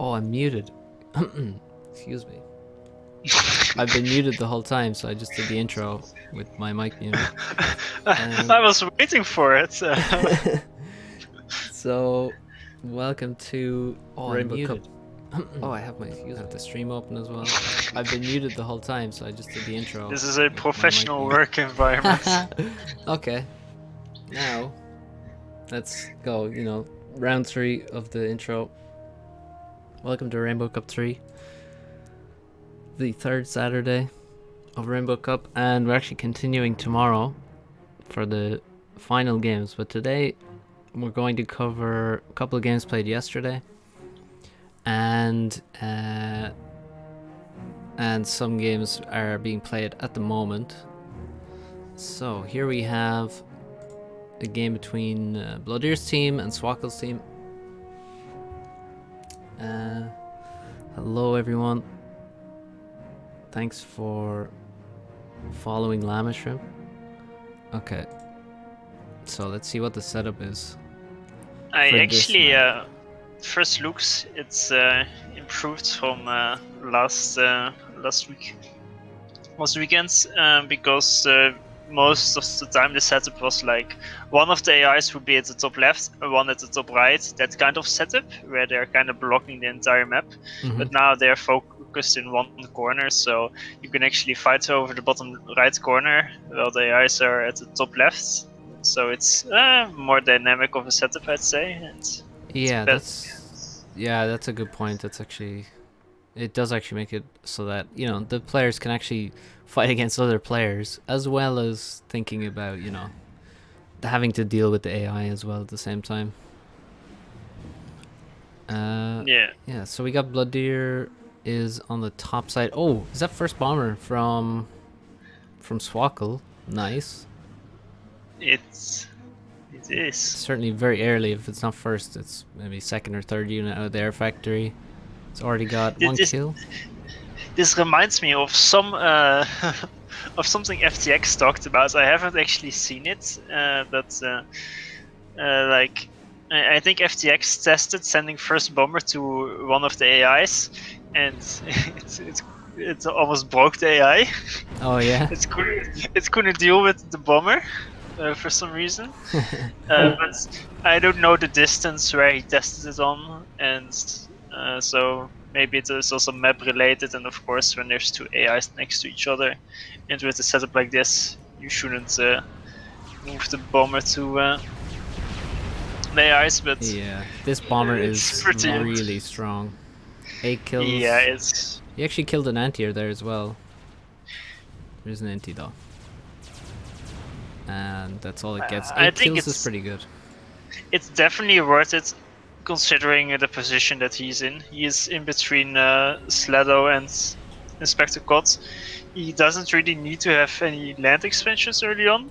Oh, I'm muted. Excuse me. I've been muted the whole time, so I just did the intro with my mic muted. I was waiting for it. So, welcome to Rainbow muted. Oh, I have the stream open as well. I've been muted the whole time, so I just did the intro. This is a with my mic professional muted. work environment. Okay. Now, let's go. Round 3 of the intro. Welcome to Rainbow Cup 3. The third Saturday of Rainbow Cup, and we're actually continuing tomorrow for the final games, but today we're going to cover a couple of games played yesterday and some games are being played at the moment. So here we have a game between Bloodeer's team and Swackle's team. Hello everyone, thanks for following Llama Shrimp. Okay, so let's see what the setup is. I actually, first looks, it's improved from last weekend, because most of the time the setup was like one of the AIs would be at the top left, one at the top right, that kind of setup where they're kind of blocking the entire map. But now they're focused in one corner, so you can actually fight over the bottom right corner while the AIs are at the top left. So it's more dynamic of a setup, I'd say. And that's a good point. It does actually make it so that the players can actually fight against other players, as well as thinking about having to deal with the AI as well at the same time. So we got Blooddeer is on the top side. Oh, is that first bomber from Swackle? Nice. It is certainly very early. If it's not first, it's maybe second or third unit out of the air factory. It's already got one kill. This reminds me of some of something FTX talked about. I haven't actually seen it, but like I think FTX tested sending first bomber to one of the AIs, and it almost broke the AI. Oh yeah. It's couldn't deal with the bomber. For some reason, but I don't know the distance where he tested it on, and so maybe it is also map related. And of course, when there's two AIs next to each other, and with a setup like this, you shouldn't move the bomber to the AIs. But yeah, this bomber is really strong. 8 kills. Yeah, he actually killed an anti-air there as well. There's an anti though. And that's all it gets. 8 kills is pretty good. It's definitely worth it, considering the position that he's in. He is in between Sledo and Inspector Cot. He doesn't really need to have any land expansions early on.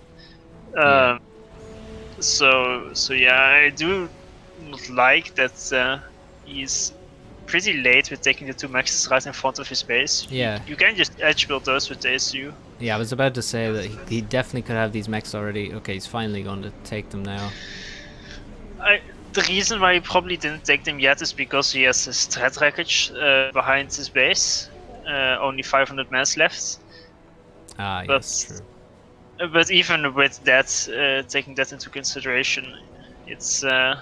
So yeah, I do not like that he's pretty late with taking the 2 maxes right in front of his base. Yeah. You can just edge build those with the ASU. Yeah, I was about to say that he definitely could have these mechs already. Okay, he's finally going to take them now. The reason why he probably didn't take them yet is because he has a strat wreckage behind his base. Only 500 mans left. Yes, true. But even with that, taking that into consideration, it's a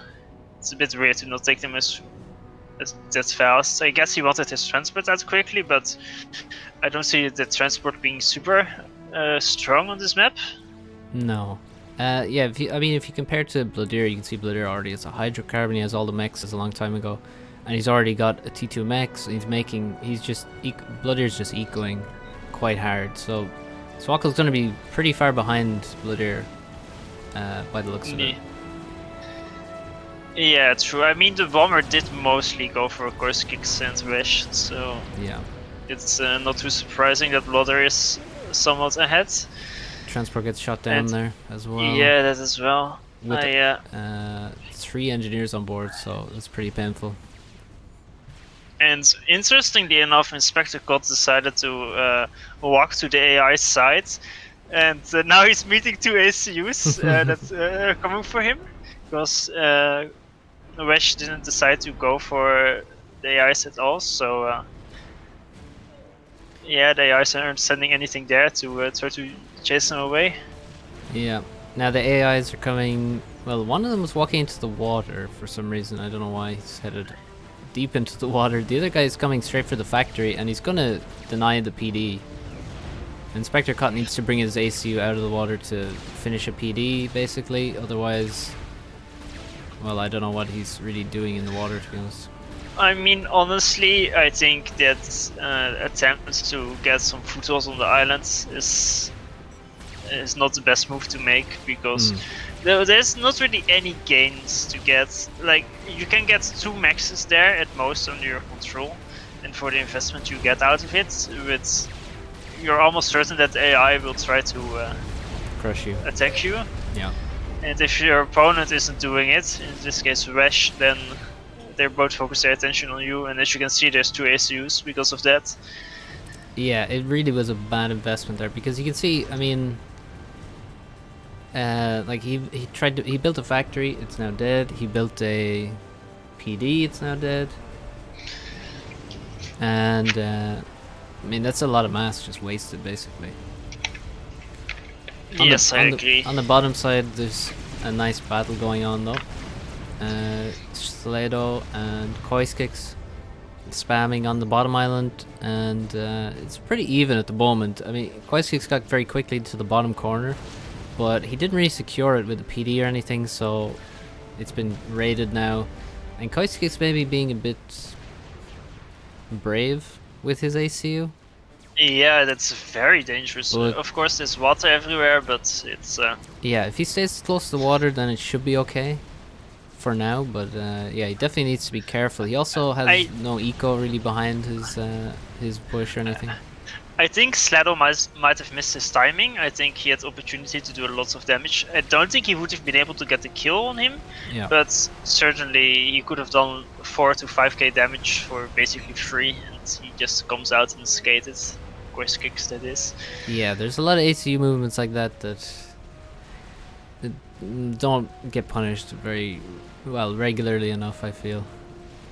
bit weird to not take them as that fast. I guess he wanted his transport that quickly, but I don't see the transport being super strong on this map. No. Yeah, if you compare to Blooddeer, you can see Blooddeer already has a hydrocarbon. He has all the mechs as a long time ago, and he's already got a T2 mech. So Blooddeer's just ecoing quite hard. So Swackle's going to be pretty far behind Blooddeer by the looks of it. Yeah, true. I mean, the bomber did mostly go for course kicks and wish, so yeah, it's not too surprising that Blooddeer is somewhat ahead. Transport gets shot down there as well. Yeah, that as well. With 3 engineers on board, so it's pretty painful. And interestingly enough, Inspector Cot decided to walk to the AI side, and now he's meeting 2 ACUs that are coming for him, because Wesh didn't decide to go for the AIs at all. So yeah, the AIs aren't sending anything there to try to chase them away. Yeah. Now the AIs are coming. Well, one of them was walking into the water for some reason. I don't know why he's headed deep into the water. The other guy is coming straight for the factory, and he's gonna deny the PD. Inspector Cott needs to bring his ACU out of the water to finish a PD, basically. Otherwise, well, I don't know what he's really doing in the water, to be honest. I mean, honestly, I think that attempt to get some footholds on the islands is not the best move to make, because there's not really any gains to get. Like, you can get 2 maxes there at most under your control, and for the investment you get out of it, you're almost certain that AI will try to crush you, attack you. Yeah. And if your opponent isn't doing it, in this case Wesh, then they're both focus their attention on you, and as you can see, there's 2 ACUs because of that. Yeah, it really was a bad investment there, because you can see, I mean, like he built a factory, it's now dead. He built a PD, it's now dead. And I mean, that's a lot of mass just wasted, basically. Yes, I agree. On the bottom side, there's a nice battle going on, though. Slado and Koiskix spamming on the bottom island, and it's pretty even at the moment. I mean, Koiskix got very quickly to the bottom corner, but he didn't really secure it with a PD or anything, so it's been raided now. And Koiskix maybe being a bit brave with his ACU. Yeah, that's very dangerous. But of course, there's water everywhere, but it's... yeah, if he stays close to the water, then it should be okay for now. But yeah, he definitely needs to be careful. He also has no eco really behind his push or anything. I think Slado might have missed his timing. I think he had opportunity to do lots of damage. I don't think he would have been able to get the kill on him, yeah, but certainly he could have done 4 to 5k damage for basically free, and he just comes out and skated. Course kicks, that is. Yeah, there's a lot of ACU movements like that don't get punished very well regularly enough, I feel.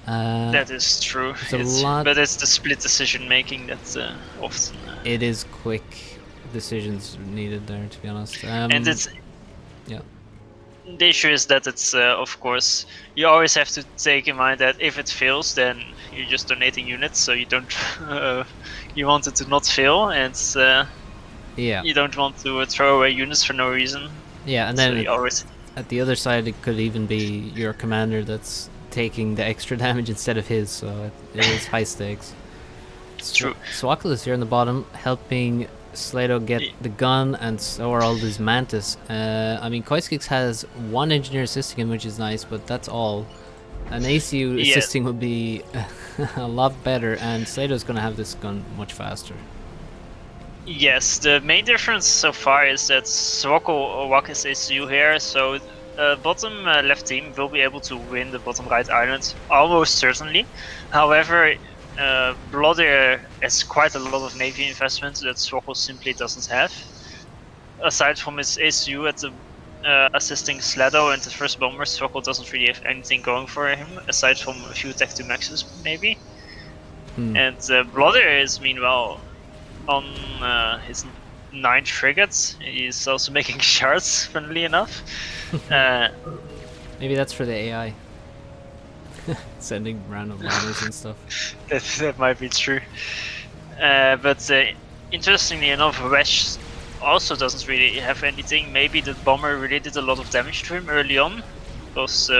That is true. But it's the split decision making that's often. It is quick decisions needed there, to be honest. And it's. Yeah. The issue is that it's, of course, you always have to take in mind that if it fails, then you're just donating units, so you don't. You want it to not fail, and yeah, you don't want to throw away units for no reason. Yeah, and then always... at the other side, it could even be your commander that's taking the extra damage instead of his, so it is high stakes. It's true. Swakkel is here on the bottom, helping Slado get the gun, and so are all these Mantis. I mean, Koiskix has 1 engineer assisting him, which is nice, but that's all. An ACU assisting would be a lot better, and Slado's gonna have this gun much faster. Yes, the main difference so far is that Swakkel walk his ACU here, so bottom left team will be able to win the bottom right island, almost certainly. However, Bloody has quite a lot of navy investment that Swakkel simply doesn't have. Aside from his ACU at the assisting Slado and the first bomber, Swakkel doesn't really have anything going for him, aside from a few Tech 2 maxes, maybe. And Bloody is, meanwhile, on his 9th frigate. He's also making shards, funnily enough. Maybe that's for the AI. Sending random liners and stuff. That might be true. But interestingly enough, Wesh also doesn't really have anything. Maybe the bomber really did a lot of damage to him early on, because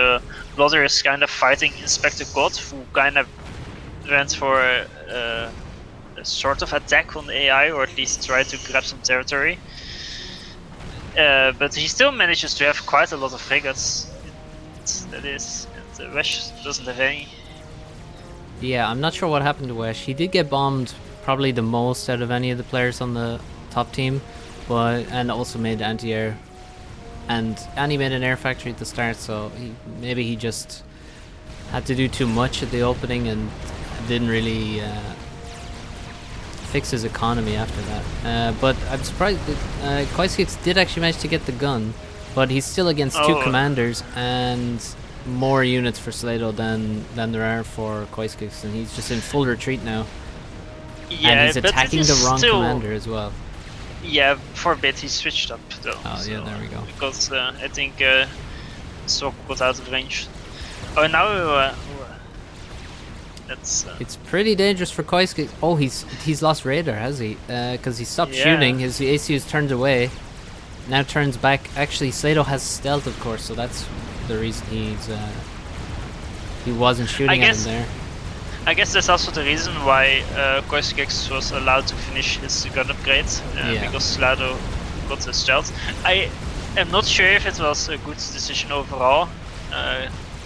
Bloody is kind of fighting Inspector God, who kind of went for a sort of attack on the AI, or at least tried to grab some territory. But he still manages to have quite a lot of frigates. That is, and Wesh doesn't have any. Yeah, I'm not sure what happened to Wesh. He did get bombed probably the most out of any of the players on the top team, and also made anti-air. And he made an air factory at the start, so maybe he just had to do too much at the opening and didn't really fix his economy after that. But I'm surprised that Koiskix did actually manage to get the gun, but he's still against 2 commanders, and more units for Slato than there are for Koiskix, and he's just in full retreat now. Yeah, and he's but it attacking is the wrong still, commander as well. Yeah, for a bit he switched up though. Oh, yeah, there we go. Because I think Soko got out of range. Oh, now that's. It's pretty dangerous for Koiskix. Oh, he's lost radar, has he? Because he stopped shooting. His ACU's turned away. Now turns back. Actually, Slato has stealth, of course, so that's the reason he wasn't shooting at him there. I guess that's also the reason why Koiskix was allowed to finish his gun upgrade, because Slato got his stealth. I am not sure if it was a good decision overall.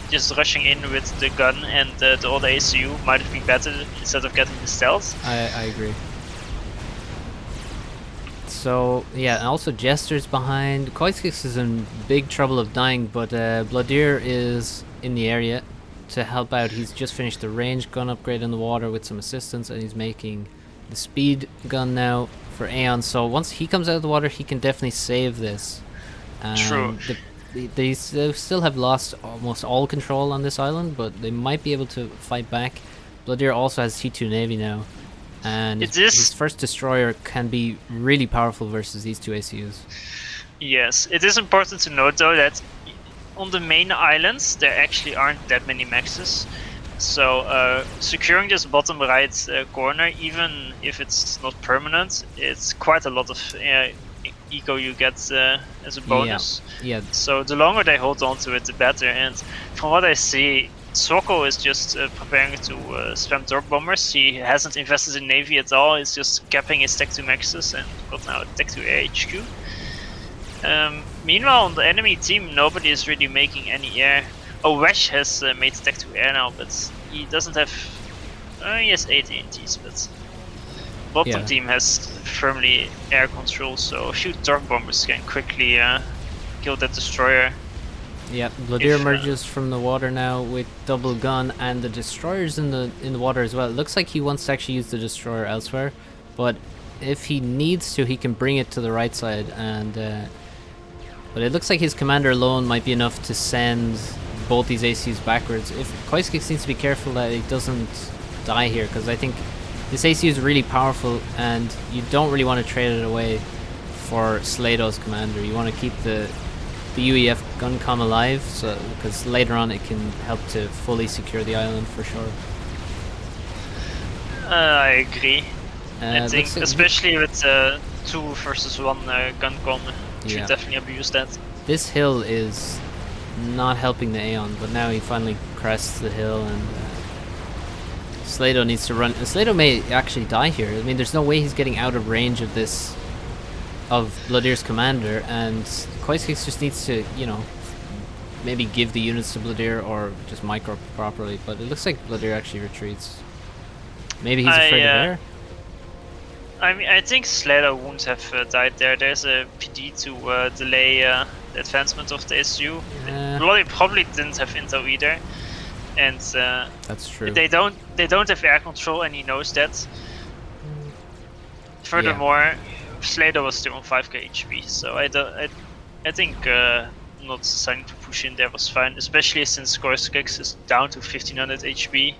Just rushing in with the gun and the other ACU might have been better instead of getting the stealth. I agree. So yeah, and also Jester's behind. Koiskix is in big trouble of dying, but Bloodir is in the area to help out. He's just finished the range gun upgrade in the water with some assistance, and he's making the speed gun now for Aeon. So once he comes out of the water, he can definitely save this. True. They still have lost almost all control on this island, but they might be able to fight back. Bloodir also has T2 Navy now, and his first destroyer can be really powerful versus these two ACUs. Yes, it is important to note though that on the main islands there actually aren't that many maxes. So securing this bottom right corner, even if it's not permanent, it's quite a lot of eco you get as a bonus. Yeah. So the longer they hold on to it, the better. And from what I see, Soko is just preparing to spam Torque Bombers. He hasn't invested in Navy at all. He's just capping his Tech 2 Maxes and got now a Tech 2 Air HQ. Meanwhile, on the enemy team, nobody is really making any air. Oh, Wesh has made Tech 2 Air now, but he doesn't have... he has 8 ANTs, but... Bottom team has firmly air control, so a few Torque Bombers can quickly kill that destroyer. Yeah, Bloodir emerges from the water now with double gun, and the destroyer's in the water as well. It looks like he wants to actually use the destroyer elsewhere, but if he needs to, he can bring it to the right side. And but it looks like his commander alone might be enough to send both these ACs backwards. If Koiskix needs to be careful that he doesn't die here, because I think this ACU is really powerful, and you don't really want to trade it away for Slato's commander. You want to keep the UEF gun comm alive, so because later on it can help to fully secure the island for sure. I agree. I think especially with 2 versus 1 gun comm, you should definitely abuse that. This hill is not helping the Aeon, but now he finally crests the hill, and Slato needs to run. Slato may actually die here. I mean, there's no way he's getting out of range of this, of Bloodir's commander, and Koiskix just needs to, you know, maybe give the units to Bloodir or just micro properly. But it looks like Bloodir actually retreats. Maybe he's afraid of air. I mean, I think Slato won't have died there. There's a PD to delay the advancement of the SU. Bloodir probably didn't have intel either. And that's true. They don't have air control, and he knows that. Furthermore, Slato was still on 5k HP, so I think not deciding to push in there was fine, especially since Koiskix is down to 1500 HP.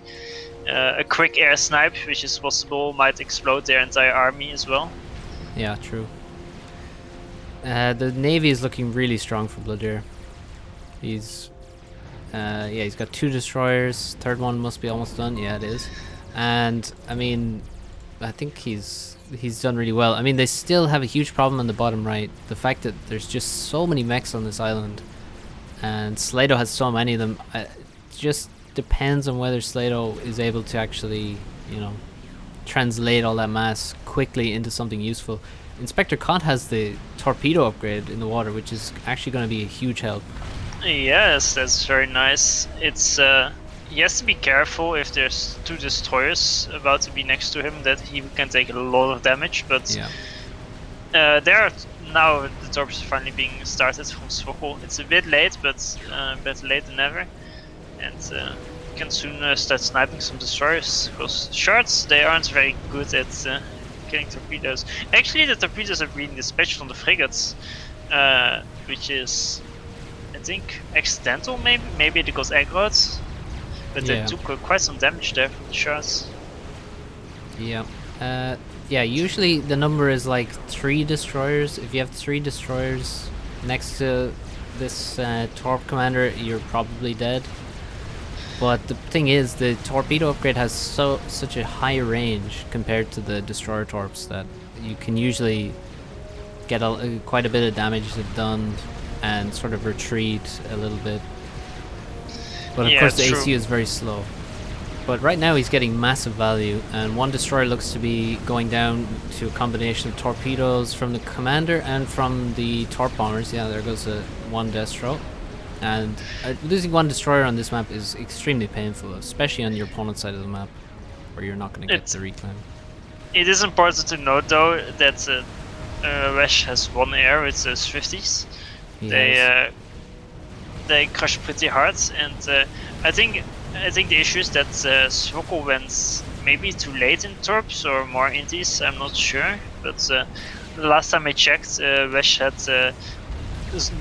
A quick air snipe, which is possible, might explode their entire army as well. Yeah, true. The navy is looking really strong for Bloodir. He's he's got 2 destroyers. Third one must be almost done. Yeah, it is. And I mean, I think he's done really well. I mean, they still have a huge problem on the bottom right. The fact that there's just so many mechs on this island, and Slato has so many of them. It just depends on whether Slato is able to actually, you know, translate all that mass quickly into something useful. Inspector Kant has the torpedo upgrade in the water, which is actually going to be a huge help. Yes, that's very nice. It's he has to be careful if there's 2 destroyers about to be next to him, that he can take a lot of damage. But there are now the torpedoes are finally being started from Soko. It's a bit late, but better late than never. And you can soon start sniping some destroyers, because shards, they aren't very good at killing torpedoes. Actually, the torpedoes are being dispatched on the frigates, which is I think accidental, maybe it goes aggroed, but they Yeah. took quite some damage there from the shots. Yeah. Yeah, usually the number is like 3 destroyers. If you have 3 destroyers next to this torp commander, you're probably dead. But the thing is, the torpedo upgrade has such a high range compared to the destroyer torps that you can usually get quite a bit of damage done and sort of retreat a little bit. But of course the ACU is very slow. But right now he's getting massive value, and one destroyer looks to be going down to a combination of torpedoes from the commander and from the torp bombers. Yeah, there goes one destro. And losing one destroyer on this map is extremely painful, especially on your opponent's side of the map, where you're not going to get the reclaim. It is important to note, though, that Resh has one air with the Swifties. They crush pretty hard, and I think the issue is that Swoko went maybe too late in torps or more inties. I'm not sure, but the last time I checked, Resh had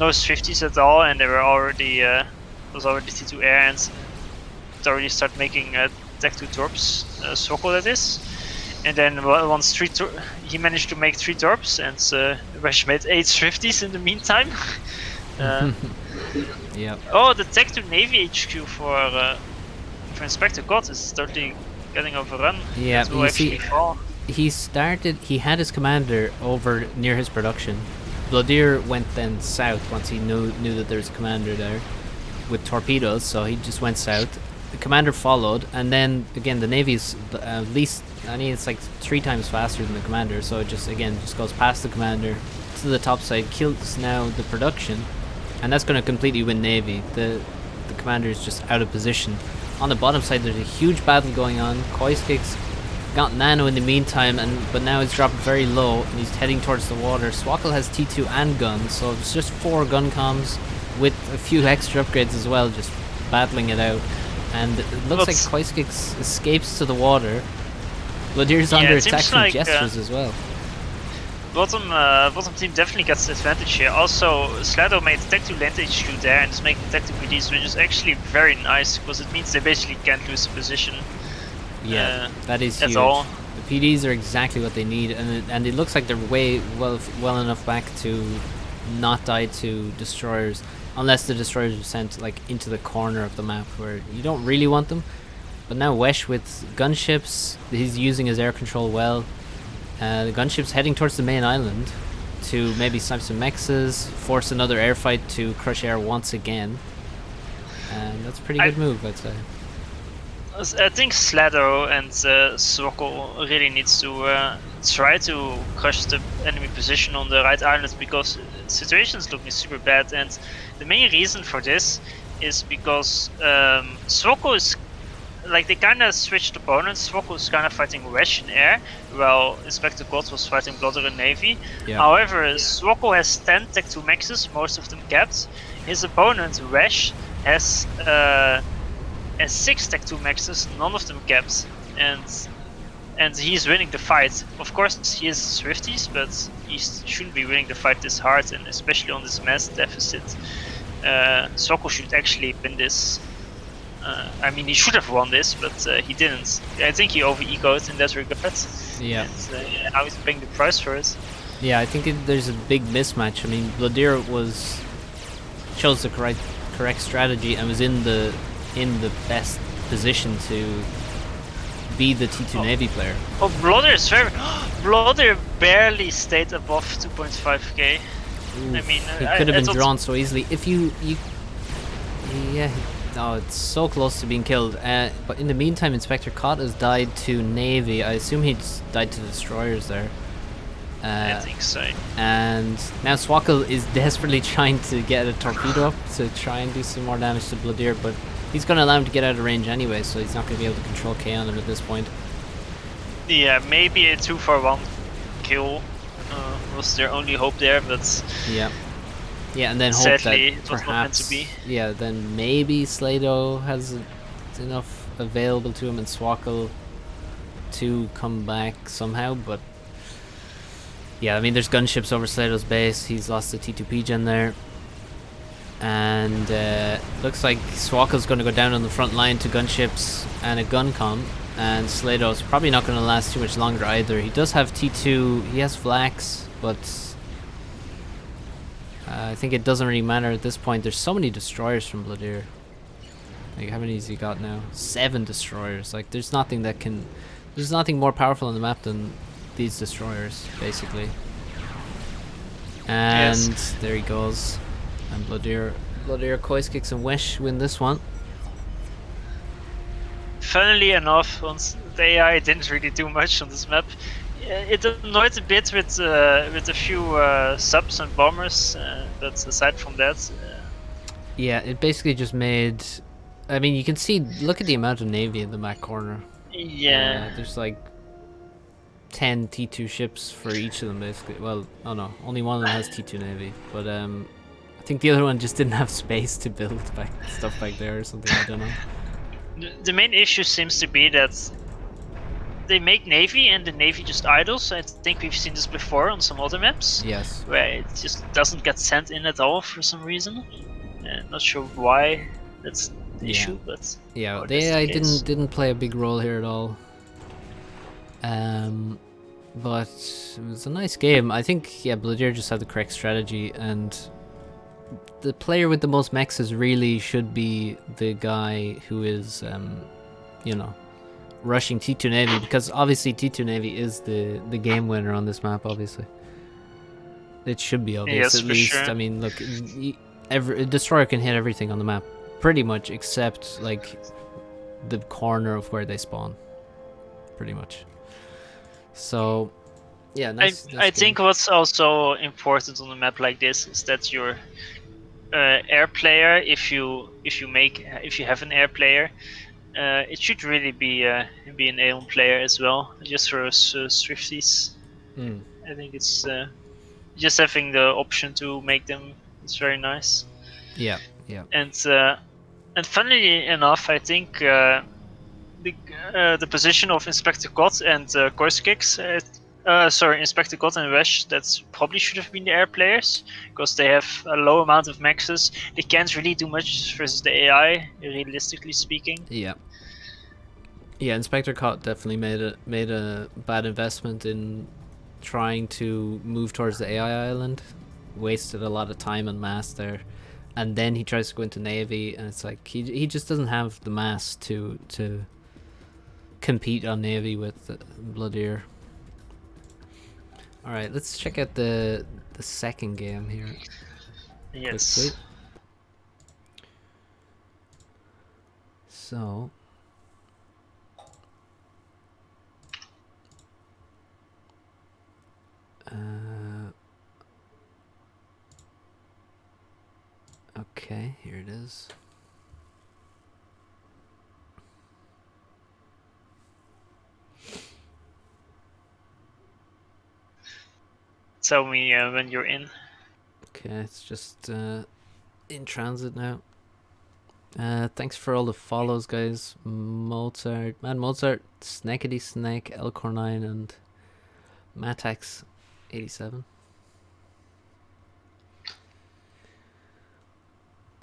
no Swifties at all, and they were already was already T2 air, and it already started making Tech 2 torps. Swoko, that is. And then once he managed to make 3 torps, and Resh made 8 Swifties in the meantime. Yep. Oh, the Tech 2 Navy HQ for Inspector God is totally getting overrun. Yeah, you see, he had his commander over near his production. Bloodier went then south once he knew that there was a commander there with torpedoes, so he just went south. The commander followed, and then again the Navy's at least, I mean, it's like 3 times faster than the commander, so it just goes past the commander to the top side, kills now the production, and that's going to completely win Navy. The commander is just out of position. On the bottom side there's a huge battle going on. Koiskik's got Nano in the meantime, but now he's dropped very low and he's heading towards the water. Swakkel has T2 and guns, so it's just 4 gun comms with a few extra upgrades as well, just battling it out. And it looks like Koiskik escapes to the water. Bloodier's under attack from gestures as well. Bottom team definitely gets the advantage here. Also, Slado made Tech 2 land HQ there and is making Tech 2 PDs, which is actually very nice because it means they basically can't lose the position. Yeah, that is huge. All. The PDs are exactly what they need, and it looks like they're well enough back to not die to destroyers, unless the destroyers are sent like into the corner of the map where you don't really want them. But now Wesh with gunships, he's using his air control well. The gunship's heading towards the main island to maybe snipe some mexes, force another airfight to crush air once again. And that's a pretty good move, I'd say. I think Slado and Swokkel really needs to try to crush the enemy position on the right island, because the situation is looking super bad, and the main reason for this is because Swokkel is like, they kind of switched opponents. Swokkel is kind of fighting Wesh in air, while Inspector God was fighting Bloodder in Navy. Yeah. However, Swokkel has 10 Tech 2 maxes, most of them capped. His opponent, Wesh, has 6 Tech 2 maxes, none of them capped, and he's winning the fight. Of course, he has Swifties, but he shouldn't be winning the fight this hard, and especially on this mass deficit. Swokkel should actually win this. I mean, he should have won this, but he didn't. I think he over-egoed in that regard. Yeah. And now he's paying the price for it. Yeah, I think there's a big mismatch. I mean, Bloodier chose the correct strategy and was in the best position to be the T2 Navy player. Oh, Bloodier is very... Bloodier barely stayed above 2.5k. Oof, I mean, he could have been drawn so easily. If yeah. Oh, it's so close to being killed. But in the meantime, Inspector Cott has died to Navy. I assume he's died to destroyers there. I think so. And now Swakkel is desperately trying to get a torpedo up to try and do some more damage to Bloodier, but he's going to allow him to get out of range anyway, so he's not going to be able to control K on him at this point. Yeah, maybe a 2-for-1 kill was their only hope there, but... Yeah. Yeah, and then sadly, hope that perhaps, yeah, then maybe Slado has enough available to him and Swakkel to come back somehow, but yeah, I mean, there's gunships over Slado's base. He's lost the T2P gen there. And looks like Swaka's going to go down on the front line to gunships and a gun com. And Slado's probably not going to last too much longer either. He does have T2, he has Flax, but I think it doesn't really matter at this point. There's so many destroyers from Bloodier. Like, how many has he got now? 7 destroyers. Like, there's nothing more powerful on the map than these destroyers, basically. And Yes. there he goes. And Bloodier, Kois Kicks and Wesh win this one. Funnily enough, the AI didn't really do much on this map. It annoyed a bit with a few subs and bombers, but aside from that, Yeah, it basically just made. I mean, you can see. Look at the amount of navy in the back corner. yeah. There's like 10 T2 ships for each of them, basically. Well, oh no, only one of them has T2 navy, but I think the other one just didn't have space to build stuff back there or something. I don't know. The main issue seems to be that they make navy and the navy just idles. I think we've seen this before on some other maps. Yes. Where it just doesn't get sent in at all for some reason. Not sure why that's the issue, but yeah, oh, the AI didn't play a big role here at all. But it was a nice game. I think Bloodier just had the correct strategy, and the player with the most mexes really should be the guy who is, you know, rushing T2 Navy, because obviously T2 Navy is the game winner on this map. Obviously, it should be obvious, yes, at least. Sure. I mean, look, a destroyer can hit everything on the map, pretty much, except like the corner of where they spawn, pretty much. So, yeah, nice. I think what's also important on a map like this is that your air player, if you have an air player, it should really be an Aeon player as well, just for us Swifties. I think it's just having the option to make them is very nice. Yeah. And funnily enough, I think the position of Inspector God and Korskix, Inspector God and Wesh, that's probably should have been the air players, because they have a low amount of maxes. They can't really do much versus the AI, realistically speaking. Yeah, Inspector Cot definitely made a bad investment in trying to move towards the AI island. Wasted a lot of time and mass there, and then he tries to go into Navy, and it's like he just doesn't have the mass to compete on Navy with Bloodier. All right, let's check out the second game here. Yes. Quickly. So. Okay, here it is. Tell me when you're in. Okay, it's just in transit now. Thanks for all the follows, guys. Mozart, Snackety Snack, Elcor9, and Matax87.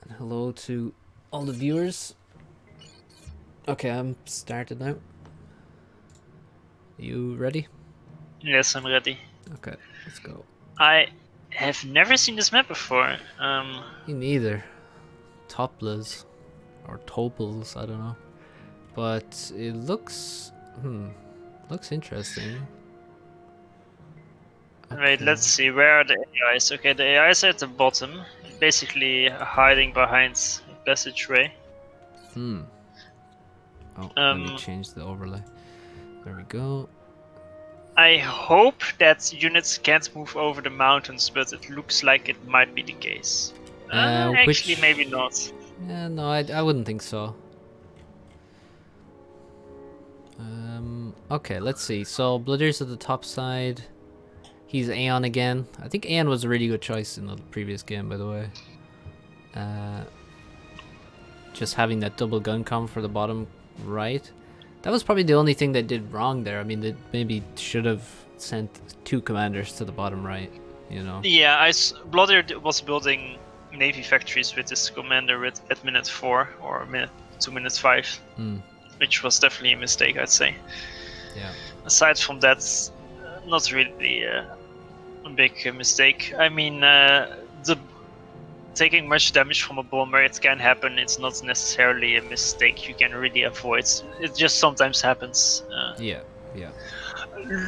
And hello to all the viewers. Okay, I'm started now. You ready? Yes, I'm ready. Okay, let's go. I have never seen this map before. Me neither. Topless or Toples, I don't know. But it looks looks interesting. Okay. Wait, let's see, where are the AIs? Okay, the AIs are at the bottom, basically hiding behind passageway. Oh, let me change the overlay. There we go. I hope that units can't move over the mountains, but it looks like it might be the case. Actually, maybe not. Yeah, no, I wouldn't think so. Okay, let's see. So Bloodier's at the top side. He's Aeon again. I think Aeon was a really good choice in the previous game, by the way. Just having that double gun com for the bottom right. That was probably the only thing they did wrong there. I mean, they maybe should have sent 2 commanders to the bottom right, you know? Yeah, Bloodier was building Navy factories with this commander at minute 4 or minute 5, which was definitely a mistake, I'd say. Yeah. Aside from that, not really a big mistake. I mean, taking much damage from a bomber, it can happen. It's not necessarily a mistake you can really avoid. It just sometimes happens. Yeah.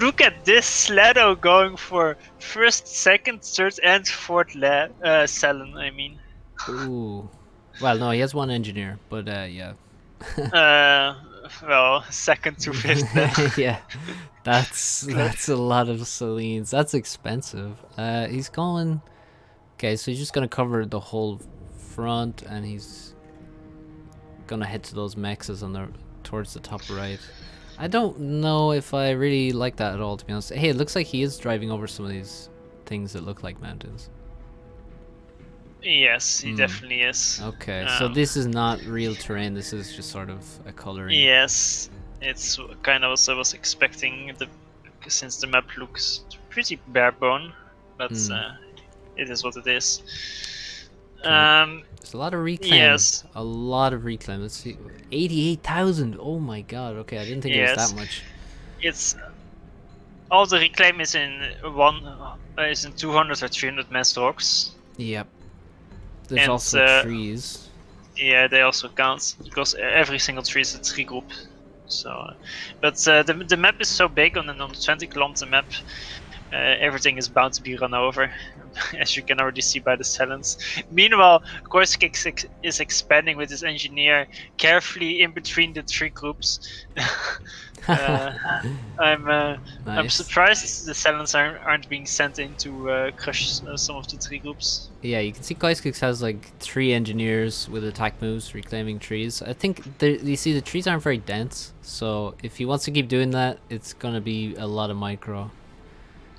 Look at this Slado going for first, second, third, and fourth Selen, I mean. Ooh. Well, no, he has one engineer, but yeah. Well, second to fifth then. Yeah. That's a lot of Selines. That's expensive. He's going. Okay, so he's just gonna cover the whole front, and he's gonna head to those mexes on the towards the top right. I don't know if I really like that at all, to be honest. Hey, it looks like he is driving over some of these things that look like mountains. Yes, he definitely is. Okay, so this is not real terrain. This is just sort of a coloring. Yes, it's kind of what I was expecting. Since the map looks pretty bare bone, but it is what it is. Okay. There's a lot of reclaim. Yes. A lot of reclaim. Let's see. 88,000. Oh my god. Okay, I didn't think it was that much. It's all the reclaim is in 200 or 300 mass dogs. Yep. There's also trees. Yeah, they also count because every single tree is a tree group. So, but the map is so big on a 20-kilometer map. Everything is bound to be run over, as you can already see by the silence. Meanwhile, Korskik is expanding with his engineer carefully in between the three groups. I'm surprised the silence aren't being sent in to crush some of the tree groups. Yeah, you can see Korskik has like 3 engineers with attack moves reclaiming trees. I think you see the trees aren't very dense, so if he wants to keep doing that, it's gonna be a lot of micro.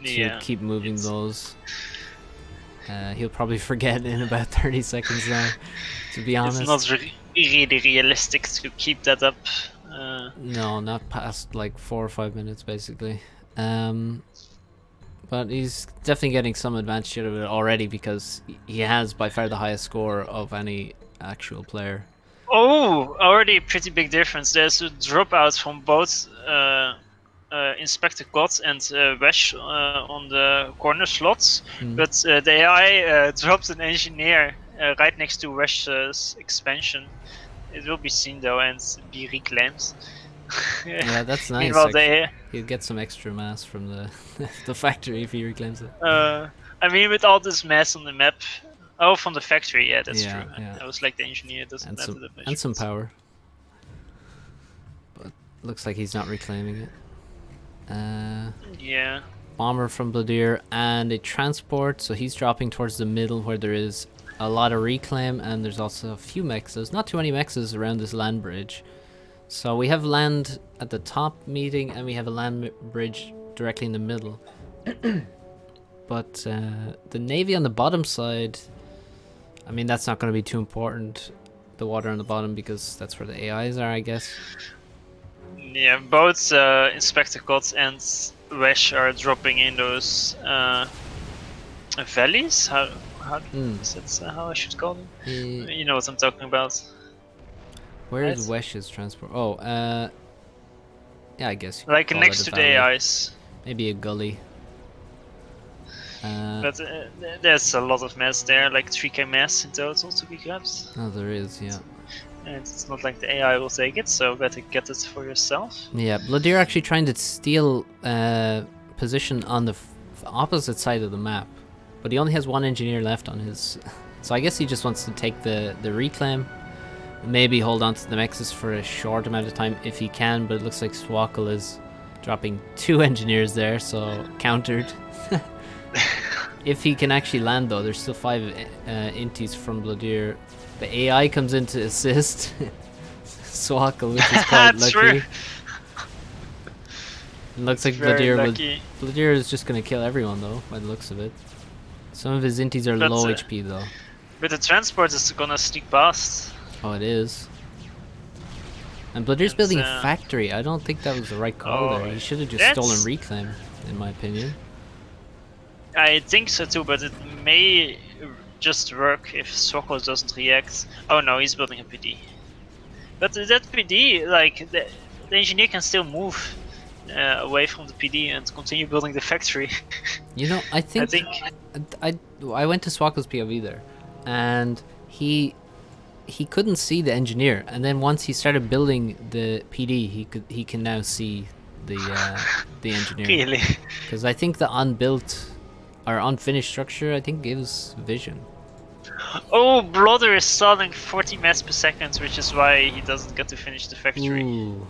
To keep moving those. He'll probably forget in about 30 seconds now, to be honest. It's not really realistic to keep that up. No, not past like 4 or 5 minutes basically. But he's definitely getting some advantage out of it already because he has by far the highest score of any actual player. Oh, already a pretty big difference. There's a dropout from both Inspector God and Wesh on the corner slots, but the AI dropped an engineer right next to Wesh's expansion. It will be seen though and be reclaimed. Yeah, that's nice. Meanwhile, he'll get some extra mass from the the factory if he reclaims it. I mean, with all this mass on the map. Oh, from the factory, yeah, that's true. Yeah. I was like the engineer doesn't matter that much. And some power. But looks like he's not reclaiming it. Yeah. Bomber from Bladier and a transport, so he's dropping towards the middle where there is a lot of reclaim, and there's also a few mexes. Not too many mexes around this land bridge. So we have land at the top meeting, and we have a land bridge directly in the middle. But the Navy on the bottom side, I mean, that's not going to be too important, the water on the bottom, because that's where the AIs are, I guess. Yeah, both Inspector God and Wesh are dropping in those valleys. How is that how I should call them? You know what I'm talking about. Where is Wesh's transport? Oh, yeah, I guess. Like next to the AIs. Maybe a gully. But there's a lot of mass there, like 3k mass in total to be grabbed. Oh, there is, yeah. And it's not like the AI will take it, so better get it for yourself. Yeah, Bladier actually trying to steal position on the opposite side of the map, but he only has 1 engineer left on his. So I guess he just wants to take the reclaim, maybe hold on to the mexes for a short amount of time if he can. But it looks like Swackle is dropping 2 engineers there, so countered. If he can actually land though, there's still 5 inties from Bladier. The AI comes in to assist Swackle, which is quite lucky. It looks like Bladier is just gonna kill everyone though, by the looks of it. Some of his inties are low HP though. But the transport is gonna sneak past. Oh, it is. And Bladier's building a factory. I don't think that was the right call there. He should have just stolen reclaim, in my opinion. I think so too, but it may just work if Sokol doesn't react. Oh no, he's building a PD. But that PD, like the engineer can still move away from the PD and continue building the factory. You know, I I think think I went to Swakkel's POV there, and he couldn't see the engineer, and then once he started building the PD, he can now see the engineer. really. Because I think the unbuilt or unfinished structure, I think, gives vision. Oh, Blodder is stalling 40 mats per second, which is why he doesn't get to finish the factory. Ooh.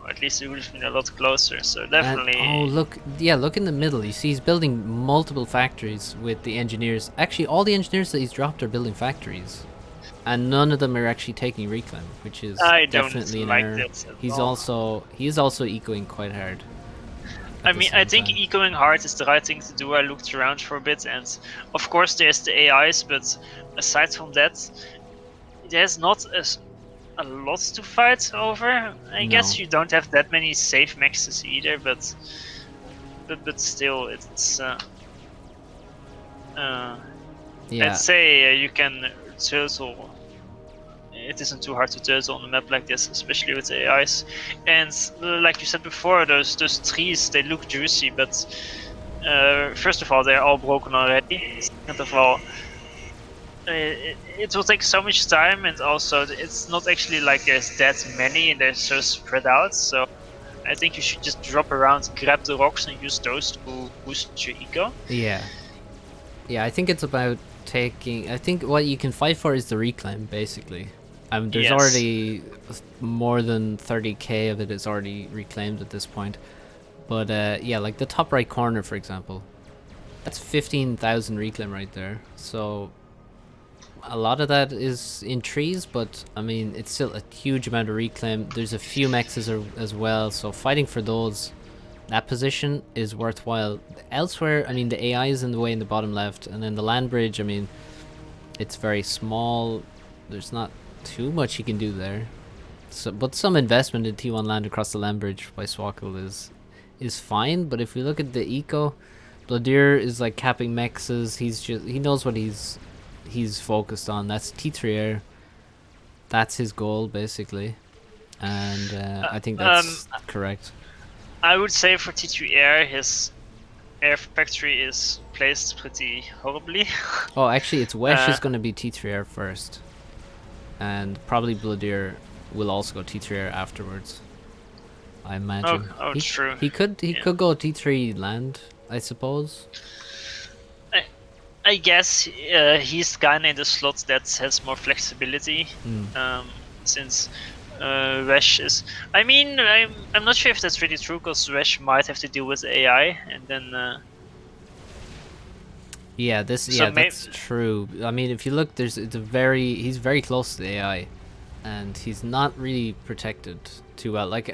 Or at least he would have been a lot closer, so And definitely. oh look, yeah, look in the middle. You see, he's building multiple factories with the engineers. Actually, all the engineers that he's dropped are building factories, and none of them are actually taking reclaim, which is I definitely don't an like error. that at He's all. also ecoing quite hard. I mean, I think ecoing hard is the right thing to do. I looked around for a bit, and of course there's the AIs, but aside from that, there's not a lot to fight over. I guess you don't have that many safe maxes either, but still, it's Yeah. I'd say you can turtle. It isn't too hard to turtle on a map like this, especially with the AIs. And like you said before, those trees, they look juicy, but first of all, they're all broken already. Second of all, it will take so much time, and also it's not actually like there's that many and they're so spread out. So I think you should just drop around, grab the rocks, and use those to boost your eco. Yeah. Yeah, I think it's about taking. I think what you can fight for is the reclaim, basically. There's already more than 30k of it is already reclaimed at this point. But yeah, like the top right corner, for example, that's 15,000 reclaim right there. So a lot of that is in trees, but I mean, it's still a huge amount of reclaim. There's a few mexes as well, so fighting for those, that position is worthwhile. Elsewhere, I mean, the AI is in the way in the bottom left, and then the land bridge, I mean, it's very small. There's not too much you can do there. So, but some investment in T1 land across the land bridge by Swakkel is fine. But if we look at the eco, Bladir is like capping mexes. He knows what he's focused on. That's T3 air. That's his goal basically, and I think that's correct. I would say for T3 air, his air factory is placed pretty horribly. Oh, actually, it's Wesh is going to be T3 air first, and probably Bladir will also go T3 air afterwards. I imagine. Oh, true. He could go T3 land, I suppose. I guess he's kinda in the slot that has more flexibility, since Wesh is. I mean, I'm not sure if that's really true, because Wesh might have to deal with AI, and then. Yeah, that's true. I mean, if you look, he's very close to the AI, and he's not really protected too well. Like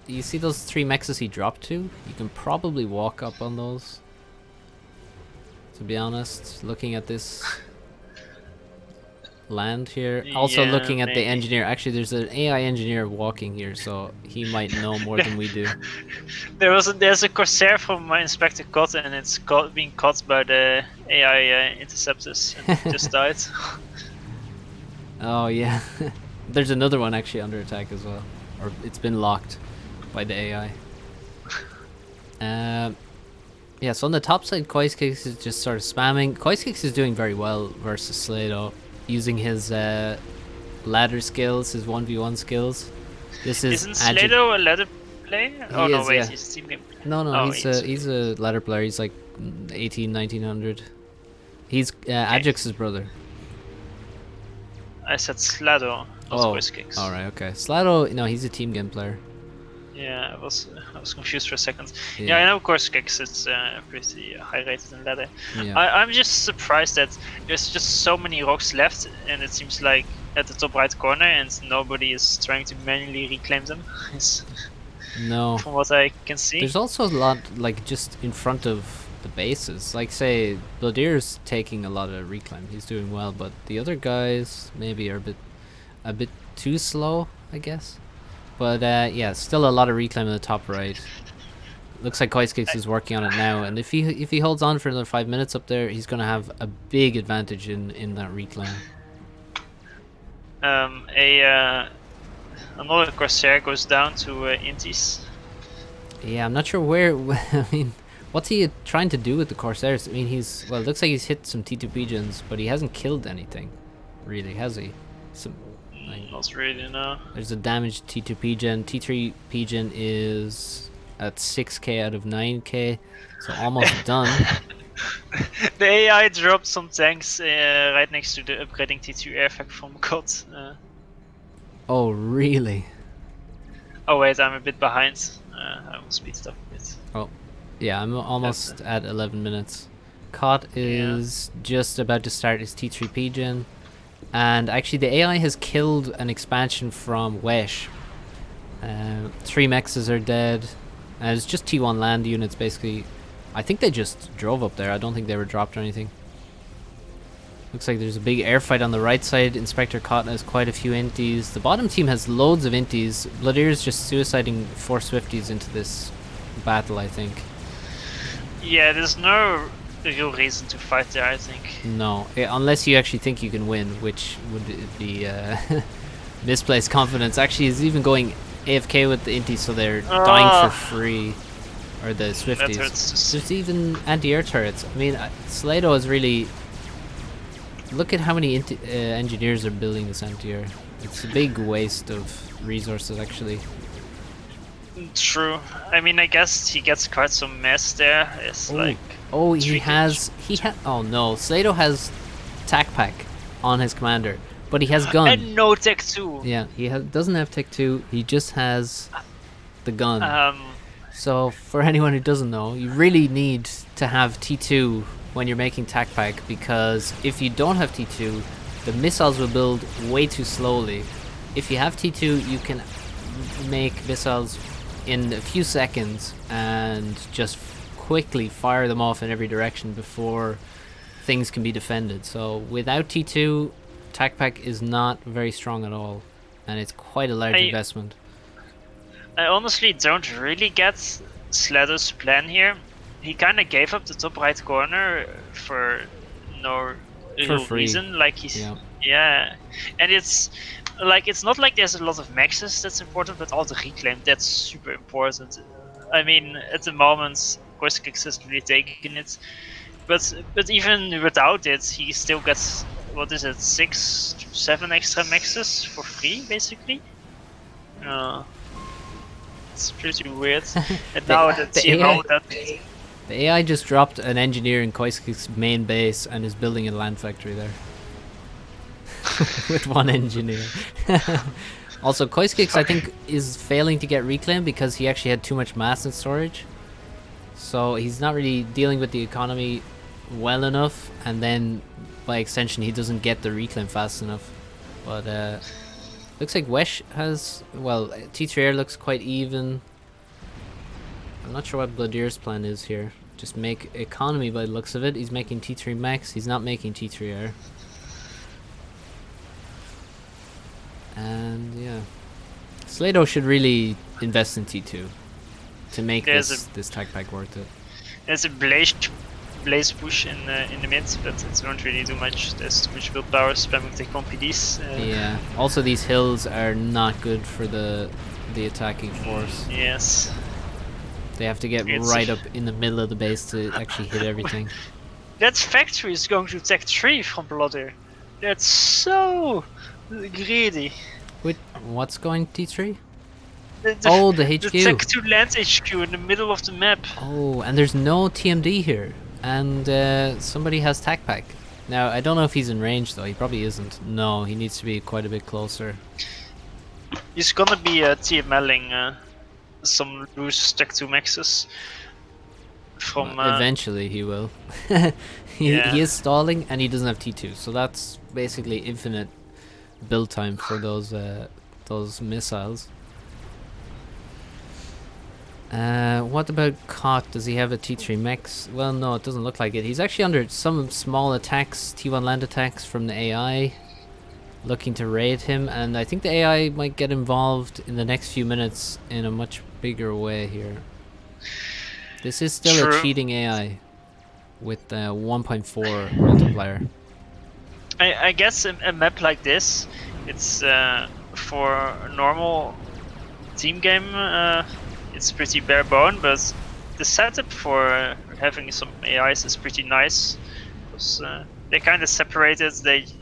you see those 3 mexes he dropped to? You can probably walk up on those. To be honest, looking at this land here, also looking at the engineer. Actually, there's an AI engineer walking here, so he might know more than we do. There's a Corsair from Inspector Cot, and it's being caught by the AI interceptors and just died. Oh yeah, there's another one actually under attack as well, or it's been locked by the AI. Yeah, so on the top side, Koiskix is just sort of spamming. Koiskix is doing very well versus Slato, using his ladder skills, his 1v1 skills. This is Isn't Slato a ladder player? Oh no, wait, he's a team game player. No, he's a ladder player. He's like 1900. He's Ajax's brother. I said Slato, not Koiskix. Alright, okay. Slato, no, he's a team game player. Yeah, I was confused for a second. Yeah, I know, of course, Kix is pretty high rated in ladder. Yeah. I'm just surprised that there's just so many rocks left, and it seems like at the top right corner, and nobody is trying to manually reclaim them. No. From what I can see. There's also a lot, like, just in front of the bases. Like, say, Bladir's taking a lot of reclaim. He's doing well, but the other guys maybe are a bit too slow, I guess. But yeah, still a lot of reclaim in the top right. looks like Koiskix is working on it now, and if he holds on for another 5 minutes up there, he's gonna have a big advantage in that reclaim. Another Corsair goes down to Intis. Yeah, I'm not sure where. I mean, what's he trying to do with the Corsairs? I mean, it looks like he's hit some T2 pigeons, but he hasn't killed anything, really, has he? Not really, no. There's a damaged T2 pigeon. T3 pigeon is at 6k out of 9k, so almost done. The AI dropped some tanks right next to the upgrading T2 airfac from God. Oh, really? Oh wait, I'm a bit behind. I will speed it up a bit. Oh, yeah, I'm almost at 11 minutes. Cot is just about to start his T3 pigeon. And actually the AI has killed an expansion from Wesh. 3 mexes are dead. And it's just T1 land units basically. I think they just drove up there. I don't think they were dropped or anything. Looks like there's a big air fight on the right side. Inspector Cotton has quite a few inties. The bottom team has loads of inties. Bloodier's just suiciding 4 Swifties into this battle, I think. Yeah, there's no real reason to fight there, I think. No, unless you actually think you can win, which would be misplaced confidence. Actually, he's even going AFK with the inties, so they're dying for free. Or the Swifties. There's even anti-air turrets. I mean, Slato is really... Look at how many engineers are building this anti-air. It's a big waste of resources, actually. True. I mean, I guess he gets quite some mess there. It's like... Oh, oh no, Slato has tac pack on his commander, but he has gun. And no tech 2. Yeah, he doesn't have tech 2, he just has the gun. So, for anyone who doesn't know, you really need to have T2 when you're making tac pack, because if you don't have T2, the missiles will build way too slowly. If you have T2, you can make missiles in a few seconds and just quickly fire them off in every direction before things can be defended. So without T2, tac pack is not very strong at all, and it's quite a large investment. I honestly don't really get Slatter's plan here. He kind of gave up the top right corner for no real reason. Like he's and it's like it's not like there's a lot of maxes that's important, but all the reclaim that's super important. I mean, at the moment, Koiskix has really taken it, but even without it, he still gets, what is it, 6 to 7 extra maxes for free, basically. It's pretty weird. And now that the AI just dropped an engineer in Koiskix's main base and is building a land factory there. With 1 engineer. Also, Koiskix, I think, is failing to get reclaim because he actually had too much mass in storage. So he's not really dealing with the economy well enough, and then by extension he doesn't get the reclaim fast enough. But looks like Wesh has, well, T3 Air looks quite even. I'm not sure what Bloodier's plan is here. Just make economy by the looks of it. He's making T3 max, he's not making T3 Air. And yeah, Slato should really invest in T2 to make this tac pack worth it. There's a blaze push in the mid, but it won't really do much. There's too much willpower spamming the compedies. Yeah. Also, these hills are not good for the attacking force. Yes. They have to get right up in the middle of the base to actually hit everything. That factory is going to tech 3 from Bloodyer. That's so greedy. Wait, what's going T3? The HQ. The tech 2 land HQ in the middle of the map. Oh, and there's no TMD here. And somebody has tac pack. Now, I don't know if he's in range though. He probably isn't. No, he needs to be quite a bit closer. He's gonna be TMLing some loose tech 2 maxes. From well, eventually he will. He is stalling and he doesn't have T2, so that's basically infinite build time for those missiles. What about Kot? Does he have a T3 mech? Well, no, it doesn't look like it. He's actually under some small attacks, T1 land attacks from the AI, looking to raid him, and I think the AI might get involved in the next few minutes in a much bigger way here. This is still True. a cheating AI with 1.4 multiplier. I guess a map like this, it's for a normal team game, it's pretty bare bone, but the setup for having some AIs is pretty nice, because they kind of separated.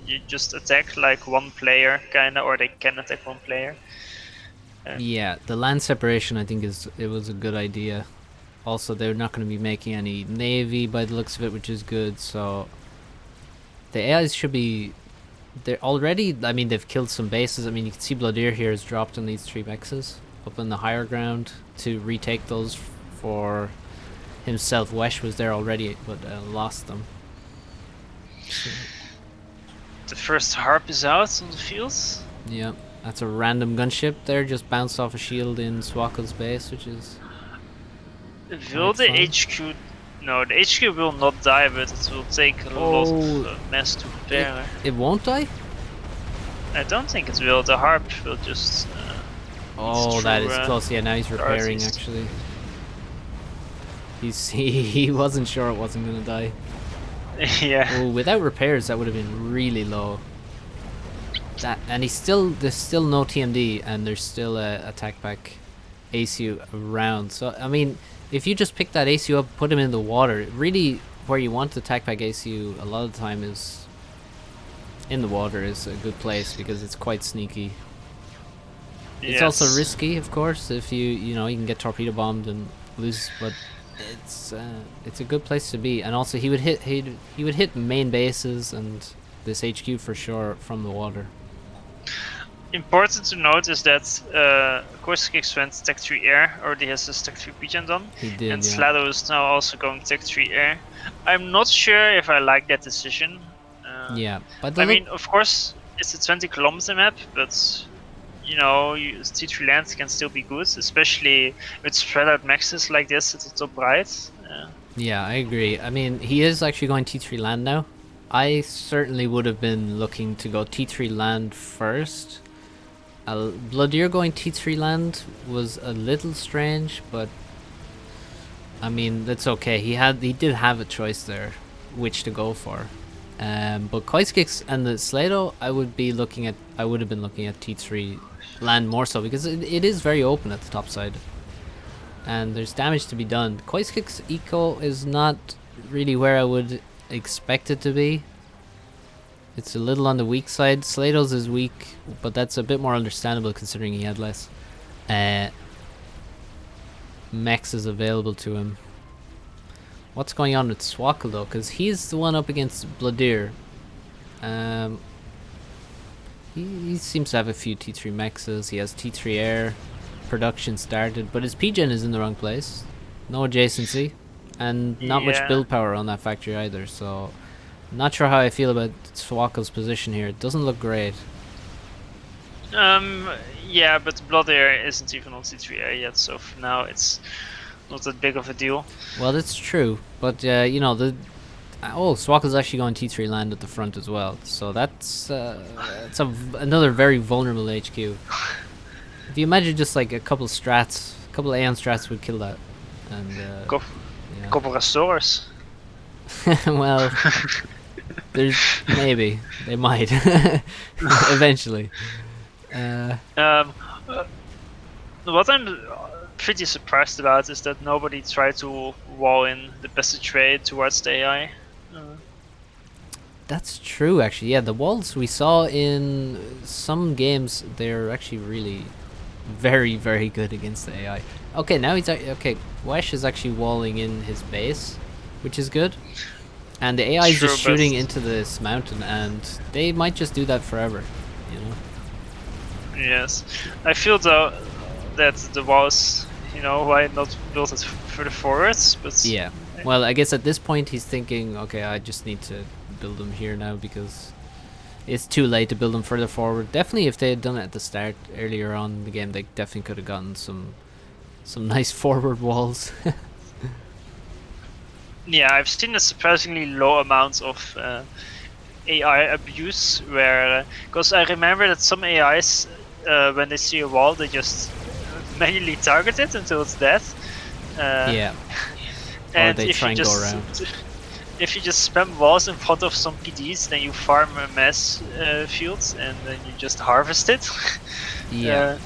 You just attack like one player, kind of, or they can attack one player. Yeah, the land separation I think it was a good idea. Also, they're not going to be making any navy by the looks of it, which is good. So the AIs should be. They're already. I mean, they've killed some bases. I mean, you can see Bloodier here has dropped on these 3 mexes up on the higher ground to retake those for himself. Wesh was there already, but lost them. So, The first harp is out on the field. yeah, that's a random gunship there, just bounced off a shield in Swakkel's base, which is. Will the fun. HQ? No, the HQ will not die, but it will take a lot of mess to repair. It won't die? I don't think it will. The harp will just. Oh, that is close. Yeah, now he's repairing actually. He wasn't sure it wasn't gonna die. Yeah. Oh, without repairs that would have been really low. And there's still no TMD, and there's still a attack pack ACU around. So I mean, if you just pick that ACU up, put him in the water, really where you want the attack pack ACU a lot of the time is in the water is a good place because it's quite sneaky. It's Yes. also risky, of course, if you can get torpedo bombed and lose, but it's a good place to be. And also he would hit main bases and this HQ for sure from the water. Important to note is that Corskix went Tech 3 Air, already has his Tech 3 Pigeon done. He did, and yeah. Slado is now also going Tech 3 Air. I'm not sure if I like that decision. Yeah, but I mean, of course, it's a 20-kilometer map, but T3 land can still be good, especially with spread out maxes like this at the top right. Yeah, I agree. I mean, he is actually going T3 land now. I certainly would have been looking to go T3 land first. Bloodier going T3 land was a little strange, but I mean, that's okay. He did have a choice there, which to go for. But Koiskix and the Slado, I would have been looking at T3 land more so because it is very open at the top side, and there's damage to be done. Koiskix eco is not really where I would expect it to be. It's a little on the weak side. Slado's is weak, but that's a bit more understandable considering he had less mexes available to him. What's going on with Swakkel though? Because he's the one up against Bloodier. He seems to have a few T3 mexes. He has T3 air. Production started, but his PGen is in the wrong place. No adjacency. And not much build power on that factory either, so not sure how I feel about Swakkel's position here. It doesn't look great. Yeah, but Bloodier isn't even on T3A yet, so for now it's not that big of a deal. Well, that's true, but Swakkel's actually going T3 land at the front as well, so that's another very vulnerable HQ. If you imagine just like a couple Aeon strats would kill that. And Copperosaurus. Well, there's maybe they might eventually. What I'm pretty surprised about is that nobody tried to wall in the passageway towards the AI. That's true, actually. Yeah, the walls we saw in some games, they're actually really very, very good against the AI. Okay, now Wesh is actually walling in his base, which is good. And the AI is just shooting into this mountain, and they might just do that forever, you know? Yes. I feel though that the walls, why not build it further forwards, but... Yeah. Well, I guess at this point he's thinking, okay, I just need to build them here now because it's too late to build them further forward. Definitely if they had done it at the start, earlier on in the game, they definitely could have gotten some nice forward walls. Yeah, I've seen a surprisingly low amount of AI abuse where... Because I remember that some AIs, when they see a wall, they just manually target it until it's dead. Yeah. Or And they try and go around. if you just spam walls in front of some PDs, then you farm mass fields and then you just harvest it. Yeah.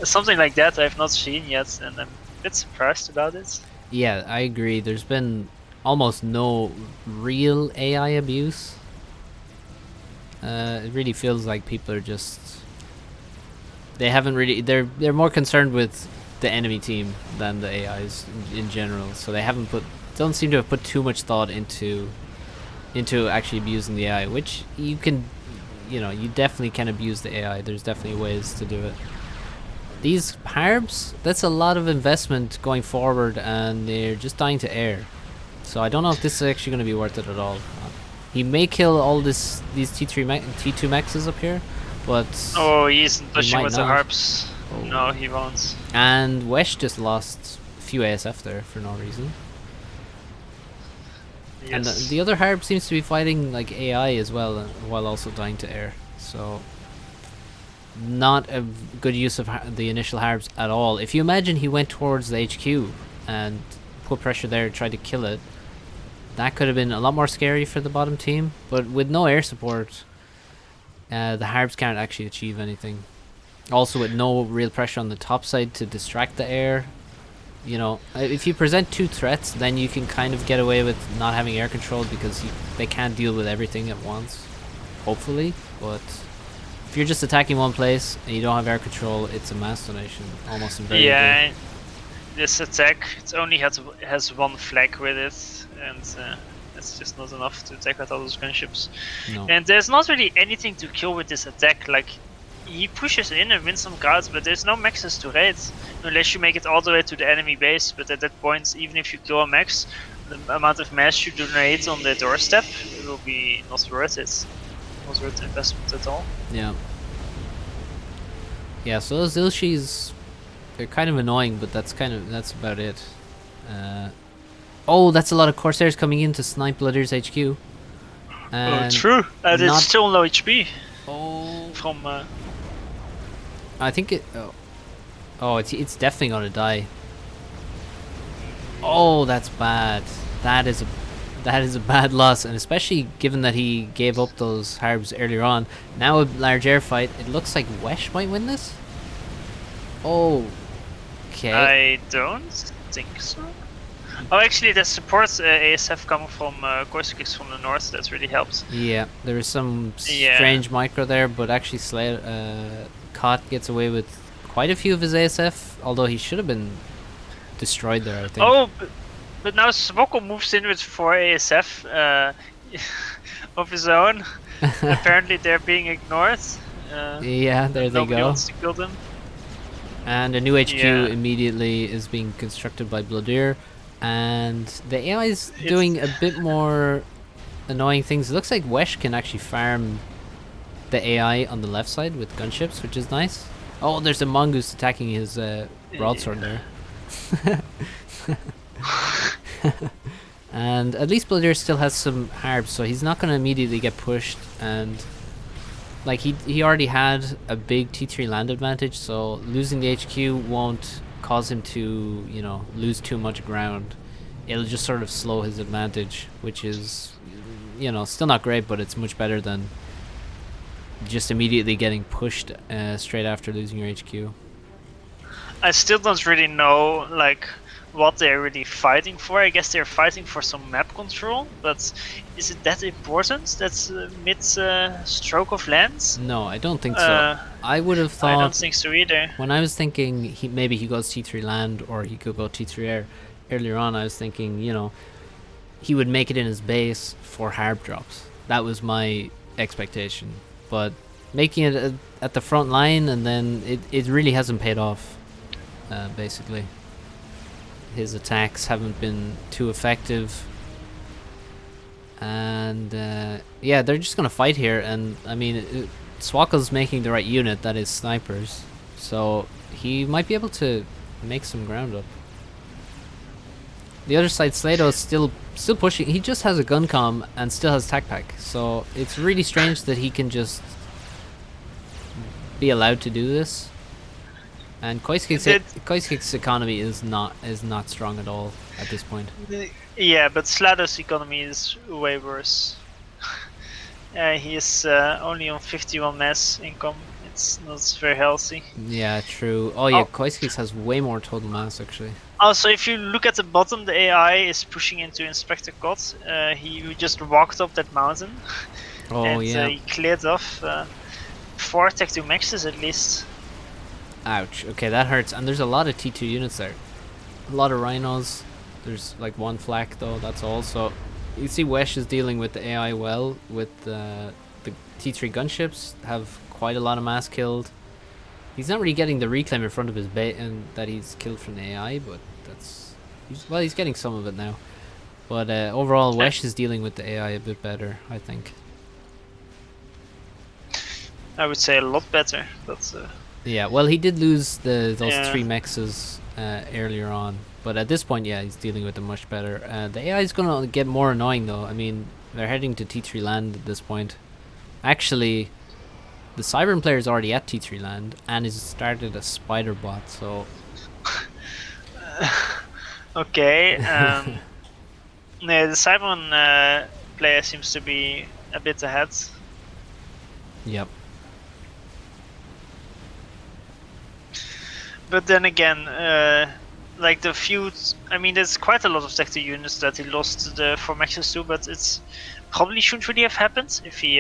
Something like that I've not seen yet, and I'm a bit surprised about it. Yeah, I agree. There's been almost no real AI abuse. It really feels like people are just... They haven't really... They're more concerned with the enemy team than the AIs in general. So they haven't put... Don't seem to have put too much thought into actually abusing the AI, which you can... You know, you definitely can abuse the AI. There's definitely ways to do it. These harbs, that's a lot of investment going forward, and they're just dying to air. So I don't know if this is actually going to be worth it at all. He may kill all these T2 maxes up here, but Oh, he isn't he pushing might with the not. harps. Oh. No, he won't. And Wesh just lost a few ASF there for no reason. Yes. And the other harp seems to be fighting like AI as well, while also dying to air. So not a good use of the initial harbs at all. If you imagine he went towards the HQ and put pressure there, tried to kill it, that could have been a lot more scary for the bottom team. But with no air support, the harbs can't actually achieve anything. Also with no real pressure on the top side to distract the air. You know, if you present two threats, then you can kind of get away with not having air control, because they can't deal with everything at once, hopefully. But if you're just attacking one place and you don't have air control, it's a mass donation, almost invariably. Yeah, this attack, it only has one flag with it, and it's just not enough to take out all those gunships. No. And there's not really anything to kill with this attack. Like, he pushes in and wins some guards, but there's no maxes to raid, unless you make it all the way to the enemy base. But at that point, even if you kill a max, the amount of mass you donate on the doorstep will be not worth it. Not worth the investment at all. Yeah. Yeah, so those Ilshis, they're kind of annoying, but that's about it. Oh, that's a lot of Corsairs coming in to snipe Bloodier's HQ. Oh, true. And it's still low HP. Oh. From I think it... Oh, it's definitely gonna die. Oh, that's bad. That is a bad loss, and especially given that he gave up those harbs earlier on. Now a large air fight. It looks like Wesh might win this. Oh, okay. I don't think so. Oh, actually, the support ASF coming from Corsica's from the north. That's really helped. Yeah, there is some strange micro there, but actually Cot gets away with quite a few of his ASF, although he should have been destroyed there, I think. Oh, but now Svoko moves in with 4 ASF of his own. Apparently, they're being ignored. Yeah, there they nobody go. wants to kill them. And a new HQ immediately is being constructed by Bloodier, and the AI is doing a bit more annoying things. It looks like Wesh can actually farm the AI on the left side with gunships, which is nice. Oh, there's a mongoose attacking his broadsword there. And at least Bloodier still has some harbs, so he's not going to immediately get pushed. And like he already had a big T3 land advantage, so losing the HQ won't cause him to, you know, lose too much ground. It'll just sort of slow his advantage, which is, you know, still not great, but it's much better than just immediately getting pushed straight after losing your HQ. I still don't really know, like, what they're really fighting for. I guess they're fighting for some map control, but is it that important? That's mid-stroke of lands? No, I don't think so. I would have thought... I don't think so either. When I was thinking maybe he goes T3 land or he could go T3 air, earlier on I was thinking, you know, he would make it in his base for harp drops. That was my expectation. But making it at the front line, and then it really hasn't paid off, basically. His attacks haven't been too effective, and yeah, they're just gonna fight here. And I mean, Swakkel's making the right unit, that is snipers, so he might be able to make some ground up. The other side, Slado's still pushing. He just has a gun comm and still has tac pack, so it's really strange that he can just be allowed to do this. And Koiskik's economy is not strong at all at this point. Yeah, but Slatter's economy is way worse. He is only on 51 mass income. It's not very healthy. Yeah, true. Oh yeah, Oh, Koiskix has way more total mass actually. also, if you look at the bottom, the AI is pushing into Inspector Cod. He just walked up that mountain Oh and yeah. he cleared off 4 Tech 2 Maxes at least. Ouch. Okay, that hurts. And there's a lot of T2 units there. A lot of rhinos. There's like one flak though, that's all. So you see Wesh is dealing with the AI well, with the T3 gunships have quite a lot of mass killed. He's not really getting the reclaim in front of his bait and that he's killed from the AI, but he's getting some of it now. But overall, Wesh is dealing with the AI a bit better, I think. I would say a lot better, but Yeah, well, he did lose those yeah. 3 mexes earlier on, but at this point, yeah, he's dealing with them much better. The AI is gonna get more annoying though. I mean, they're heading to T3 land at this point. Actually, the Cybern player is already at T3 land and has started a spider bot. So Okay. Yeah, the Simon player seems to be a bit ahead. yep. But then again, like the feud, I mean, there's quite a lot of Tacti units that he lost the 4 maxes to, but it's probably shouldn't really have happened if he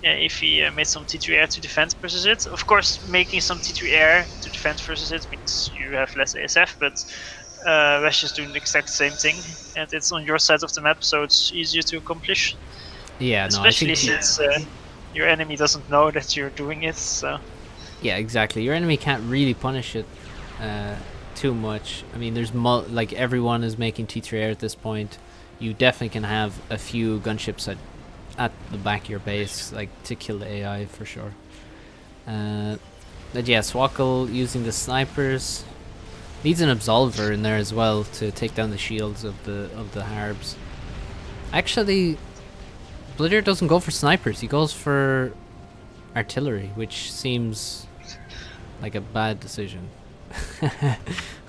made some T3 air to defend versus it. Of course, making some T3 air to defend versus it means you have less ASF, but Wesh is doing the exact same thing, and it's on your side of the map, so it's easier to accomplish. Yeah, no, I Especially think since your enemy doesn't know that you're doing it, so... yeah, exactly. Your enemy can't really punish it too much. I mean, there's like everyone is making T3 air at this point. You definitely can have a few gunships at the back of your base, like to kill the AI for sure. But yeah, Swackle using the snipers needs an absolver in there as well to take down the shields of the harbs. Actually, Blitter doesn't go for snipers. He goes for artillery, which seems like a bad decision.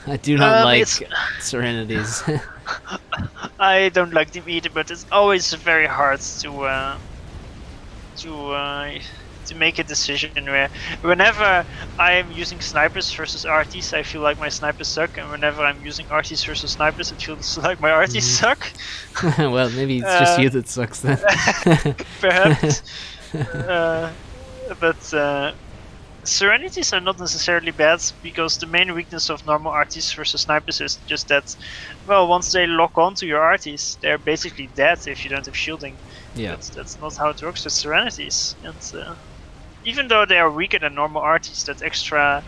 I do not like Serenities. I don't like them either, but it's always very hard to make a decision where whenever I'm using snipers versus RTs, I feel like my snipers suck, and whenever I'm using RTs versus snipers, it feels like my RTs suck. Well, maybe it's just you that sucks then. Perhaps. But Serenities are not necessarily bad, because the main weakness of normal RTs versus snipers is just that, well, once they lock onto your RTs, they're basically dead if you don't have shielding. Yeah. That's not how it works with Serenities. And even though they are weaker than normal RTs, that extra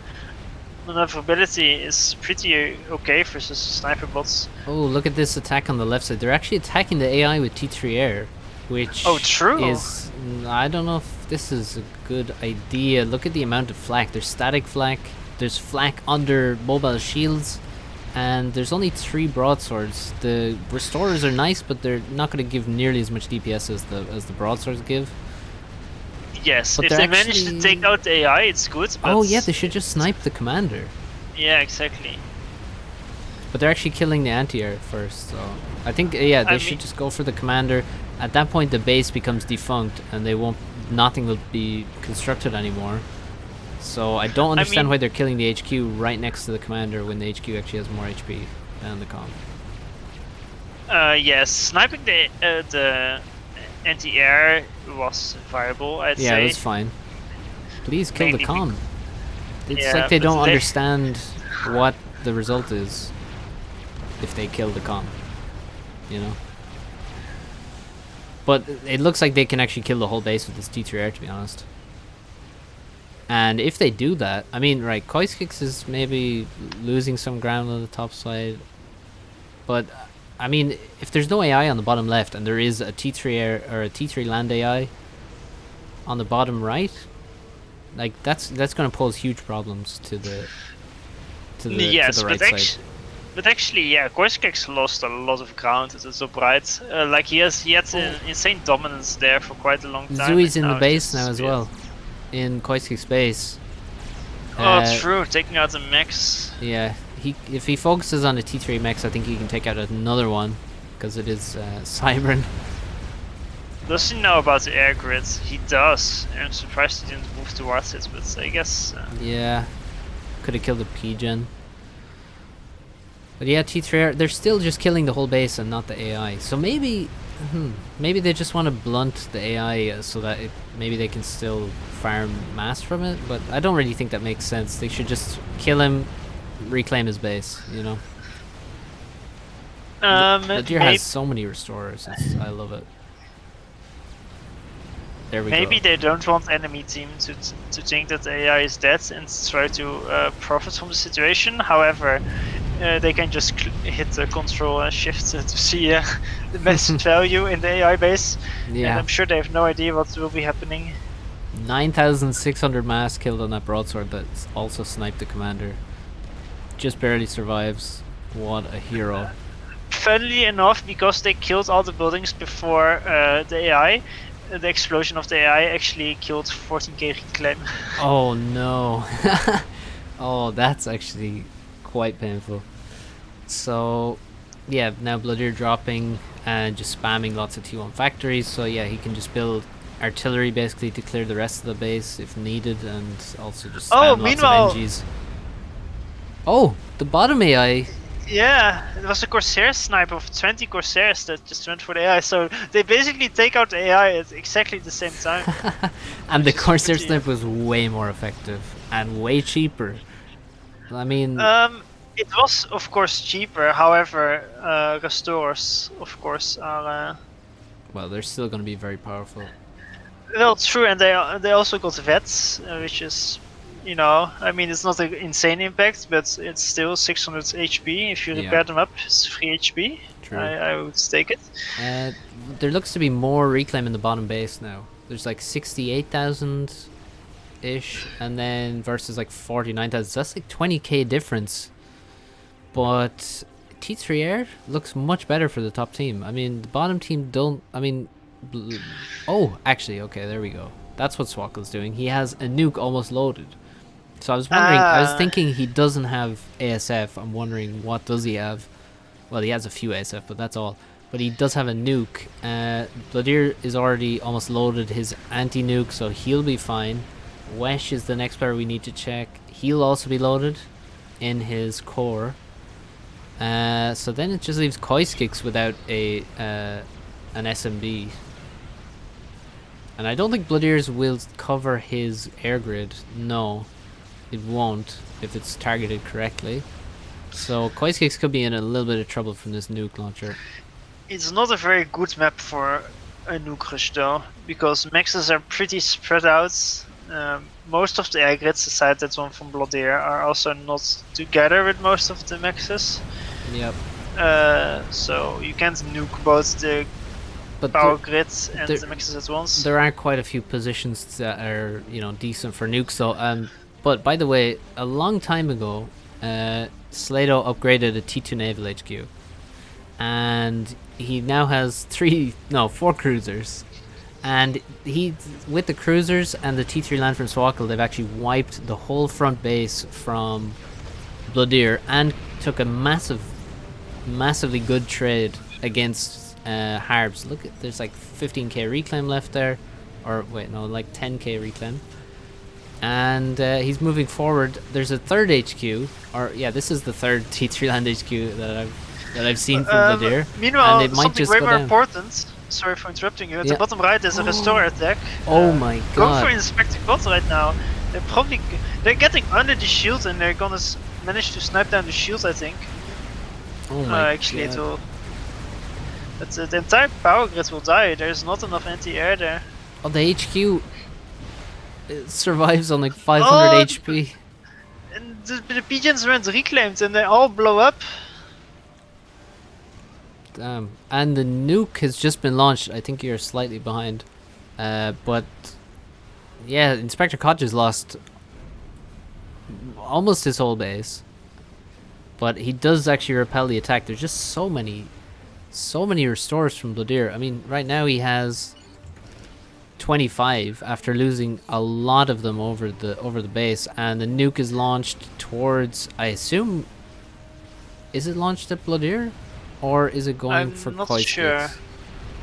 maneuverability is pretty okay versus sniper bots. Oh, look at this attack on the left side. They're actually attacking the AI with T3 air, which is... I don't know if this is a good idea. Look at the amount of flak. There's static flak, there's flak under mobile shields, and there's only 3 broadswords. The restorers are nice, but they're not going to give nearly as much DPS as the broadswords give. Yes, but if they manage to take out the AI, it's good. But oh yeah, they should just snipe the commander. Yeah, exactly. But they're actually killing the anti-air first, so I think they should just go for the commander. At that point, the base becomes defunct, and nothing will be constructed anymore. So I don't understand why they're killing the HQ right next to the commander when the HQ actually has more HP than the com. Yes, sniping the anti-air was viable, I'd say. Yeah, it was fine. Please kill the com. It's like they don't understand what the result is if they kill the com, you know? But it looks like they can actually kill the whole base with this T3 air, to be honest. And if they do that, I mean, right, Koiskix is maybe losing some ground on the top side. But, I mean, if there's no AI on the bottom left and there is a T3 air or a T3 land AI on the bottom right, like that's going to pose huge problems to the right side. But actually, yeah, Koiskix lost a lot of ground at the top right. Like he had an insane dominance there for quite a long time. Zui's in the base now as well, in Koiskix base. Oh, true, taking out the max. Yeah, if he focuses on the T3 mechs, I think he can take out another one, because it is Cybern. Does he know about the air grid? He does. I'm surprised he didn't move towards it, but I guess... Yeah. Could have killed the P-Gen. But yeah, T3R, they're still just killing the whole base and not the AI. So maybe... maybe they just want to blunt the AI so that maybe they can still farm mass from it. But I don't really think that makes sense. They should just kill him, reclaim his base, you know? The deer has so many restorers. I love it. There we go. Maybe they don't want enemy team to think that the AI is dead and try to profit from the situation. However, they can just hit the control and shift to see the best value in the AI base. Yeah. And I'm sure they have no idea what will be happening. 9,600 mass killed on that broadsword that's also sniped the commander. Just barely survives. What a hero. Funnily enough, because they killed all the buildings before the AI, the explosion of the AI actually killed 14k reclaim. Oh no. Oh, that's actually quite painful. So, yeah, now Bloodier dropping and just spamming lots of T1 factories. So yeah, he can just build artillery basically to clear the rest of the base if needed, and also just spam lots of NGs. Oh, the bottom AI. Yeah, it was a Corsair snipe of 20 Corsairs that just went for the AI, so they basically take out the AI at exactly the same time. And the Corsair snipe was way more effective and way cheaper. I mean... it was of course cheaper, however, restorers of course are... well, they're still going to be very powerful. Well, true, and they also got vets, which is... You know, I mean, it's not an insane impact, but it's still 600 HP. If you repair them up, it's 3 HP. True. I would take it. There looks to be more reclaim in the bottom base now. There's like 68,000-ish, and then versus like 49,000. So that's like 20k difference. But T3 Air looks much better for the top team. I mean, the bottom team don't... I mean... Oh, actually, okay, there we go. That's what Swakkel's doing. He has a nuke almost loaded. So I was wondering, I was thinking he doesn't have ASF. I'm wondering, what does he have? Well, he has a few ASF, but that's all. But he does have a nuke. Bloodier is already almost loaded his anti-nuke, so he'll be fine. Wesh is the next player we need to check. He'll also be loaded in his core. So then it just leaves Koiskix without an SMB. And I don't think Bloodier's will cover his air grid. No. It won't if it's targeted correctly. So Koiskix could be in a little bit of trouble from this nuke launcher. It's not a very good map for a nuke rush though, because maxes are pretty spread out. Most of the air grids, aside that one from Bloodier, are also not together with most of the maxes. Yep. So you can't nuke both the power grids and the maxes at once. There are quite a few positions that are, you know, decent for nukes. So but by the way, a long time ago, Slato upgraded a T2 Naval HQ, and he now has 4 cruisers, and he, with the cruisers and the T3 land from Swakkel, they've actually wiped the whole front base from Bloodier and took a massively good trade against Harbs. Look, there's like 15k reclaim left there, or wait, no, like 10k reclaim. And he's moving forward. There's a third HQ, or yeah, this is the third T3 land HQ that I've seen from Bloodier. Meanwhile, and it might something just way go more down. important. Sorry for interrupting you. At the bottom right is a restore attack. Oh my god! Go for Inspector God right now. They're getting under the shield and they're gonna manage to snipe down the shield. I think. Oh my actually, god! It will. But the entire power grid will die. There's not enough anti-air there. Oh, the HQ. It survives on like 500 HP. And the pigeons weren't reclaimed and they all blow up. Damn. And the nuke has just been launched. I think you're slightly behind. But yeah, Inspector Koch has lost almost his whole base. But he does actually repel the attack. There's just so many restores from Bloodier. I mean, right now he has 25 after losing a lot of them over the base, and the nuke is launched towards, I assume, Is it launched at Bloodier? Or is it going for I'm not Koiskix? sure.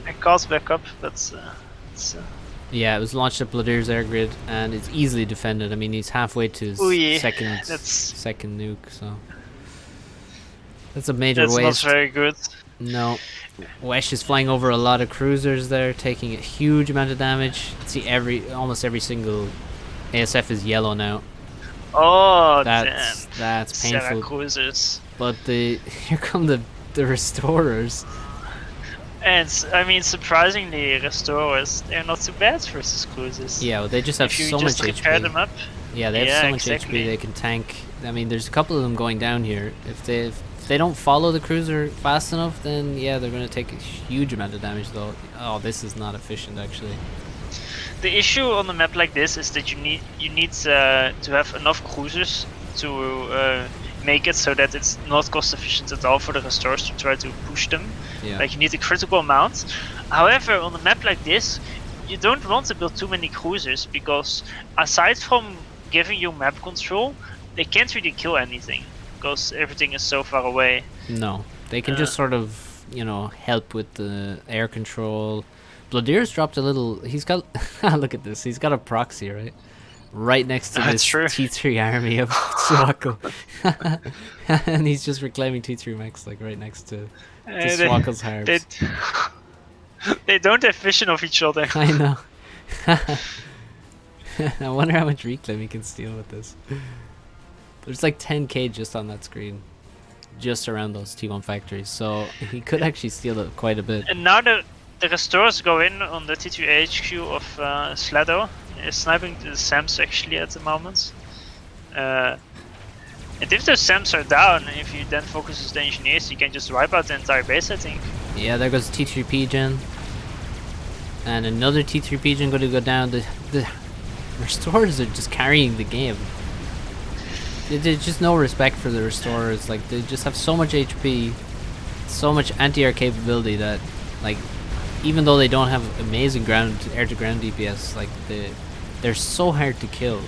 I can't back up, but it's, Yeah, it was launched at Bloodier's air grid, and it's easily defended. I mean, he's halfway to his ooh, second that's nuke, so that's a major not waste. very good. No, Wesh is flying over a lot of cruisers there, taking a huge amount of damage. See, almost every single ASF is yellow now. Oh, That's damn. painful. Cruisers. But here come the restorers. And I mean, surprisingly, restorers, they're not too bad versus cruisers. Yeah, well, they just have if you so just much repair HP. them up. Yeah, they have so much HP they can tank. I mean, there's a couple of them going down here. If they don't follow the cruiser fast enough, then yeah, they're going to take a huge amount of damage though. Oh, this is not efficient actually. The issue on a map like this is that you need to have enough cruisers to make it so that it's not cost efficient at all for the restorers to try to push them. Yeah. Like you need a critical amount. However, on a map like this, you don't want to build too many cruisers because aside from giving you map control, they can't really kill anything because everything is so far away. No, they can just sort of, help with the air control. Bloodier's dropped a little. He's got look at this. He's got a proxy right next to this T3 army of Swackle, and he's just reclaiming T3 mechs like right next to Swackle's harps. They don't have vision of each other. I know. I wonder how much reclaim he can steal with this. There's like 10k just on that screen, just around those T1 factories, so he could actually steal it quite a bit. And now the restorers go in on the T2 HQ of Slado. Is sniping the SAMs actually at the moment. And if those SAMs are down, if you then focus the engineers, you can just wipe out the entire base, I think. Yeah, there goes T3 gen. And another T3 gen going to go down. The restorers are just carrying the game. There's just no respect for the restorers. Like, they just have so much HP, so much anti-air capability that, like, even though they don't have amazing air-to-ground DPS, like, they're so hard to kill.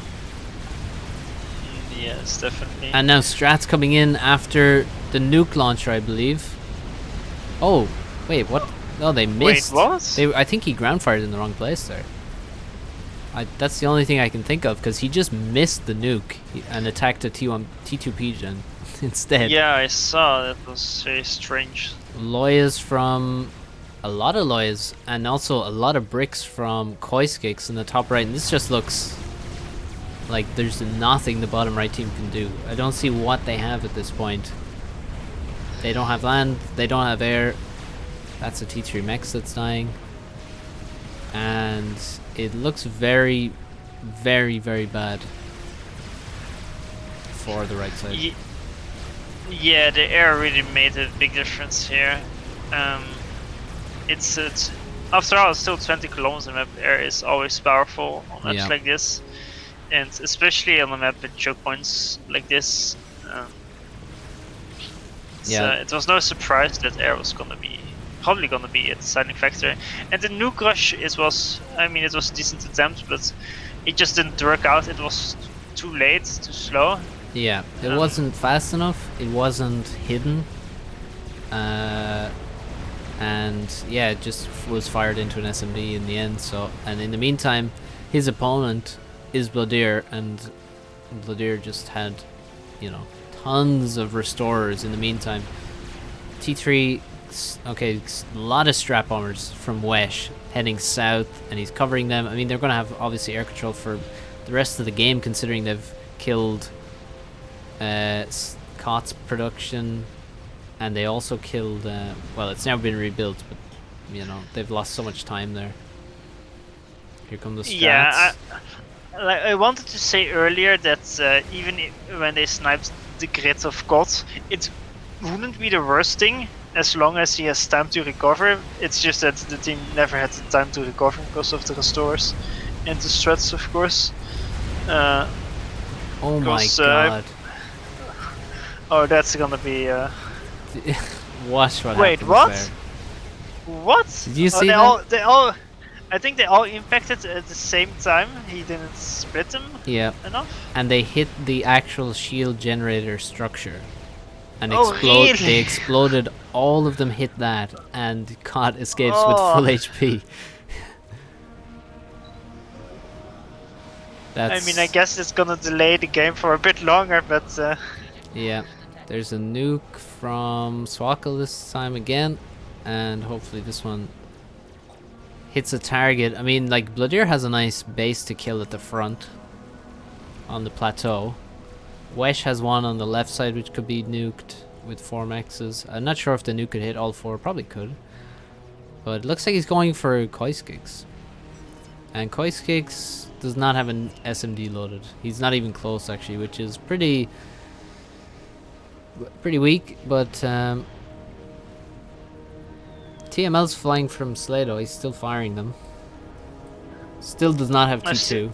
Yes, definitely. And now Strat's coming in after the nuke launcher, I believe. Oh, wait, what? No, they missed. Wait, what? I think he ground fired in the wrong place there. That's the only thing I can think of, because he just missed the nuke and attacked a T2 Pigeon instead. Yeah, I saw. That was very strange. Loyas from... a lot of Loyas, and also a lot of bricks from Koiskix in the top right, and this just looks like there's nothing the bottom right team can do. I don't see what they have at this point. They don't have land, they don't have air. That's a T3 Mex that's dying. And it looks very, very, very bad for the right side. Yeah, the air really made a big difference here. It's after all, it's still 20 kilometers on the map. Air is always powerful on maps like this, and especially on a map with choke points like this. It was no surprise that air was probably gonna be a deciding factor. And the nuke rush, it was a decent attempt, but it just didn't work out. It was too late, too slow. Yeah, it wasn't fast enough. It wasn't hidden. And yeah, it just was fired into an SMD in the end. So, and in the meantime, his opponent is Bloodier, and Bloodier just had, tons of restorers in the meantime. T3, okay, a lot of strap bombers from Wesh heading south, and he's covering them. I mean, they're going to have obviously air control for the rest of the game, considering they've killed COTS production. And they also killed, well, it's now been rebuilt, but, they've lost so much time there. Here come the strats. Yeah, I wanted to say earlier that even when they sniped the grid of COD, it wouldn't be the worst thing as long as he has time to recover. It's just that the team never had the time to recover because of the restorers and the strats, of course. Oh my god. Oh, that's gonna be... Watch what Wait, happens what? there. What? Did you see that? I think they all impacted at the same time. He didn't split them enough. And they hit the actual shield generator structure. and Oh, explode. really? They exploded. All of them hit that, and Cod escapes with Oh, full HP. I mean, I That's guess it's gonna delay the game for a bit longer, but yeah. There's a nuke from Swackle this time again, and hopefully this one hits a target. I mean, like Bloodier has a nice base to kill at the front on the plateau. Wesh has one on the left side which could be nuked with 4 mexes. I'm not sure if the nuke could hit all 4. Probably could. But it looks like he's going for Koiskix. And Koiskix does not have an SMD loaded. He's not even close actually, which is pretty weak. But TML's flying from Slado. He's still firing them. Still does not have T2.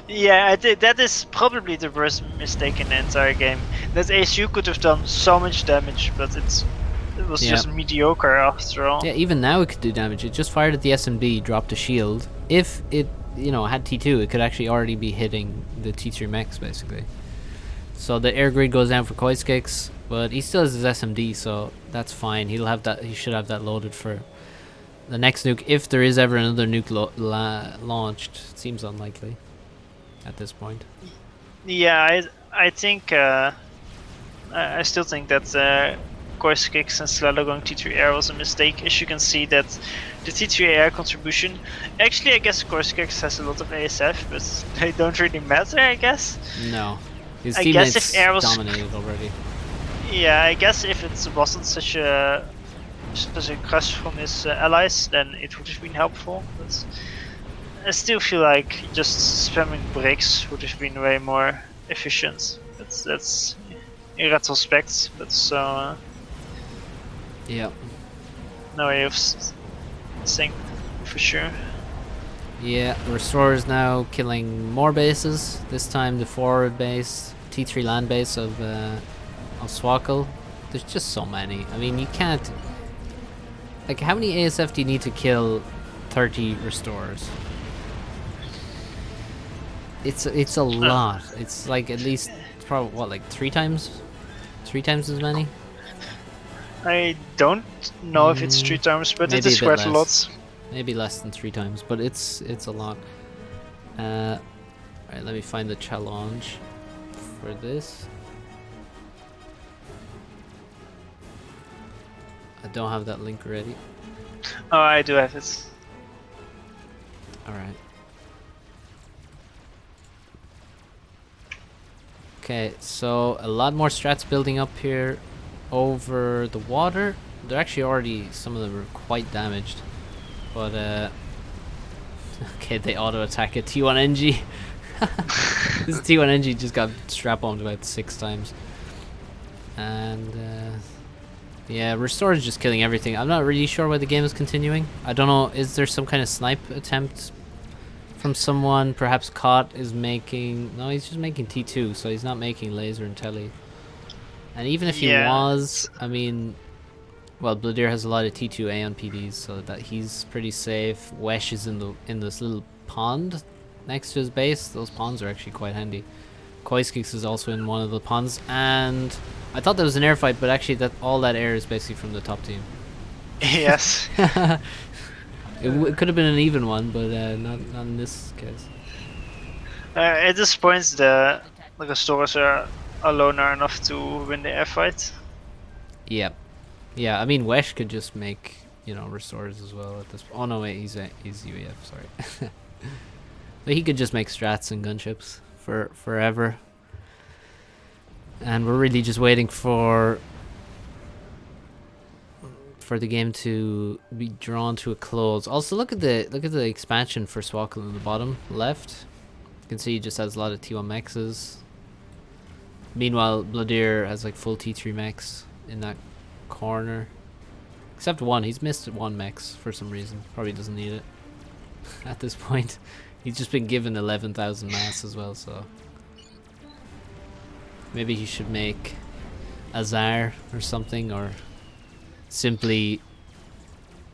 yeah, I did. That is probably the worst mistake in the entire game. That ASU could have done so much damage, but it was just mediocre after all. Yeah, even now it could do damage. It just fired at the SMD, dropped a shield. If it, had T2, it could actually already be hitting the T3 mechs, basically. So the air grid goes down for Koiskix, but he still has his SMD, so that's fine. He'll have that. He should have that loaded for the next nuke, if there is ever another nuke launched. It seems unlikely at this point. Yeah, I think I still think that Koiskix and Slalo going T3 air was a mistake. As you can see that the T3 air contribution, actually I guess Koiskix has a lot of ASF, but they don't really matter, I guess. No, his I teammates guess if air was dominated already. Yeah, I guess if it wasn't such a crush from his allies, then it would have been helpful. But I still feel like just spamming breaks would have been way more efficient. That's in retrospect, but so Yeah. no way of saying for sure. Yeah, Restore is now killing more bases. This time the forward base, T3 land base of Swackle. There's just so many. I mean, you can't. Like, how many ASF do you need to kill 30 Restores? It's a lot. It's like at least probably what, like 3 times as many. I don't know if it's 3 times, but it is quite a lot. Maybe less than 3 times, but it's a lot. Alright, let me find the challenge for this. I don't have that link ready. Oh, I do have it. Alright. Okay, so a lot more strats building up here over the water. They're actually already, some of them are quite damaged. But, okay, they auto-attack a T1NG. This T1NG just got strap-bombed about 6 times. And, yeah, Restore is just killing everything. I'm not really sure why the game is continuing. I don't know, is there some kind of snipe attempt from someone? Perhaps Cot is making... No, he's just making T2, so he's not making laser and tele. And even if he was, I mean... Well, Bloodier has a lot of T2A on PDs, so that he's pretty safe. Wesh is in this little pond next to his base. Those ponds are actually quite handy. Koiskix is also in one of the ponds, and I thought that was an air fight, but actually all that air is basically from the top team. Yes. It could have been an even one, but not in this case. At this point, the Restorers are alone are enough to win the air fight. Yeah. Yeah, I mean, Wesh could just make, Restores as well at this point. Oh, no, wait, he's UEF, sorry. But he could just make strats and gunships for forever. And we're really just waiting for the game to be drawn to a close. Also, look at the expansion for Swackle in the bottom left. You can see he just has a lot of T1 mexes. Meanwhile, Bloodier has like full T3 mechs in that corner, except one. He's missed 1 mex for some reason. Probably doesn't need it at this point. He's just been given 11,000 mass as well, so maybe he should make Azar or something, or simply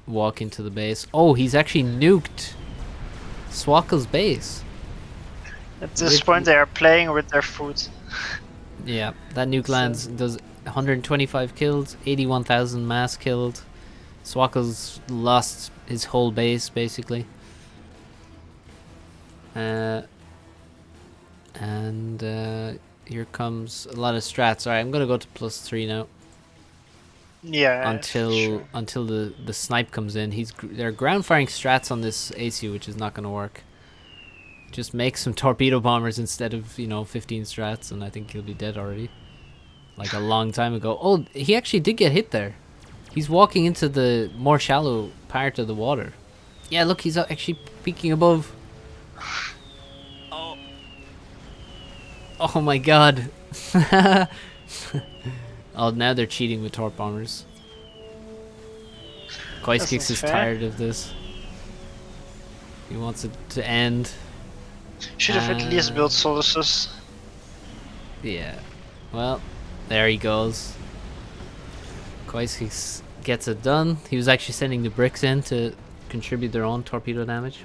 walk into the base. Oh, he's actually nuked Swackle's base. At this point, they are playing with their food. Yeah, that nuke So- lands, does 125 kills, 81,000 mass killed. Swackle's lost his whole base basically. And here comes a lot of strats. Alright, I'm gonna go to +3 now. Yeah, Until sure. the snipe comes in. They're ground firing strats on this ACU, which is not gonna work. Just make some torpedo bombers instead of 15 strats, and I think he'll be dead already. Like a long time ago. Oh, he actually did get hit there. He's walking into the more shallow part of the water. Yeah, look, he's actually peeking above. Oh, oh my god. Oh, now they're cheating with torp bombers. That's not Koiskix is fair. tired of this. He wants it to end. Should have at least built And soluses. yeah. Well, there he goes. Koiskix gets it done. He was actually sending the bricks in to contribute their own torpedo damage.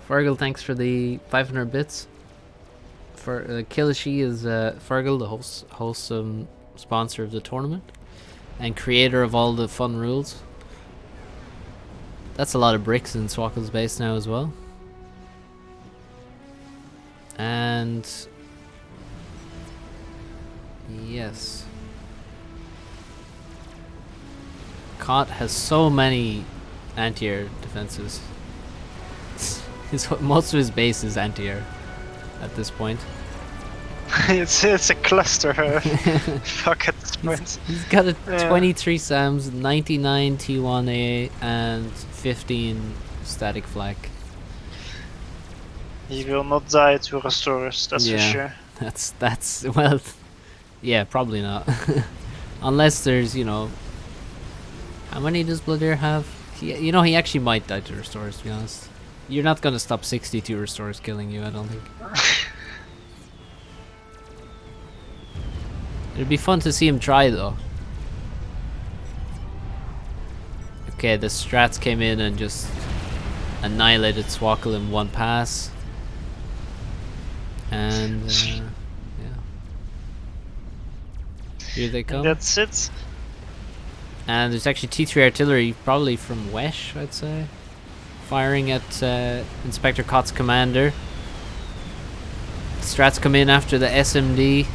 Fergal, thanks for the 500 bits. For Kilishi is Fergal, the wholesome sponsor of the tournament and creator of all the fun rules. That's a lot of bricks in Swackle's base now as well. And yes, Kant has so many anti-air defenses. Most of his base is anti-air at this point. it's a cluster of fuck at this point. He's got a Yeah. 23 SAMs, 99 T1A, and 15 static flak. He will not die to restorers, that's for sure. That's well, yeah, probably not. Unless there's, how many does Bloodier have? He actually might die to restorers, to be honest. You're not gonna stop 62 restorers killing you, I don't think. It'd be fun to see him try, though. Okay, the strats came in and just annihilated Swackle in one pass. And, yeah. Here they come. And that's it. And there's actually T3 artillery, probably from Wesh, I'd say. Firing at Inspector Kott's commander. Strats come in after the SMD.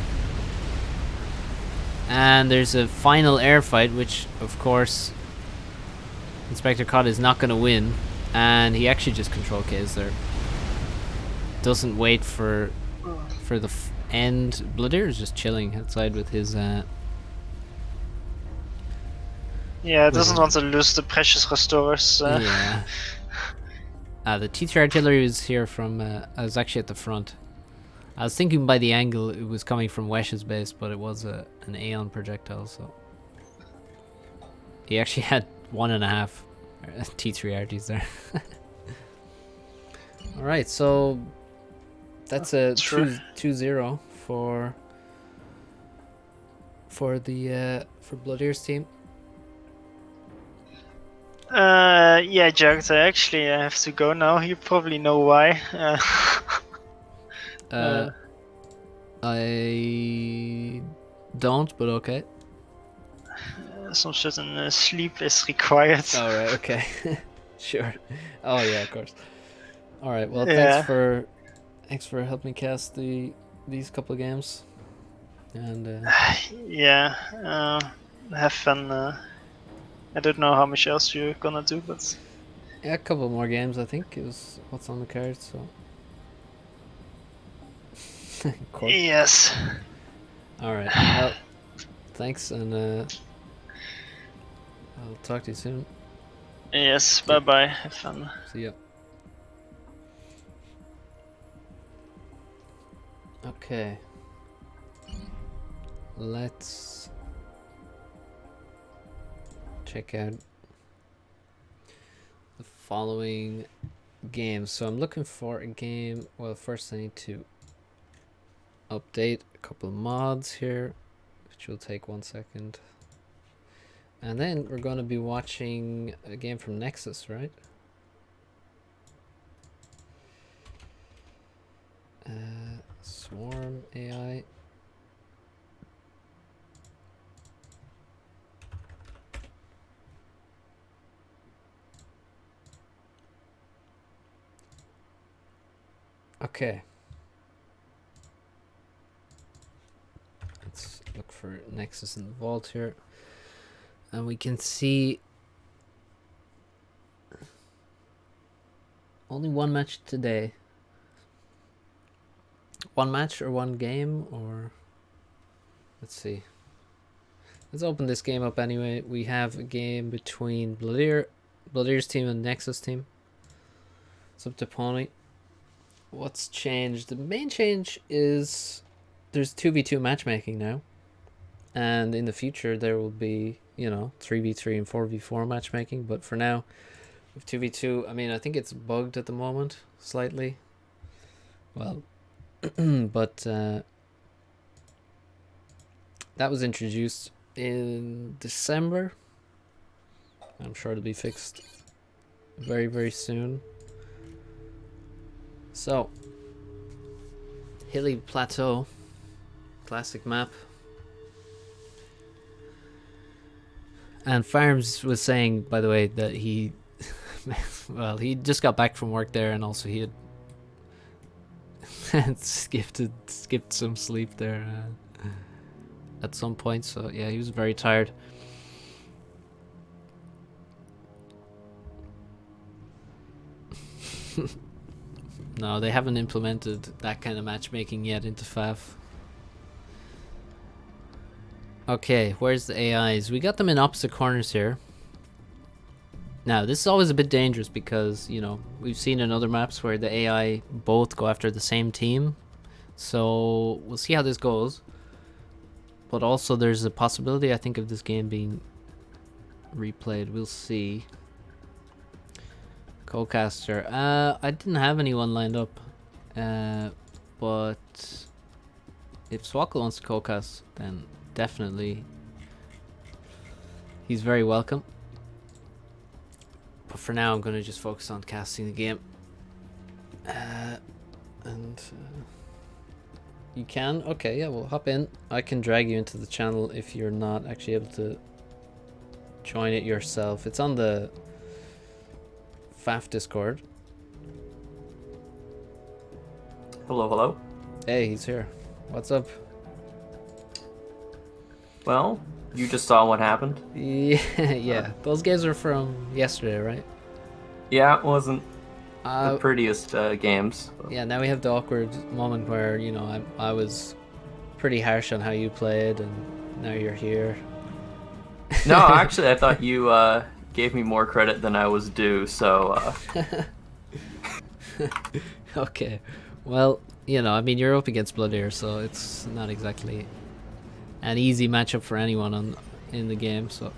And there's a final air fight, which, of course, Inspector Kott is not going to win. And he actually just control Ks there. Doesn't wait for the end. Bloodier is just chilling outside with his... Yeah, doesn't want to lose the precious restorers. Yeah. The T3 artillery was here from... I was actually at the front. I was thinking by the angle it was coming from Wesh's base, but it was an Aeon projectile, so... He actually had 1.5 T3 RTs there. Alright, so... That's a 2-0 for Bloodier's team. Yeah, Jared, actually I have to go now. You probably know why. I don't, but okay. Some certain sleep is required. Alright, okay. Sure. Oh yeah, of course. Alright, well Yeah. thanks for helping me cast these couple of games. And Yeah, have fun. I don't know how much else you're gonna do, but yeah, a couple more games I think is what's on the card, so cool. yes. Alright, well, thanks, and I'll talk to you soon. Yes, bye bye. Have fun. See ya. Okay. Let's check out the following games. So I'm looking for a game. Well, first I need to update a couple of mods here, which will take 1 second. And then we're going to be watching a game from Nexus, right? Swarm AI. Okay. Let's look for Nexus in the vault here. And we can see only one match today. One match or one game, or let's see. Let's open this game up anyway. We have a game between Bloodier's team and Nexus team. It's up to Pony. What's changed? The main change is there's 2v2 matchmaking now. And in the future there will be, 3v3 and 4v4 matchmaking. But for now, with 2v2, I mean, I think it's bugged at the moment, slightly. Well, but that was introduced in December. I'm sure it'll be fixed very, very soon. So, Hilly Plateau, classic map. And Farms was saying, by the way, that he, well, he just got back from work there, and also he had skipped some sleep there at some point. So yeah, he was very tired. No, they haven't implemented that kind of matchmaking yet into FAF. Okay, where's the AIs? We got them in opposite corners here. Now, this is always a bit dangerous because, we've seen in other maps where the AI both go after the same team. So, we'll see how this goes. But also, there's a possibility, I think, of this game being replayed. We'll see. Co-caster. I didn't have anyone lined up. But if Swackle wants to co-cast, then definitely he's very welcome. But for now, I'm going to just focus on casting the game. You can? Okay, yeah, we'll hop in. I can drag you into the channel if you're not actually able to join it yourself. It's on the FAF Discord. Hello, hello. Hey, he's here. What's up? Well, you just saw what happened. Yeah. Those games are from yesterday, right? Yeah, it wasn't the prettiest games. Yeah, now we have the awkward moment where, I was pretty harsh on how you played, and now you're here. No, actually, I thought you gave me more credit than I was due, so... Okay. Well, you're up against Bloodier, so it's not exactly an easy matchup for anyone in the game, so...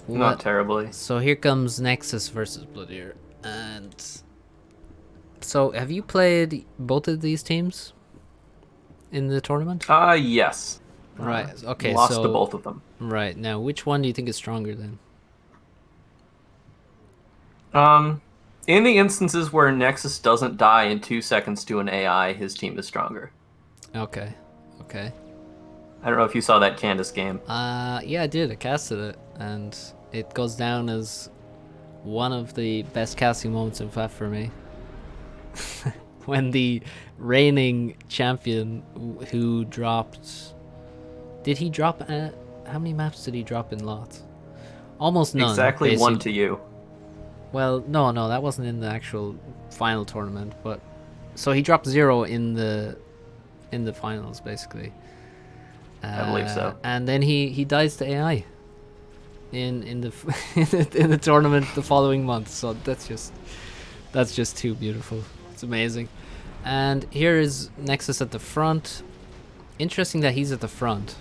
Not terribly. So here comes Nexus versus Bloodier, and... So, have you played both of these teams in the tournament? Yes. Right, okay, lost to both of them. Right, now, which one do you think is stronger then? In the instances where Nexus doesn't die in 2 seconds to an AI, his team is stronger. Okay. I don't know if you saw that Candace game. Yeah, I did. I casted it, and it goes down as one of the best casting moments in FAF for me. When the reigning champion who dropped... Did he drop... how many maps did he drop in lots? Almost none. Exactly basically. 1 to you. Well, no, that wasn't in the actual final tournament, but... So he dropped 0 in the finals, basically. I believe so. And then he dies to AI in the in the tournament the following month. So that's just too beautiful. It's amazing. And here is Nexus at the front. Interesting that he's at the front.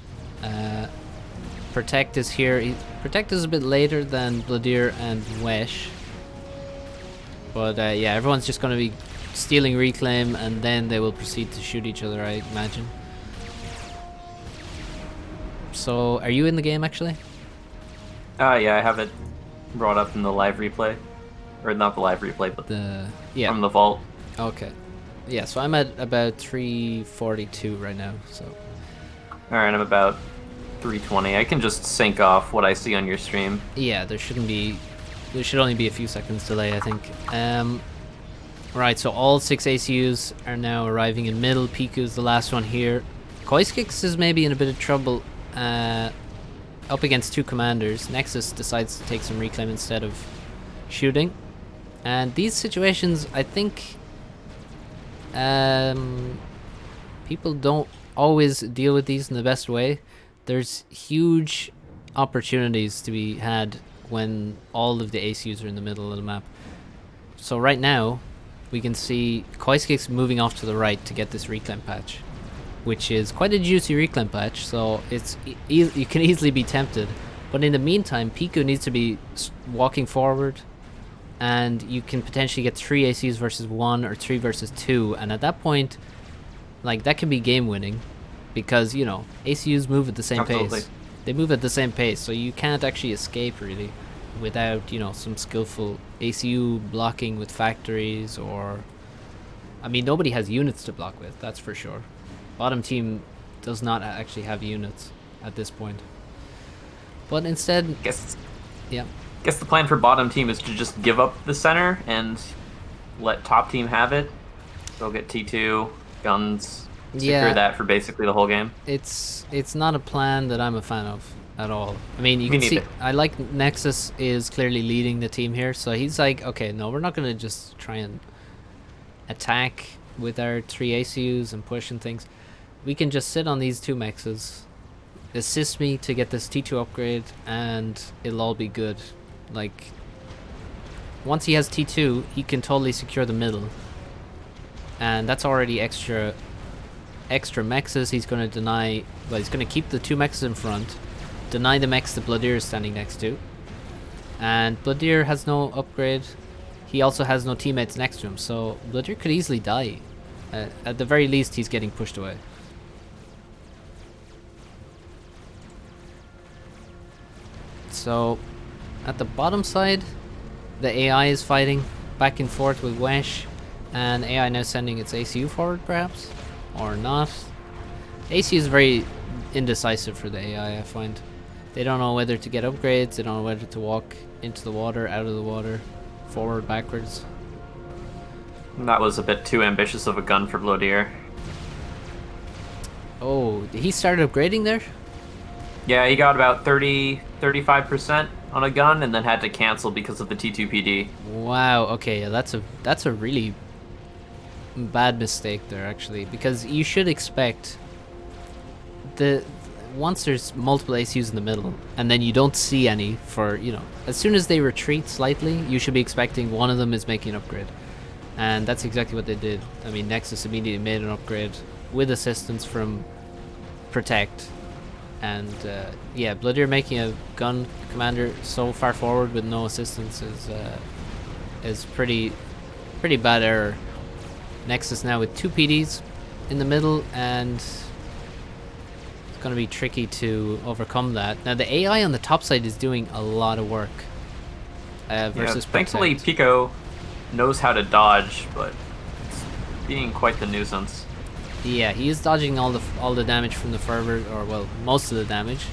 Protect is here. Protect is a bit later than Bloodier and Wesh. But yeah, everyone's just going to be stealing reclaim, and then they will proceed to shoot each other, I imagine. So, are you in the game actually? Yeah, I have it brought up in the live replay. Or not the live replay, but from the vault. Okay. Yeah, so I'm at about 342 right now, so... Alright, I'm about 320. I can just sync off what I see on your stream. Yeah, there should only be a few seconds delay, I think. Right, so all 6 ACUs are now arriving in middle. Piku's the last one here. Koiskix is maybe in a bit of trouble up against 2 commanders. Nexus decides to take some reclaim instead of shooting. And these situations, I think, people don't always deal with these in the best way. There's huge opportunities to be had when all of the ACUs are in the middle of the map. So right now, we can see Koiskix moving off to the right to get this reclaim patch, which is quite a juicy reclaim patch, so it's you can easily be tempted. But in the meantime, Piku needs to be walking forward, and you can potentially get 3 ACUs versus 1 or 3 versus 2, and at that point, like, that can be game winning, because, you know, ACUs move at the same pace. They move at the same pace, so you can't actually escape really without, you know, some skillful ACU blocking with factories, or I mean, nobody has units to block with, that's for sure. Bottom team does not actually have units at this point. But instead, Guess yeah. the plan for bottom team is to just give up the center and let top team have it. They'll get T2 guns, secure that for basically the whole game. It's not a plan that I'm a fan of at all. I mean, you Me can see, neither. I like Nexus is clearly leading the team here, so he's like, okay, no, we're not going to just try and attack with our 3 ACUs and push and things. We can just sit on these 2 mexes, assist me to get this T2 upgrade, and it'll all be good. Like, once he has T2, he can totally secure the middle, and that's already extra mexes. He's going to deny, well, he's going to keep the 2 mexes in front, deny the mex that Bloodier is standing next to, and Bloodier has no upgrade. He also has no teammates next to him, so Bloodier could easily die. At the very least, he's getting pushed away. So at the bottom side, the AI is fighting back and forth with Wesh, and AI now sending its ACU forward, perhaps, or not. ACU is very indecisive for the AI, I find. They don't know whether to get upgrades, they don't know whether to walk into the water, out of the water, forward, backwards. That was a bit too ambitious of a gun for Bloodier. Oh, he started upgrading there? Yeah, he got about 35% on a gun and then had to cancel because of the T2PD. Wow, okay, yeah, that's a really bad mistake there, actually, because you should expect once there's multiple ACUs in the middle and then you don't see any for, you know, as soon as they retreat slightly, you should be expecting one of them is making an upgrade, and that's exactly what they did. I mean, Nexus immediately made an upgrade with assistance from Protect, and yeah, Bloodier making a gun commander so far forward with no assistance is pretty bad error. Nexus now with 2 PDs in the middle, and it's going to be tricky to overcome that. Now the AI on the top side is doing a lot of work versus thankfully Protect. Pico knows how to dodge, but it's being quite the nuisance. Yeah, he is dodging all the damage from the fervor, or well, most of the damage.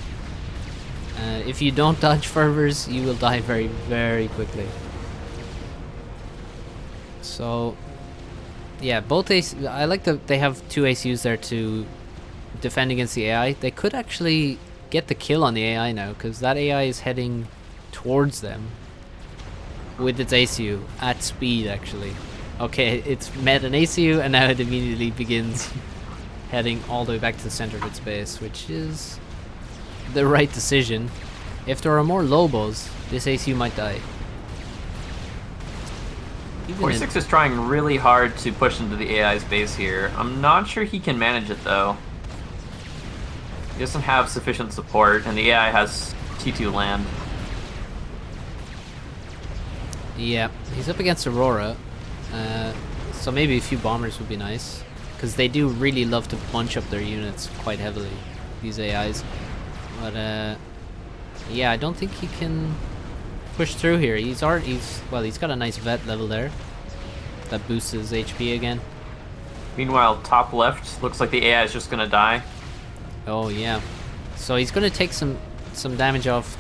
If you don't dodge fervors, you will die very, very quickly. So yeah, both I like that they have 2 ACUs there to defend against the AI. They could actually get the kill on the AI now, because that AI is heading towards them with its ACU at speed, actually. Okay, it's met an ACU and now it immediately begins heading all the way back to the center of its base, which is the right decision. If there are more Lobos, this ACU might die. 46 is trying really hard to push into the AI's base here. I'm not sure he can manage it though. He doesn't have sufficient support, and the AI has T2 land. Yeah, he's up against Aurora, so maybe a few bombers would be nice, because they do really love to bunch up their units quite heavily, these AIs. But yeah, I don't think he can push through here. He's got a nice vet level there that boosts his HP again. Meanwhile, top left looks like the AI is just gonna die. Oh yeah, so he's gonna take some damage off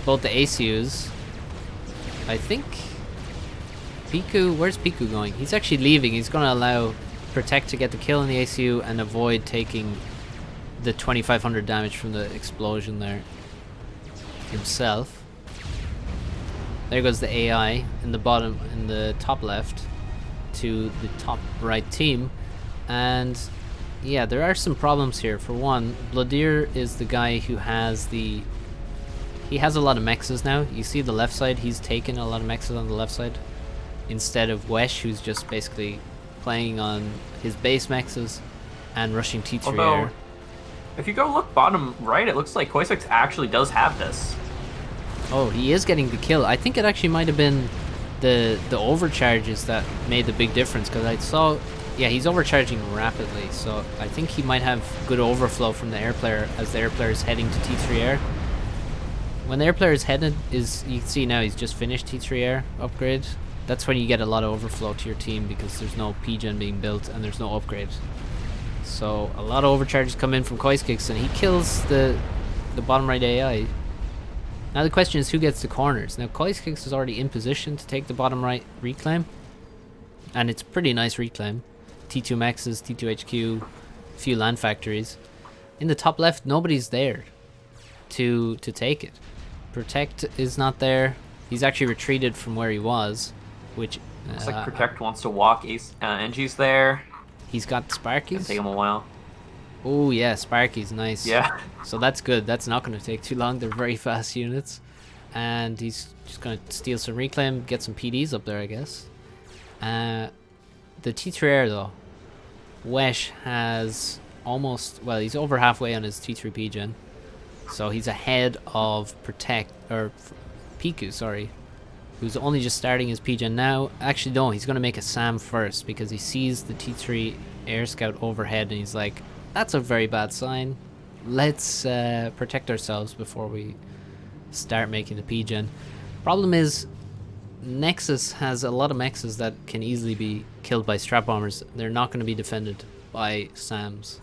both the ACUs. I think Piku, where's Piku going? He's actually leaving. He's going to allow Protect to get the kill in the ACU and avoid taking the 2500 damage from the explosion there himself. There goes the AI in the top left to the top right team. And yeah, there are some problems here. For one, Bloodir is the guy who has he has a lot of mexes now. You see the left side, he's taken a lot of mexes on the left side instead of Wesh, who's just basically playing on his base mexes and rushing T3 air. If you go look bottom right, it looks like Koisix actually does have this. Oh, he is getting the kill. I think it actually might have been the overcharges that made the big difference, because I saw, yeah, he's overcharging rapidly, so I think he might have good overflow from the air player as the air player is heading to T3 air. When the air player is headed, you can see now he's just finished T3 air upgrade. That's when you get a lot of overflow to your team, because there's no PGen being built and there's no upgrade. So a lot of overcharges come in from Koiskix, and he kills the bottom right AI. Now the question is, who gets the corners? Now Koiskix is already in position to take the bottom right reclaim, and it's a pretty nice reclaim. T2 Mexes, T2 HQ, a few land factories. In the top left, nobody's there to take it. Protect is not there. He's actually retreated from where he was, which looks like Protect wants to walk NG's there. He's got Sparkies. Take him a while. Oh yeah, Sparky's nice. Yeah. So that's good. That's not going to take too long. They're very fast units. And he's just going to steal some reclaim, get some PDs up there, I guess. The T3 air though. Wesh has almost, well, he's over halfway on his T3 PGen. So he's ahead of Piku, sorry. Who's only just starting his PGen now. Actually, no, he's going to make a SAM first, because he sees the T3 air scout overhead and he's like, that's a very bad sign. Let's protect ourselves before we start making the PGen. Problem is, Nexus has a lot of mexes that can easily be killed by strap bombers. They're not going to be defended by SAMs.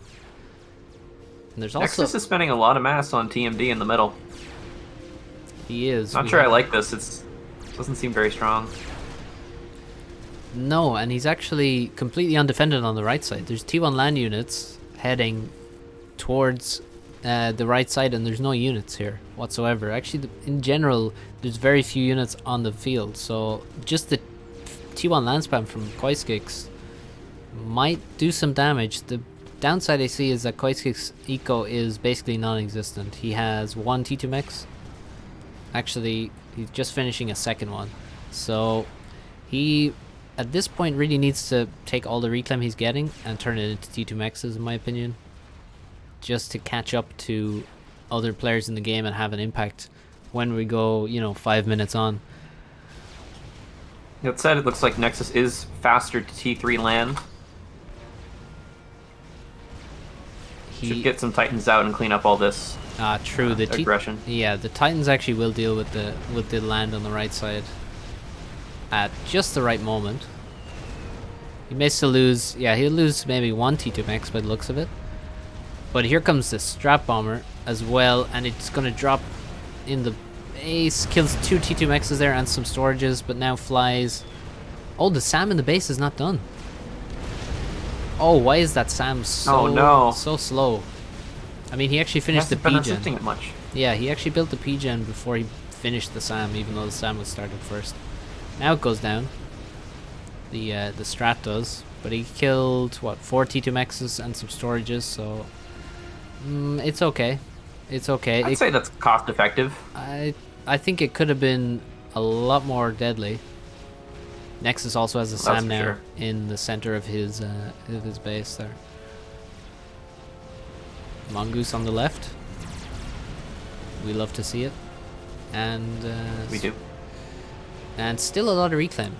And there's also Nexus is spending a lot of mass on TMD in the middle. He is. Not sure I like this. It doesn't seem very strong. No, and he's actually completely undefended on the right side. There's T1 land units heading towards the right side, and there's no units here whatsoever. Actually, in general, there's very few units on the field, so just the T1 land spam from Koiskix might do some damage. The downside I see is that Koiskix eco is basically non-existent. He has one T2 mech. Actually, he's just finishing a second one, so he at this point really needs to take all the reclaim he's getting and turn it into T2 mexes, in my opinion, just to catch up to other players in the game and have an impact when we go, 5 minutes on. That said, it looks like Nexus is faster to T3 land. Should get some Titans out and clean up all this. True. The aggression. Yeah, the Titans actually will deal with the land on the right side at just the right moment. He may still lose. Yeah, he'll lose maybe one T2 mech by the looks of it. But here comes the strap bomber as well, and it's gonna drop in the base, kills two T2 mechs there and some storages, but now flies. Oh, the SAM in the base is not done. Oh, why is that SAM so slow? I mean, he actually finished the PGen. It much. Yeah, he actually built the PGen before he finished the SAM, even though the SAM was started first. Now it goes down. The strat does, but he killed what, 4 T2 mexes and some storages, so it's okay. It's okay. I'd say that's cost effective. I think it could have been a lot more deadly. Nexus also has a SAM now in the center of his base there. Mongoose on the left. We love to see it, and we do. And still a lot of reclaim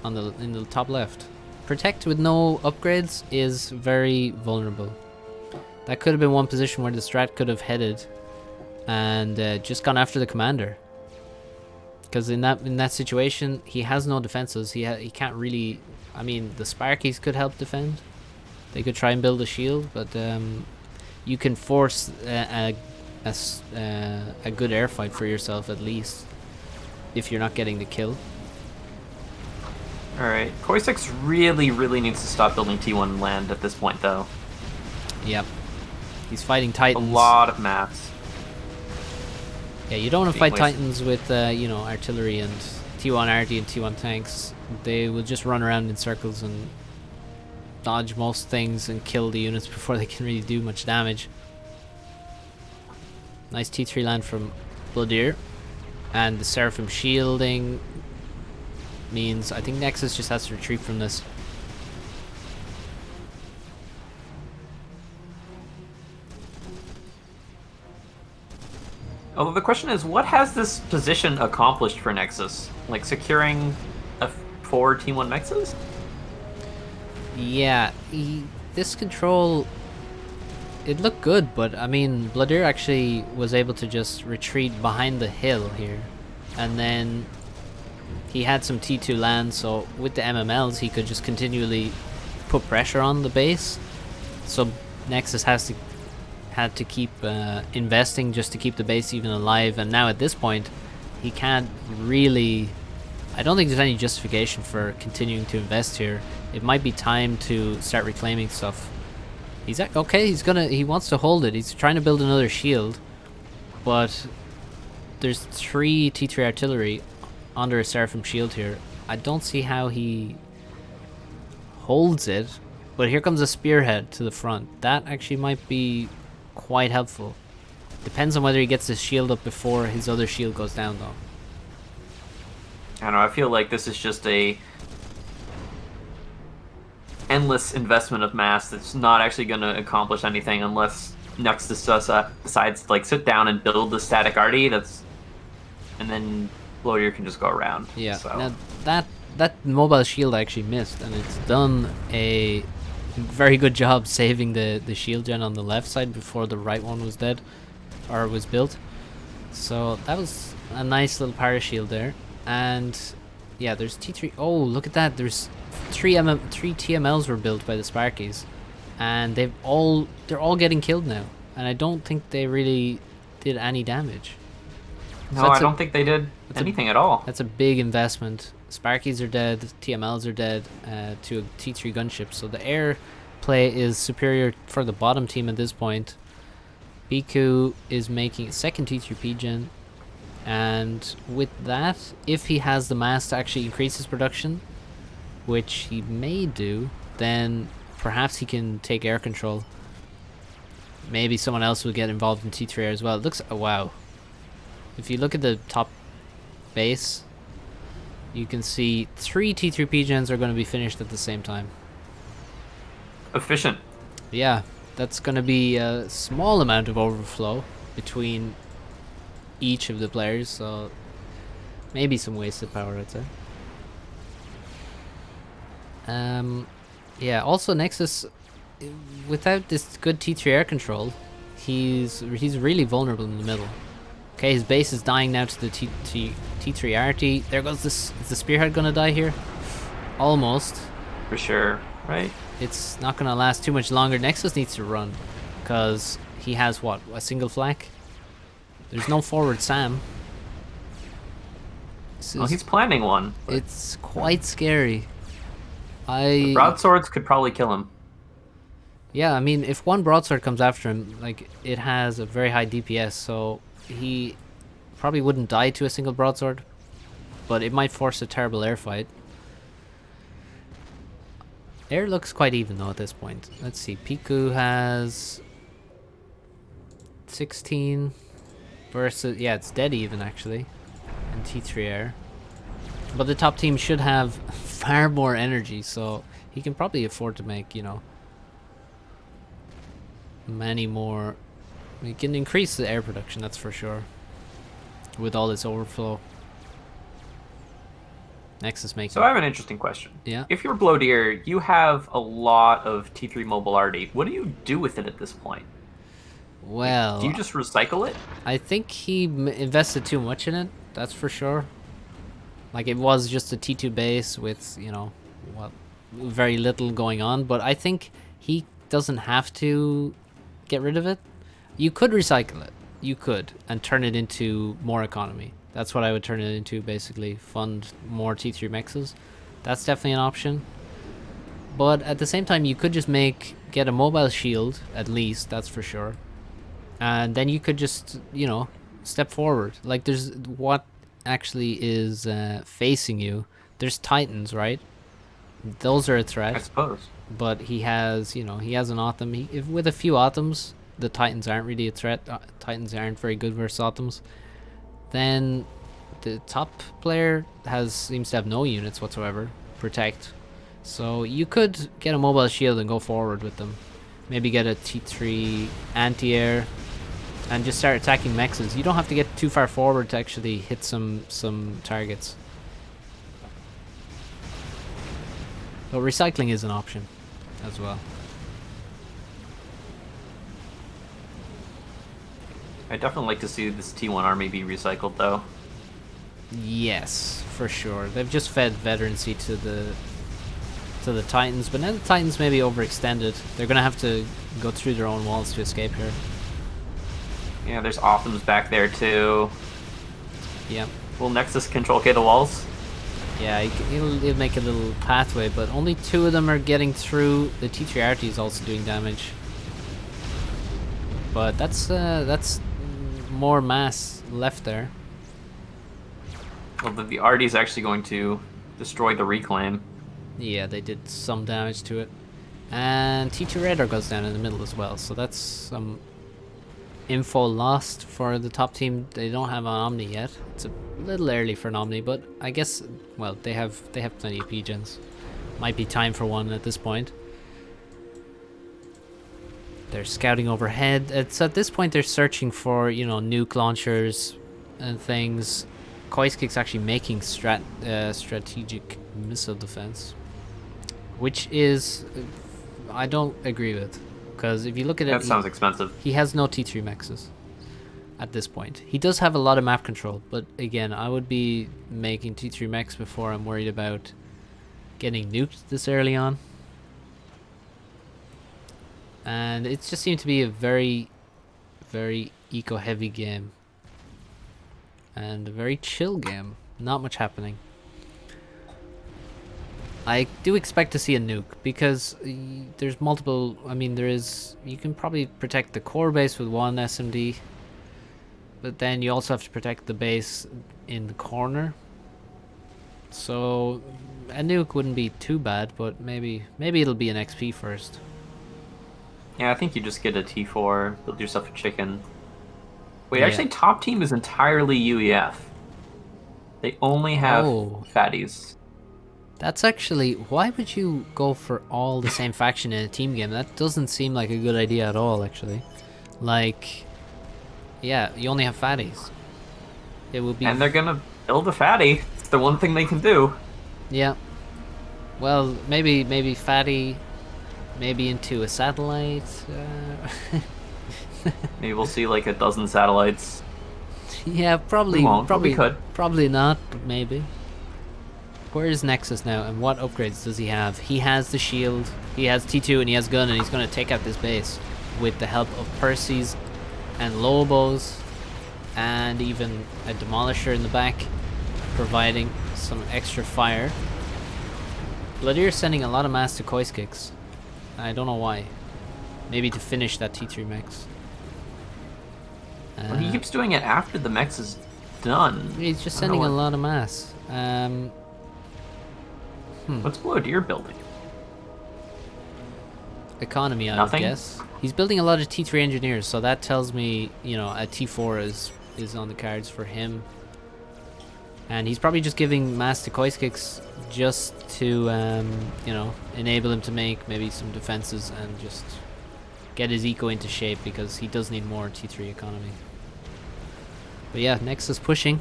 in the top left. Protect with no upgrades is very vulnerable. That could have been one position where the strat could have headed and just gone after the commander. Because in that situation, he has no defenses. He can't really. I mean, the Sparkies could help defend. They could try and build a shield, but you can force a good air fight for yourself at least, if you're not getting the kill. Alright. Koi 6 really needs to stop building T1 land at this point, though. Yep. He's fighting A Titans. lot of mass. Yeah, you don't want to Being fight wasted. Titans with, you know, artillery and T1 RD and T1 tanks. They will just run around in circles and dodge most things and kill the units before they can really do much damage. Nice T3 land from Bloodier. And the Seraphim shielding means I think Nexus just has to retreat from this. Although the question is, what has this position accomplished for Nexus? Like securing a 4 T1 Nexus? Yeah, this control, it looked good, but I mean, Bloodier actually was able to just retreat behind the hill here. And then he had some T2 land, so with the MMLs he could just continually put pressure on the base. So Nexus had to keep investing just to keep the base even alive, and now at this point he can't really, I don't think there's any justification for continuing to invest here. It might be time to start reclaiming stuff. He's okay, he wants to hold it. He's trying to build another shield, but there's 3 T3 artillery under a Seraphim shield here. I don't see how he holds it, but here comes a spearhead to the front. That actually might be quite helpful. Depends on whether he gets his shield up before his other shield goes down, though. I don't know, I feel like this is just a endless investment of mass that's not actually going to accomplish anything unless Nexus decides to like sit down and build the static RD and then Bloodier can just go around. Yeah, so. now that mobile shield actually missed, and it's done a very good job saving the shield gen on the left side before the right one was dead or was built. So that was a nice little parashield there. And yeah, there's T3. Oh, look at that. There's 3 TMLs were built by the Sparkies, and they're all getting killed now, and I don't think they really did any damage. No, I don't think they did anything at all. That's a big investment. Sparkies are dead, TMLs are dead to a T3 gunship, so the air play is superior for the bottom team at this point. Biku is making a second T3P gen, and with that, if he has the mass to actually increase his production, which he may do, then perhaps he can take air control. Maybe someone else will get involved in T3 air as well. It looks, oh, wow. If you look at the top base, you can see 3 T3P gens are going to be finished at the same time. Efficient. Yeah, that's going to be a small amount of overflow between each of the players, so maybe some wasted power, I'd say. Yeah, also Nexus, without this good T3 air control, he's really vulnerable in the middle. Okay, his base is dying now to the T3 RT. There goes this. Is the spearhead gonna die here? Almost. For sure, right? It's not gonna last too much longer. Nexus needs to run, because he has what, a single flak? There's no forward Sam. Well, he's planning one. It's quite scary. The broadswords could probably kill him. Yeah, I mean, if one broadsword comes after him, like, it has a very high DPS, so he probably wouldn't die to a single broadsword, but it might force a terrible air fight. Air looks quite even though at this point. Let's see, Piku has 16 versus, yeah, it's dead even actually, and T3 air. But the top team should have far more energy, so he can probably afford to make, you know, many more. We can increase the air production, that's for sure, with all this overflow. Nexus making. So I have an interesting question. Yeah. If you're Bloodier, you have a lot of T3 mobile RD. What do you do with it at this point? Well, Do you just recycle it? I think he invested too much in it, that's for sure. Like, it was just a T2 base with, you know, what, very little going on, but I think he doesn't have to get rid of it. You could recycle it. You could, and turn it into more economy. That's what I would turn it into, basically. Fund more T3 mexes. That's definitely an option. But at the same time, you could just get a mobile shield, at least, that's for sure. And then you could just, step forward. Like, there's what actually is facing you. There's Titans, right? Those are a I threat. suppose. But he has, he has an Autumn. With a few Autumns, the Titans aren't really a threat. Titans aren't very good versus Autumns. Then the top player seems to have no units whatsoever. Protect. So you could get a mobile shield and go forward with them. Maybe get a T3 anti-air and just start attacking mexes. You don't have to get too far forward to actually hit some targets. But recycling is an option as well. I'd definitely like to see this T1 army be recycled, though. Yes, for sure. They've just fed veterancy to the Titans, but now the Titans may be overextended. They're gonna have to go through their own walls to escape here. Yeah, there's Optims back there, too. Yep. Will Nexus control K the walls? Yeah, he'll make a little pathway, but only 2 of them are getting through. The T3RT is also doing damage. But that's more mass left there. Well, the RD is actually going to destroy the reclaim. Yeah, they did some damage to it. And T2 Radar goes down in the middle as well, so that's some info lost for the top team. They don't have an Omni yet. It's a little early for an Omni, but I guess, well, they have plenty of P-gens. Might be time for one at this point. They're scouting overhead. It's at this point they're searching for, nuke launchers and things. Koiskik's actually making strategic missile defense, which is I don't agree with, because if you look at it, That sounds expensive. he has no T3 mexes at this point. He does have a lot of map control, but again, I would be making T3 mex before I'm worried about getting nuked this early on. And it just seemed to be a very, very eco-heavy game. And a very chill game. Not much happening. I do expect to see a nuke, because there's multiple... you can probably protect the core base with one SMD. But then you also have to protect the base in the corner. So a nuke wouldn't be too bad, but maybe it'll be an XP first. Yeah, I think you just get a T4, build yourself a chicken. Wait, Yeah. actually, top team is entirely UEF. They only have fatties. That's actually... Why would you go for all the same faction in a team game? That doesn't seem like a good idea at all, actually. Like... Yeah, you only have fatties. It would be... And they're gonna build a fatty. It's the one thing they can do. Yeah. Well, maybe fatty... Maybe into a satellite. Maybe we'll see like a dozen satellites. Yeah, probably. We won't, but probably we could. Probably not, but maybe. Where is Nexus now, and what upgrades does he have? He has the shield, he has T2, and he has gun, and he's going to take out this base with the help of Percy's and Lobos, and even a Demolisher in the back, providing some extra fire. Bloodier's sending a lot of mass to Koiskik's. I don't know why. Maybe to finish that T3 mex. Well, he keeps doing it after the mex is done. He's just sending a lot of mass. What's Bloodier building? Economy, I would guess. He's building a lot of T3 engineers, so that tells me, a T4 is on the cards for him. And he's probably just giving mass to Koiskik's just to, enable him to make maybe some defenses and just get his eco into shape, because he does need more T3 economy. But yeah, Nexus pushing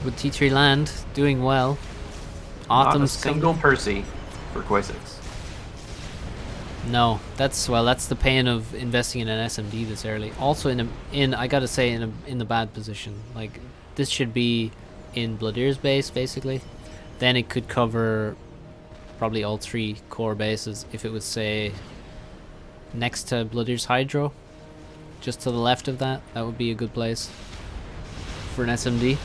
with T3 land, doing well. Not a single Percy for Koiskik's. No, that's the pain of investing in an SMD this early. Also I gotta say in the bad position. Like, this should be in Bloodier's base basically. Then it could cover probably all 3 core bases if it was, say, next to Bloodier's Hydro. Just to the left of that would be a good place for an SMD.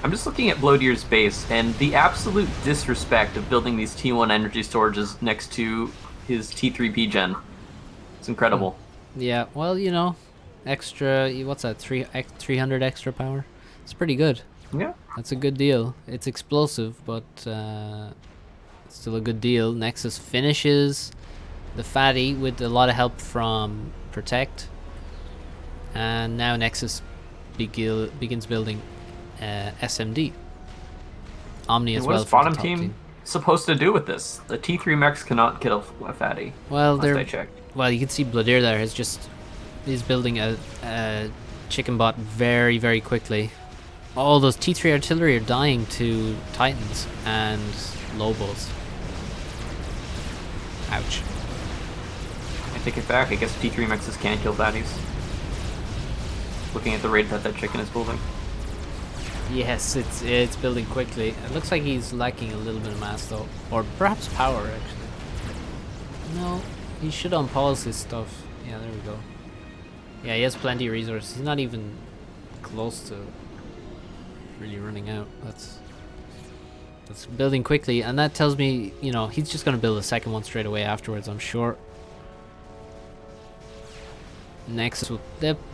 I'm just looking at Bloatier's base, and the absolute disrespect of building these T1 energy storages next to his T3 Gen. It's incredible. Yeah, well, you know, extra, what's that, 300 extra power? It's pretty good. Yeah. That's a good deal. It's explosive, but it's still a good deal. Nexus finishes the fatty with a lot of help from Protect. And now Nexus begins building SMD. Omni And as what well is for bottom the top team supposed to do with this? The T3 mechs cannot kill a fatty. Well, last I checked. well, you can see Bloodir there is building a chicken bot very, very quickly. All those T3 artillery are dying to Titans and Lobos. Ouch. I take it back. I guess T3 mechs can kill fatties. Looking at the rate that chicken is building. Yes, it's building quickly. It looks like he's lacking a little bit of mass though, or perhaps power actually. No, he should unpause his stuff. Yeah, there we go. Yeah, he has plenty of resources. He's not even close to really running out. That's building quickly, and that tells me, you know, he's just gonna build a second one straight away afterwards, I'm sure. Next,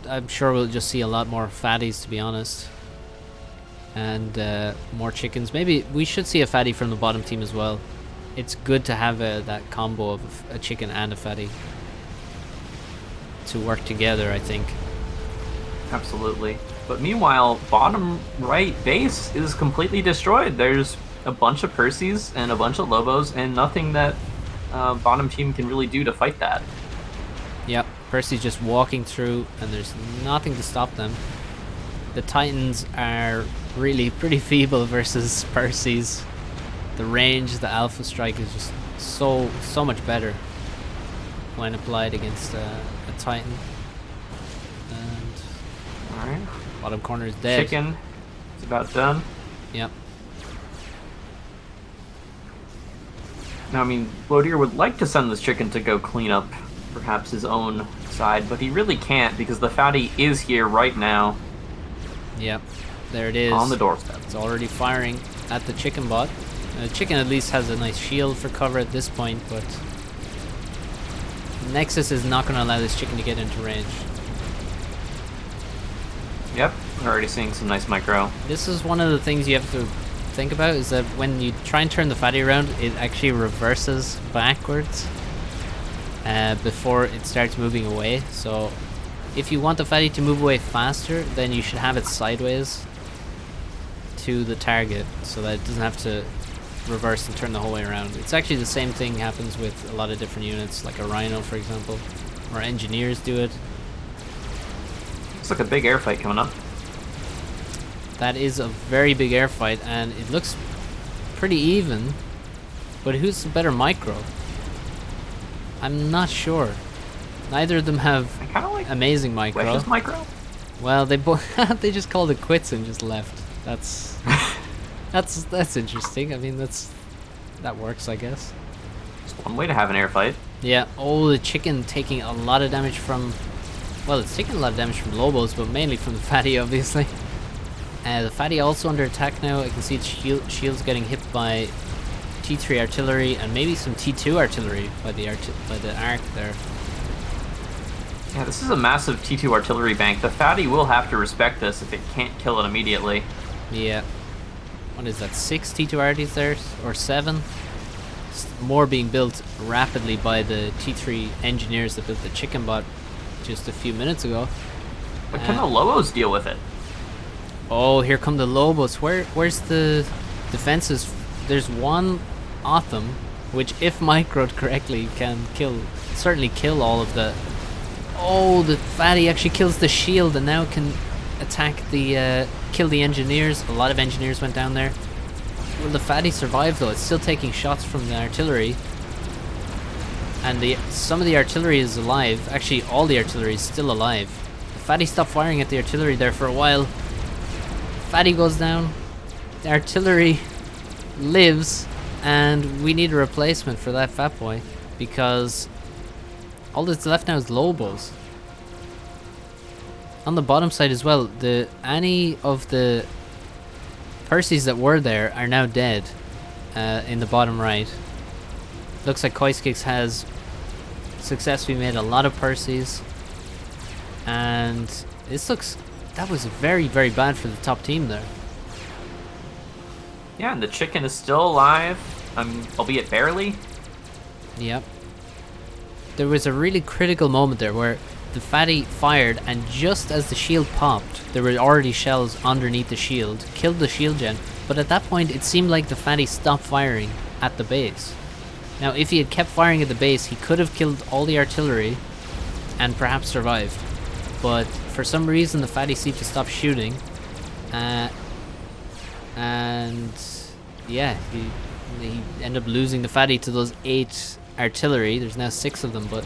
I'm sure we'll just see a lot more fatties, to be honest. And more chickens. Maybe we should see a fatty from the bottom team as well. It's good to have that combo of a chicken and a fatty to work together, I think. Absolutely. But meanwhile, bottom right base is completely destroyed. There's a bunch of Percys and a bunch of Lobos, and nothing that bottom team can really do to fight that. Yep, Percy's just walking through, and there's nothing to stop them. The Titans are really pretty feeble versus Percy's. The range, the Alpha Strike is just so much better when applied against a Titan. And Alright. bottom corner is dead. Chicken is about done. Yep. Now, I mean, Bloatier would like to send this chicken to go clean up perhaps his own side, but he really can't because the fatty is here right now. Yep. There it is. On the doorstep. It's already firing at the chicken bot. Chicken at least has a nice shield for cover at this point, but Nexus is not going to allow this chicken to get into range. Yep, we're already seeing some nice micro. This is one of the things you have to think about, is that when you try and turn the fatty around, it actually reverses backwards before it starts moving away. So if you want the fatty to move away faster, then you should have it sideways to the target so that it doesn't have to reverse and turn the whole way around. It's actually the same thing happens with a lot of different units, like a Rhino for example, or engineers do it. Looks like a big air fight coming up. That is a very big air fight, and it looks pretty even, but who's the better micro? I'm not sure. Neither of them have I kind of like amazing micro. Wesh's micro. Well, they both they just called it quits and just left. That's that's interesting. I mean, that works, I guess. It's one way to have an air fight. Yeah. Oh, the chicken taking a lot of damage from. Well, it's taking a lot of damage from Lobos, but mainly from the fatty, obviously. The fatty also under attack now. I can see its shields getting hit by T3 artillery and maybe some T2 artillery by the arc there. Yeah, this is a massive T2 artillery bank. The fatty will have to respect this if it can't kill it immediately. Yeah. What is that? 6 T2 arties there, or 7? More being built rapidly by the T3 engineers that built the chicken bot just a few minutes ago. But can the Lobos deal with it? Oh, here come the Lobos. Where's the defenses? There's one Otham, which if microed correctly can certainly kill all of the... Oh, the fatty actually kills the shield and now can attack the... kill the engineers. A lot of engineers went down there. Will the fatty survive though? It's still taking shots from the artillery. And some of the artillery is alive. Actually, all the artillery is still alive. The fatty stopped firing at the artillery there for a while. Fatty goes down. The artillery lives, and we need a replacement for that fat boy because all that's left now is Lobos. On the bottom side as well, any of the Percys that were there are now dead in the bottom right. Looks like Koiskix has successfully made a lot of Percys. And this looks... That was very, very bad for the top team there. Yeah, and the chicken is still alive, albeit barely. Yep. There was a really critical moment there where the fatty fired, and just as the shield popped, there were already shells underneath the shield, killed the shield gen, but at that point it seemed like the fatty stopped firing at the base. Now if he had kept firing at the base, he could have killed all the artillery and perhaps survived. But for some reason the fatty seemed to stop shooting, and yeah, he ended up losing the fatty to those 8 artillery. There's now 6 of them, but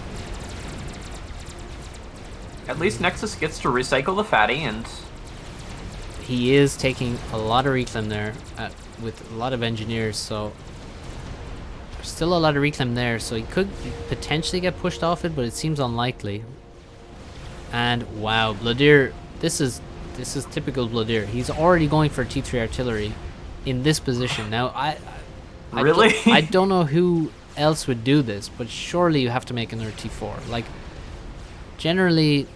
at least Nexus gets to recycle the fatty, and he is taking a lot of reclaim there with a lot of engineers, so there's still a lot of reclaim there, so he could potentially get pushed off it, but it seems unlikely. And wow, Bladir, this is typical Bladir. He's already going for T3 artillery in this position. Now really? I don't know who else would do this, but surely you have to make another T4. Like, generally,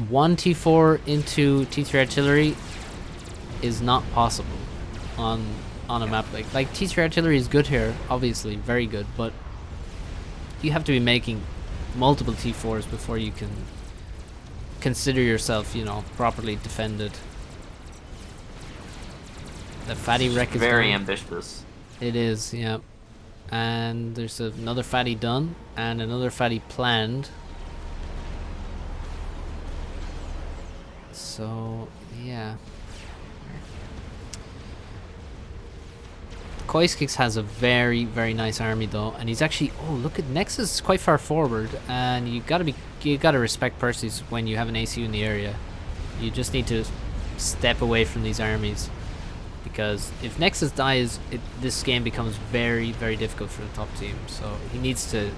1 T4 into T3 artillery is not possible on a map like T3 artillery is good here, obviously, very good, but you have to be making multiple T4s before you can consider yourself, you know, properly defended. The fatty wreck is very gone. ambitious. It is, yeah. And there's another fatty done and another fatty planned. So yeah, Koiskix has a very, very nice army though, and he's actually, oh look at Nexus is quite far forward, and you gotta respect Percys when you have an ACU in the area. You just need to step away from these armies, because if Nexus dies, this game becomes very, very difficult for the top team. So he needs to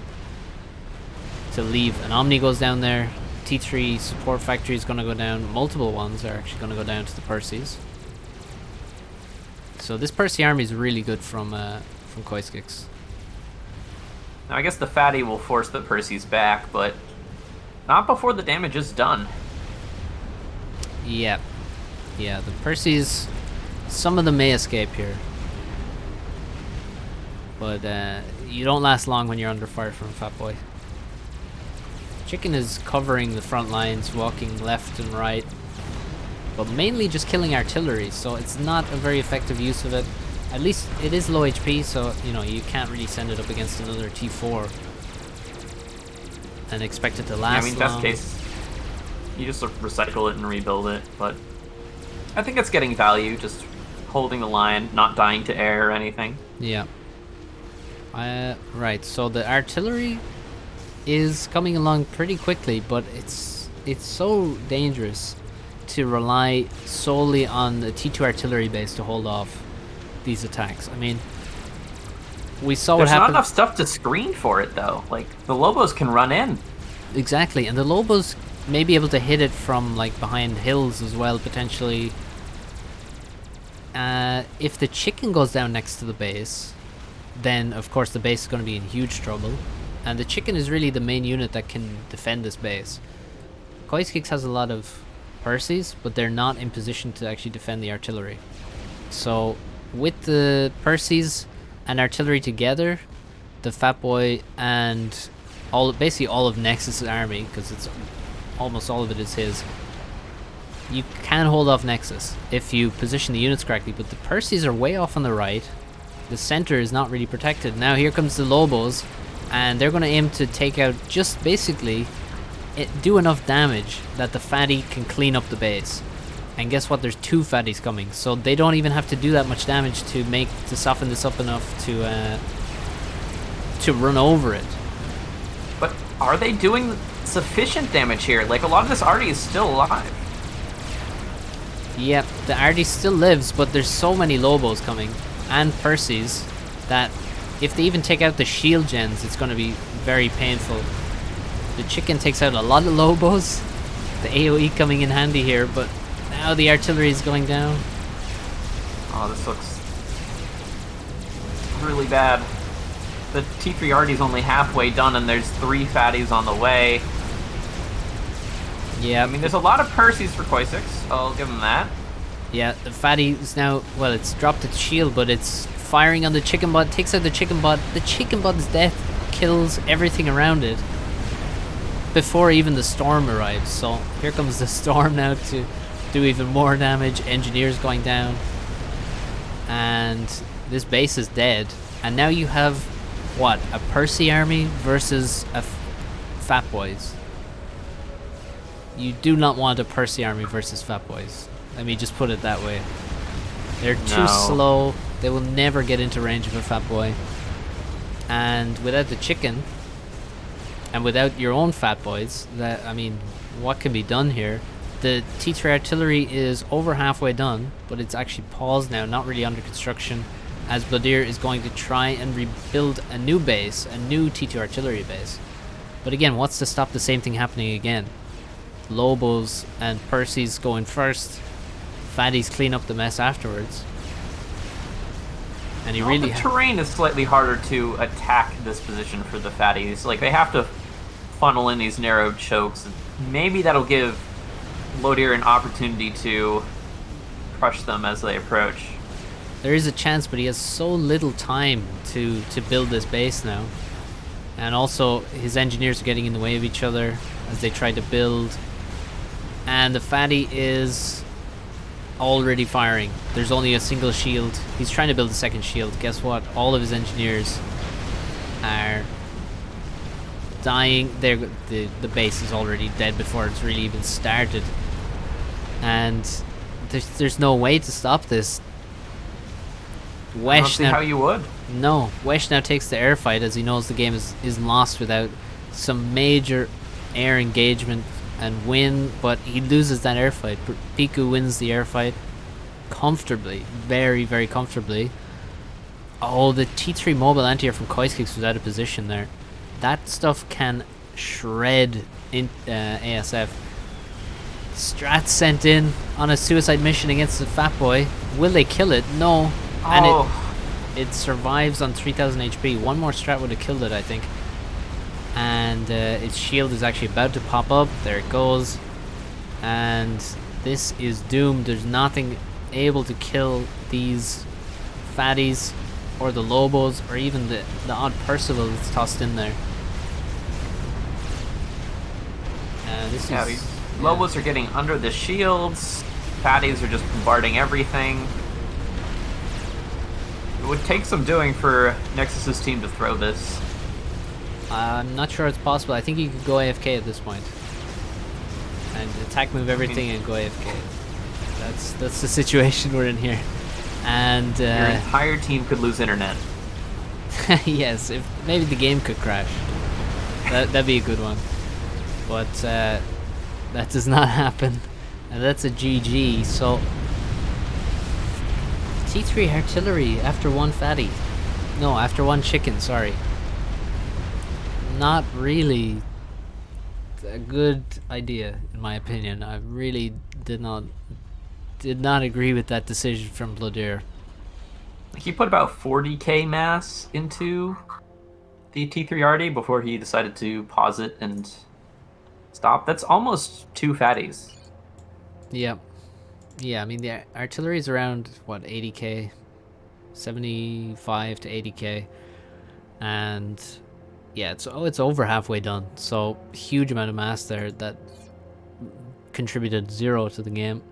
leave. An Omni goes down there. T3 support factory is going to go down. Multiple ones are actually going to go down to the Percys. So this Percy army is really good from Koiskix. Now I guess the fatty will force the Percys back, but not before the damage is done. Yeah, the Percys, some of them may escape here, but you don't last long when you're under fire from Fat Boy. Chicken is covering the front lines, walking left and right, but mainly just killing artillery, so it's not a very effective use of it. At least it is low HP, so you know you can't really send it up against another T4 and expect it to last I mean, long. best case, you just recycle it and rebuild it, but I think it's getting value, just holding the line, not dying to air or anything. Yeah. Right, so the artillery is coming along pretty quickly, but it's so dangerous to rely solely on the T2 artillery base to hold off these attacks. I mean, we saw what happened. There's not enough stuff to screen for it, though. Like, the Lobos can run in. Exactly, and the Lobos may be able to hit it from, like, behind hills as well, potentially. If the chicken goes down next to the base, then, of course, the base is going to be in huge trouble. And the chicken is really the main unit that can defend this base. Koiskix has a lot of Percys, but they're not in position to actually defend the artillery. So with the Percys and artillery together, the Fat Boy and basically all of Nexus' army, because it's almost all of it is his, you can hold off Nexus if you position the units correctly, but the Percys are way off on the right. The center is not really protected. Now here comes the Lobos, and they're going to aim to take out, just basically do enough damage that the fatty can clean up the base. And guess what? There's 2 fatties coming, so they don't even have to do that much damage to soften this up enough to run over it. But are they doing sufficient damage here? Like, a lot of this arty is still alive. Yep, the arty still lives, but there's so many Lobos coming and Percys that if they even take out the shield gens, it's going to be very painful. The chicken takes out a lot of Lobos. The AoE coming in handy here, but now the artillery is going down. Oh, this looks really bad. The T3RD is only halfway done, and there's 3 fatties on the way. Yeah. I mean, there's a lot of Percys for Koisix. I'll give him that. Yeah, the fatty is now, well, it's dropped its shield, but it's firing on the chicken bot, takes out the chicken bot. The chicken bot's death kills everything around it before even the storm arrives. So here comes the storm now to do even more damage. Engineers going down. And this base is dead. And now you have, what, a Percy army versus a Fat Boys. You do not want a Percy army versus Fat Boys. Let me just put it that way. They're too slow. They will never get into range of a Fat Boy. And without the chicken, and without your own Fat Boys, I mean, what can be done here? The T3 artillery is over halfway done, but it's actually paused now, not really under construction, as Blodir is going to try and rebuild a new base, a new T2 artillery base. But again, what's to stop the same thing happening again? Lobos and Percy's going first. Fatties clean up the mess afterwards. And The terrain is slightly harder to attack this position for the fatties. Like, they have to funnel in these narrow chokes. Maybe that'll give Blodir an opportunity to crush them as they approach. There is a chance, but he has so little time to build this base now. And also, his engineers are getting in the way of each other as they try to build. And the fatty is already firing. There's only a single shield. He's trying to build a second shield. Guess what? All of his engineers are dying. The base is already dead before it's really even started. And there's no way to stop this. I don't see how you would. No, Wesh now takes the air fight as he knows the game is lost without some major air engagement and win, but he loses that air fight. Piku wins the air fight comfortably, very, very comfortably. Oh, the T3 mobile anti-air from Koiskix was out of position there. That stuff can shred in ASF. Strat sent in on a suicide mission against the Fat Boy. Will they kill it? No. And it survives on 3000 HP. One more strat would have killed it, I think. And its shield is actually about to pop up. There it goes. And this is doomed. There's nothing able to kill these fatties or the Lobos or even the odd Percival that's tossed in there. Lobos are getting under the shields. Fatties are just bombarding everything. It would take some doing for Nexus's team to throw this. I'm not sure it's possible. I think you could go AFK at this point. And attack move everything and go AFK. That's the situation we're in here. And your entire team could lose internet. yes, if maybe the game could crash. That'd be a good one. But that does not happen. And that's a GG. So T3 artillery after one fatty. No, after one chicken, sorry. Not really a good idea, in my opinion. I really did not agree with that decision from Blodir. He put about 40k mass into the T3RD before he decided to pause it and stop. That's almost 2 fatties. Yep. Yeah, I mean, the artillery is around, what, 80k? 75 to 80k. And yeah, it's over halfway done. So huge amount of mass there that contributed 0 to the game.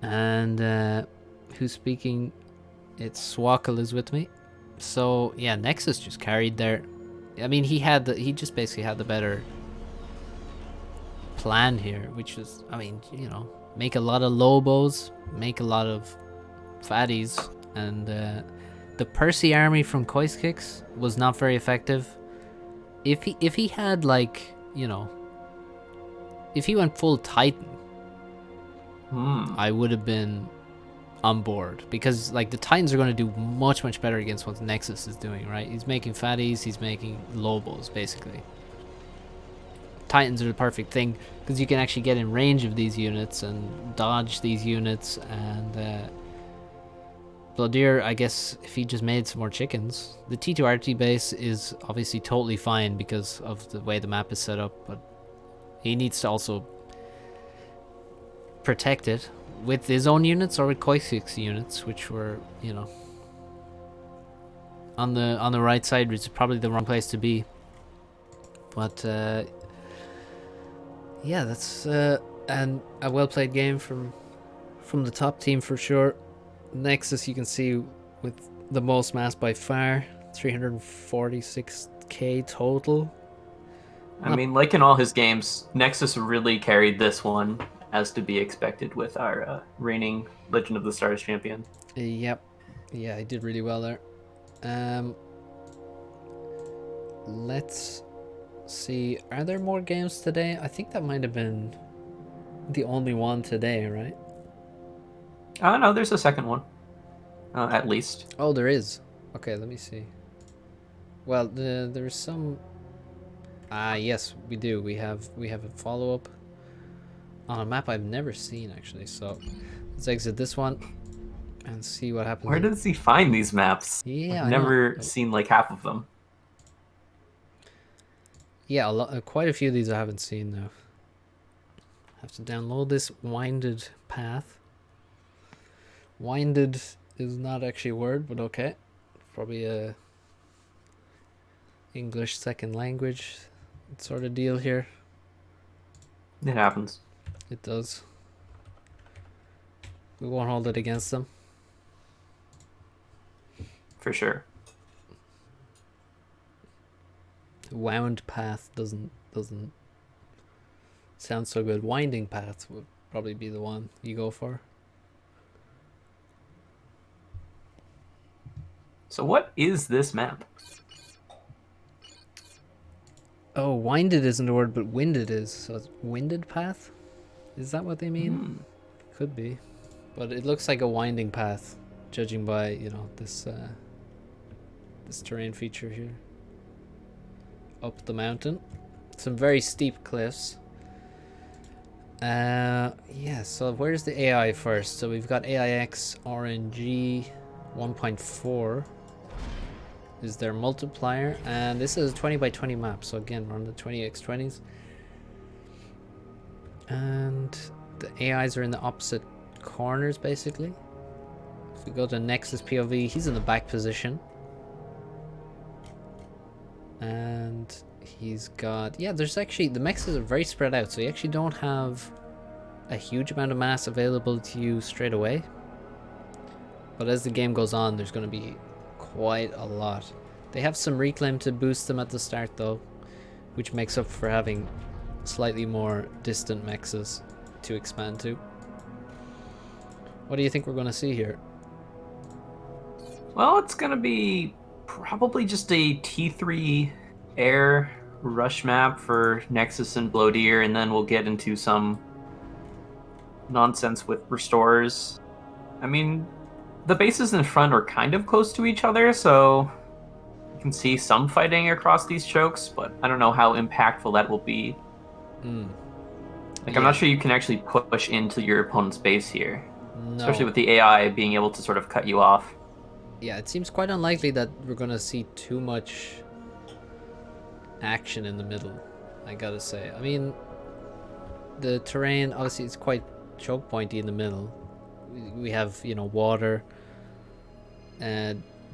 And who's speaking? It's Swackle is with me. So yeah, Nexus just carried there. I mean, he just basically had the better plan here, which was, I mean, you know, make a lot of Lobos, make a lot of fatties, and the Percy army from Koiskix was not very effective. If he had, like, you know, if he went full Titan, I would have been on board, because like the Titans are going to do much better against what Nexus is doing, right? He's making fatties, he's making Lobos basically. Titans are the perfect thing because you can actually get in range of these units and dodge these units, and Bloodier, I guess if he just made some more chickens. The T2RT base is obviously totally fine because of the way the map is set up, but he needs to also protect it with his own units or with Koisik's units, which were, you know, on the right side, which is probably the wrong place to be. But yeah, that's and a well played game from the top team for sure. Nexus, you can see with the most mass by far, 346k total. I mean, like in all his games, Nexus really carried this one, as to be expected with our reigning Legend of the Stars champion. Yep. Yeah, he did really well there. Let's see. Are there more games today? I think that might have been the only one today, right? Oh, no, there's a second one. At least. Oh, there is. Okay, let me see. Well, there's some... Ah, yes, we do. We have a follow-up on a map I've never seen, actually. So let's exit this one and see what happens. Where does he find these maps? Yeah, I've never seen like half of them. Yeah, quite a few of these I haven't seen though. Have to download this winded path. Winded is not actually a word, but okay. Probably a English second language sort of deal here. It happens. It does. We won't hold it against them. For sure. Wound path doesn't sound so good. Winding path would probably be the one you go for. So what is this map? Oh, winded isn't a word, but winded is. So it's winded path? Is that what they mean? Could be. But it looks like a winding path, judging by, you know, this terrain feature here. Up the mountain. Some very steep cliffs. Yeah, so where's the AI first? So we've got AIX RNG 1.4 is their multiplier, and this is a 20 by 20 map, so again we're on the 20x20s, and the AIs are in the opposite corners basically. If we go to Nexus POV, he's in the back position, and he's got, yeah, there's actually, the mexes are very spread out, so you actually don't have a huge amount of mass available to you straight away, but as the game goes on there's going to be quite a lot. They have some reclaim to boost them at the start though, which makes up for having slightly more distant mexes to expand to. What do you think we're going to see here? Well, it's going to be probably just a T3 air rush map for Nexus and Bloodier, and then we'll get into some nonsense with restorers. I mean, the bases in front are kind of close to each other, so you can see some fighting across these chokes, but I don't know how impactful that will be. Like, I'm not sure you can actually push into your opponent's base here. No. Especially with the AI being able to sort of cut you off. Yeah, it seems quite unlikely that we're going to see too much action in the middle, I gotta say. I mean, the terrain, obviously, it's quite choke pointy in the middle. We have, you know, water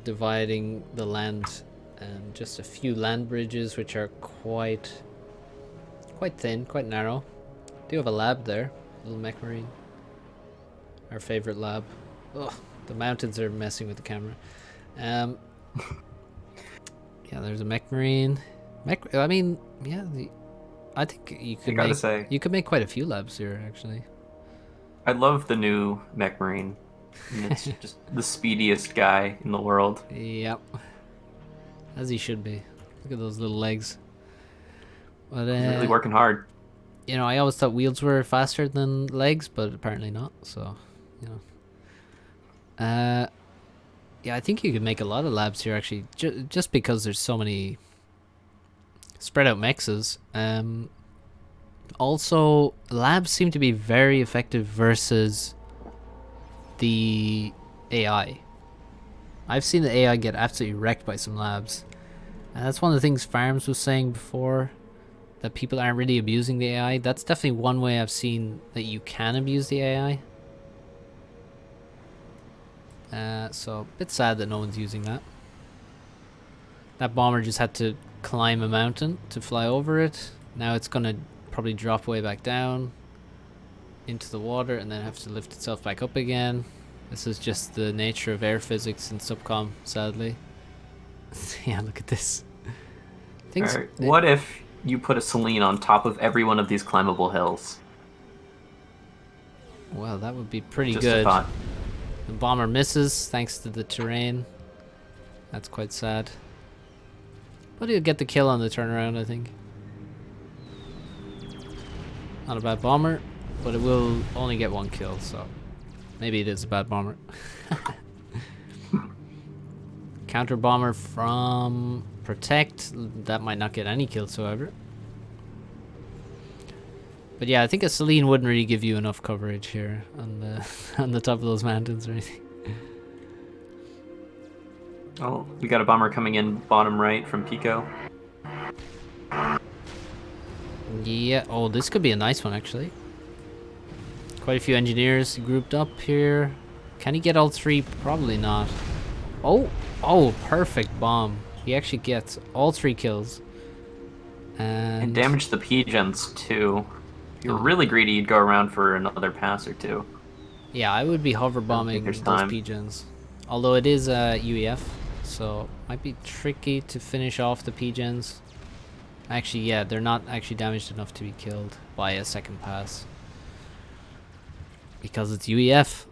dividing the land, and just a few land bridges which are quite thin, quite narrow. Do have a lab there, little mech marine, our favorite lab. Ugh, the mountains are messing with the camera. Yeah, there's a mech marine. I mean, yeah, I think you could make quite a few labs here actually. I love the new mech marine. It's just the speediest guy in the world. Yep. As he should be. Look at those little legs. But he's really working hard. You know, I always thought wheels were faster than legs, but apparently not. So, you know. Yeah, I think you could make a lot of labs here actually, just because there's so many spread out mexes. Also, labs seem to be very effective versus the AI. I've seen the AI get absolutely wrecked by some labs. And that's one of the things Farms was saying before, that people aren't really abusing the AI. That's definitely one way I've seen that you can abuse the AI. So, a bit sad that no one's using that. That bomber just had to climb a mountain to fly over it. Now it's gonna probably drop way back down into the water and then have to lift itself back up again. This is just the nature of air physics in Subcom, sadly. Yeah, look at this. Alright, what if you put a Selene on top of every one of these climbable hills? Well, that would be pretty Just a good. thought. The bomber misses thanks to the terrain. That's quite sad. But he'll get the kill on the turnaround, I think. Not a bad bomber, but it will only get one kill, so maybe it is a bad bomber. Counter bomber from Protect. That might not get any kills, however. But yeah, I think a Selene wouldn't really give you enough coverage here on the on the top of those mountains or anything. Oh, we got a bomber coming in bottom right from Pico. Yeah, oh, this could be a nice one, actually. Quite a few engineers grouped up here. Can he get all three? Probably not. Oh, perfect bomb. He actually gets all 3 kills. And damage the pigeons, too. If you're really greedy, you'd go around for another pass or 2. Yeah, I would be hover bombing those pigeons. Although it is a UEF, so might be tricky to finish off the pigeons. Actually, yeah, they're not actually damaged enough to be killed by a second pass. Because it's UEF.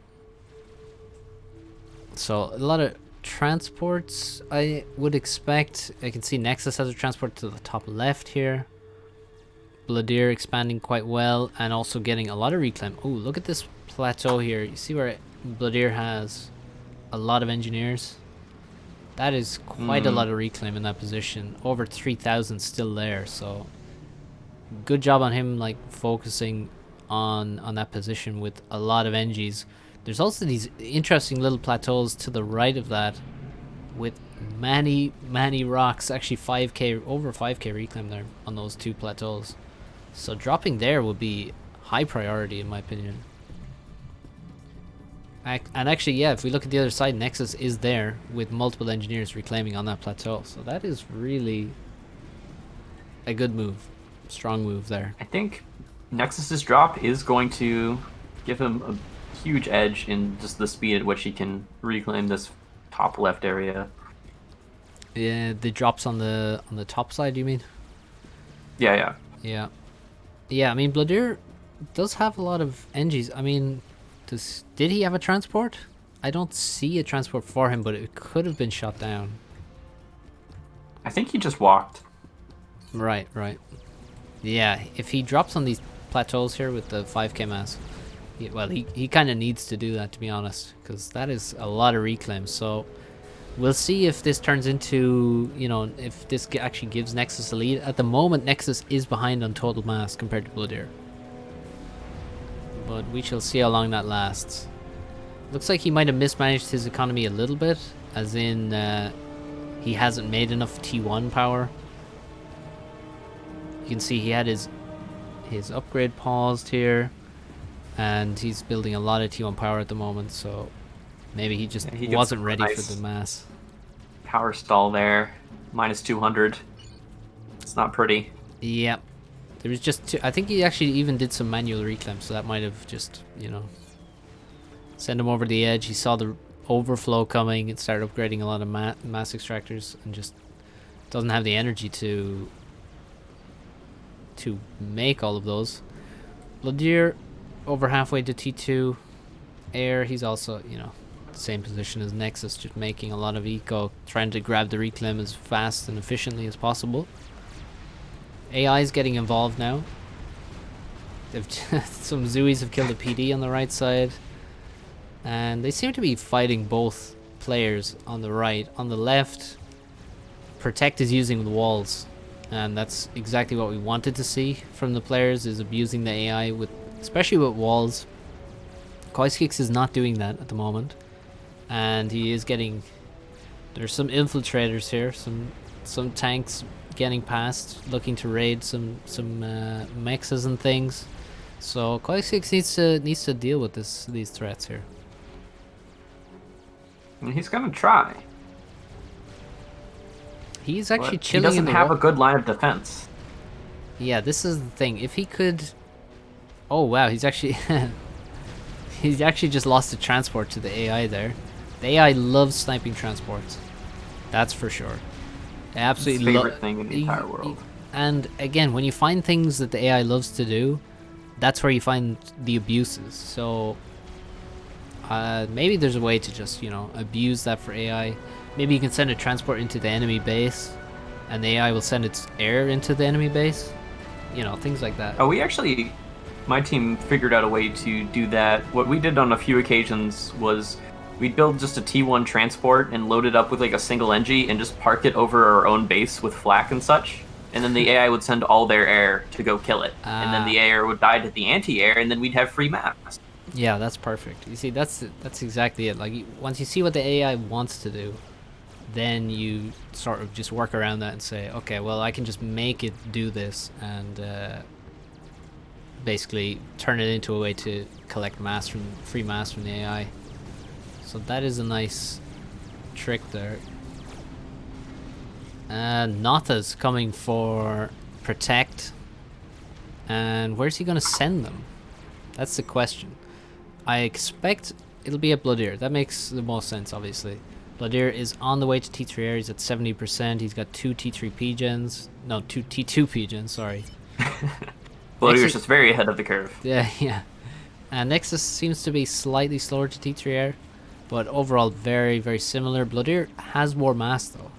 So, a lot of transports I would expect. I can see Nexus has a transport to the top left here. Bladir expanding quite well and also getting a lot of reclaim. Oh, look at this plateau here. You see where Bladir has a lot of engineers? That is quite a lot of reclaim in that position. Over 3,000 still there, so good job on him, like focusing on that position with a lot of NGs. There's also these interesting little plateaus to the right of that with many rocks, actually 5k, over 5k reclaim there on those 2 plateaus. So dropping there would be high priority in my opinion. And actually, yeah, if we look at the other side, Nexus is there with multiple engineers reclaiming on that plateau. So that is really a good move. Strong move there. I think Nexus's drop is going to give him a huge edge in just the speed at which he can reclaim this top left area. Yeah, the drops on the top side, you mean? Yeah. I mean, Bladir does have a lot of NGs. I mean, did he have a transport? I don't see a transport for him, but it could have been shot down. I think he just walked. Right. Yeah, if he drops on these plateaus here with the 5k mass, he kind of needs to do that, to be honest, because that is a lot of reclaim. So we'll see if this turns into, if this actually gives Nexus a lead. At the moment, Nexus is behind on total mass compared to Bladir. But we shall see how long that lasts. Looks like he might have mismanaged his economy a little bit, as in he hasn't made enough T1 power. You can see he had his upgrade paused here, and he's building a lot of T1 power at the moment, so maybe he just wasn't ready for the mass. Power stall there, minus 200. It's not pretty. Yep. There was just I think he actually even did some manual reclaim, so that might have just, sent him over the edge. He saw the overflow coming and started upgrading a lot of mass extractors, and just doesn't have the energy to make all of those. Bladir over halfway to T2. Air, he's also, the same position as Nexus, just making a lot of eco, trying to grab the reclaim as fast and efficiently as possible. AI is getting involved now. Some Zooies have killed a PD on the right side, and they seem to be fighting both players on the right. On the left, Protect is using the walls, and that's exactly what we wanted to see from the players, is abusing the AI, especially with walls. Koiskix is not doing that at the moment, and he is getting There's some infiltrators here, some tanks getting past, looking to raid some mexes and things. So Quake needs to deal with these threats here. And he's gonna try. He's actually But he chilling doesn't in the have a good line of defense. Yeah, this is the thing. If he could... Oh, wow, he's actually... he's actually just lost the transport to the AI there. The AI loves sniping transports. That's for sure. They absolutely His favorite thing in the entire world. And again, when you find things that the AI loves to do, that's where you find the abuses. So maybe there's a way to just, you know, abuse that for AI. Maybe you can send a transport into the enemy base, and the AI will send its air into the enemy base. You know, things like that. Oh, my team figured out a way to do that. What we did on a few occasions was we'd build just a T1 transport and load it up with like a single NG and just park it over our own base with flak and such. And then the AI would send all their air to go kill it. And then the air would die to the anti-air, and then we'd have free maps. Yeah, that's perfect. You see, that's exactly it. Like, once you see what the AI wants to do, then you sort of just work around that and say, okay, well, I can just make it do this and basically turn it into a way to collect free mass from the AI. So that is a nice trick there. Nata's coming for protect. And where's he going to send them? That's the question. I expect it'll be at Bloodier. That makes the most sense, obviously. Bloodier is on the way to T3 air. He's at 70%. He's got 2 T3 P-gens. No, 2 T2 P-gens, sorry. Bloodier's just very ahead of the curve. Yeah, yeah. And Nexus seems to be slightly slower to T3 air, but overall very, very similar. Bloodier has more mass, though.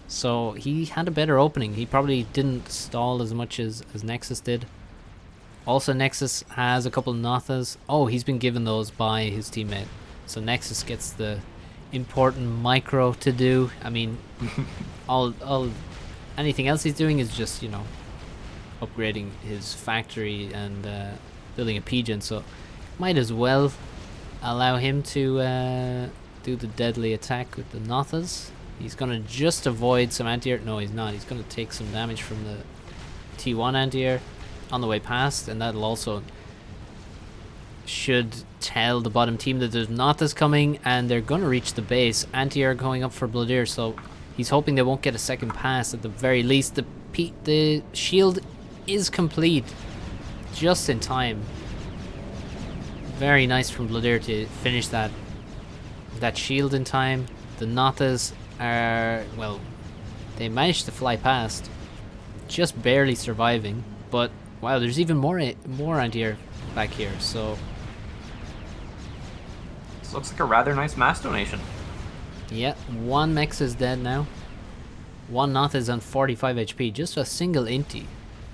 So he had a better opening. He probably didn't stall as much as Nexus did. Also, Nexus has a couple Nathas. Oh, he's been given those by his teammate. So Nexus gets the important micro to do. I mean, anything else he's doing is just, you know, upgrading his factory and building a pigeon. So might as well allow him to do the deadly attack with the Nathas. He's gonna just avoid some anti-air. No, he's not. He's gonna take some damage from the T1 anti-air on the way past, and that'll also should tell the bottom team that there's Nathas coming, and they're gonna reach the base. Anti-air going up for Bloodier, so he's hoping they won't get a second pass at the very least. The shield is complete just in time. Very nice from Bloodier to finish that shield in time. The Nathas are, well, they managed to fly past, just barely surviving, but wow, there's even more anti-air back here, so this looks like a rather nice mass donation. yeah, 1 Mex is dead now. 1 Nath is on 45 HP, just a single Inti.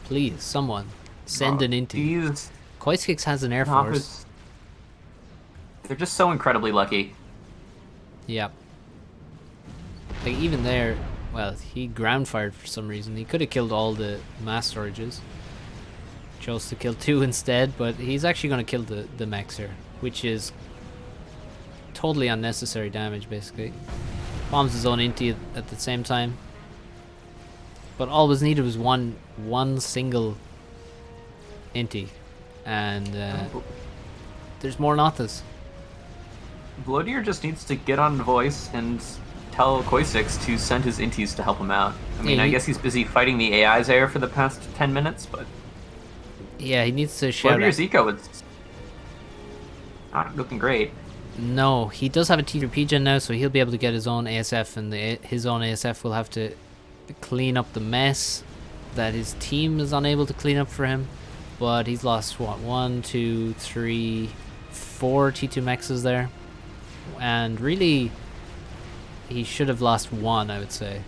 Please, someone, send an Inti. Koiskix has an Air Force. They're just so incredibly lucky. Yep. Like, even there, well, he ground fired for some reason. He could have killed all the mass storages. Chose to kill 2 instead, but he's actually going to kill the mechs here, which is totally unnecessary damage, basically. Bombs his own Inti at the same time. But all was needed was one single Inti. And there's more Nathas. Bloodier just needs to get on voice and tell Koisix to send his Intis to help him out. I mean, Yeah, I guess he's busy fighting the AI's air for the past 10 minutes, but Yeah, he needs to shout Bloodier's eco is not looking great. No, he does have a T3 gen now, so he'll be able to get his own ASF, and his own ASF will have to clean up the mess that his team is unable to clean up for him. But he's lost, what, 1, 2, 3, 4 T2 mexes there. And really, he should have lost 1, I would say.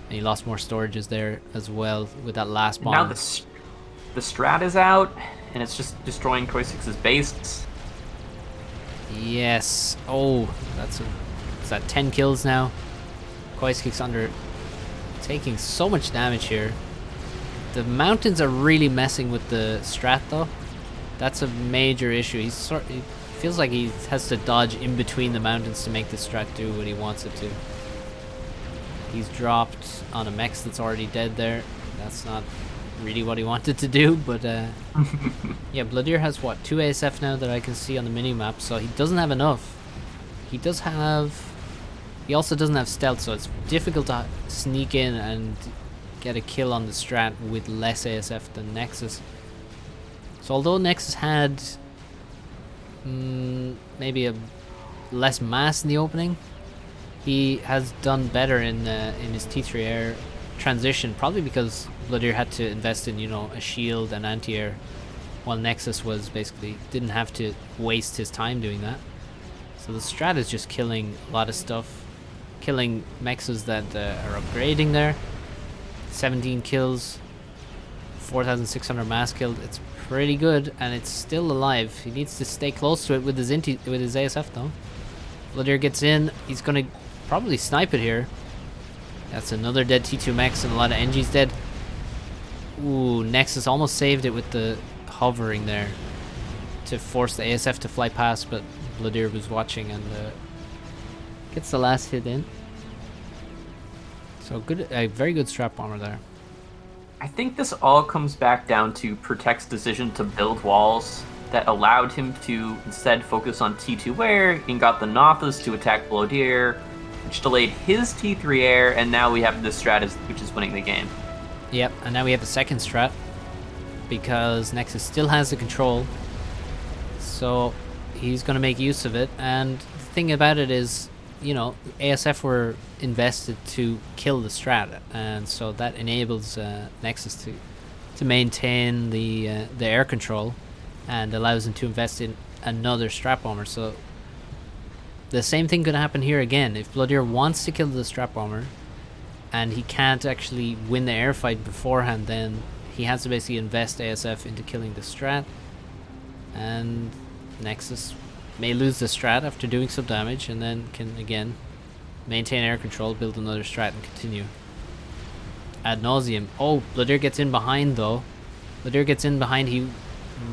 And he lost more storages there as well with that last bomb. Now the strat is out, and it's just destroying Koisix's base. Yes. Oh, is that 10 kills now? Koiskix under taking so much damage here. The mountains are really messing with the strat though. That's a major issue. He feels like he has to dodge in between the mountains to make the strat do what he wants it to. He's dropped on a mech that's already dead there. That's not really what he wanted to do, but yeah, Bloodier has what, 2 ASF now that I can see on the mini-map, so he doesn't have enough. He also doesn't have stealth, so it's difficult to sneak in and get a kill on the strat with less ASF than Nexus. So although Nexus had maybe a less mass in the opening, he has done better in his T3 air transition, probably because Bloodier had to invest in, you know, a shield and anti-air, while Nexus was basically didn't have to waste his time doing that. So the strat is just killing a lot of stuff, killing mexes that are upgrading there. 17 kills, 4,600 mass killed. It's pretty good, and it's still alive. He needs to stay close to it with his ASF though. Bloodier gets in. He's gonna probably snipe it here. That's another dead T2 mechs and a lot of NGs dead. Ooh, Nexus almost saved it with the hovering there to force the ASF to fly past, but Bloodier was watching and gets the last hit in. So good, a very good strap bomber there. I think this all comes back down to Protect's decision to build walls that allowed him to instead focus on T2 air and got the Nothas to attack Bloodier, which delayed his T3 air, and now we have this strat which is winning the game. Yep, and now we have a second strat because Nexus still has the control, so he's going to make use of it. And the thing about it is, you know, ASF were invested to kill the strat, and so that enables Nexus to maintain the air control and allows him to invest in another strat bomber. So the same thing could happen here again. If Bloodier wants to kill the strat bomber and he can't actually win the air fight beforehand, then he has to basically invest ASF into killing the strat, and Nexus may lose the strat after doing some damage, and then can again maintain air control, build another strat, and continue ad nauseum. Oh, Bloodier gets in behind though. Bloodier gets in behind. He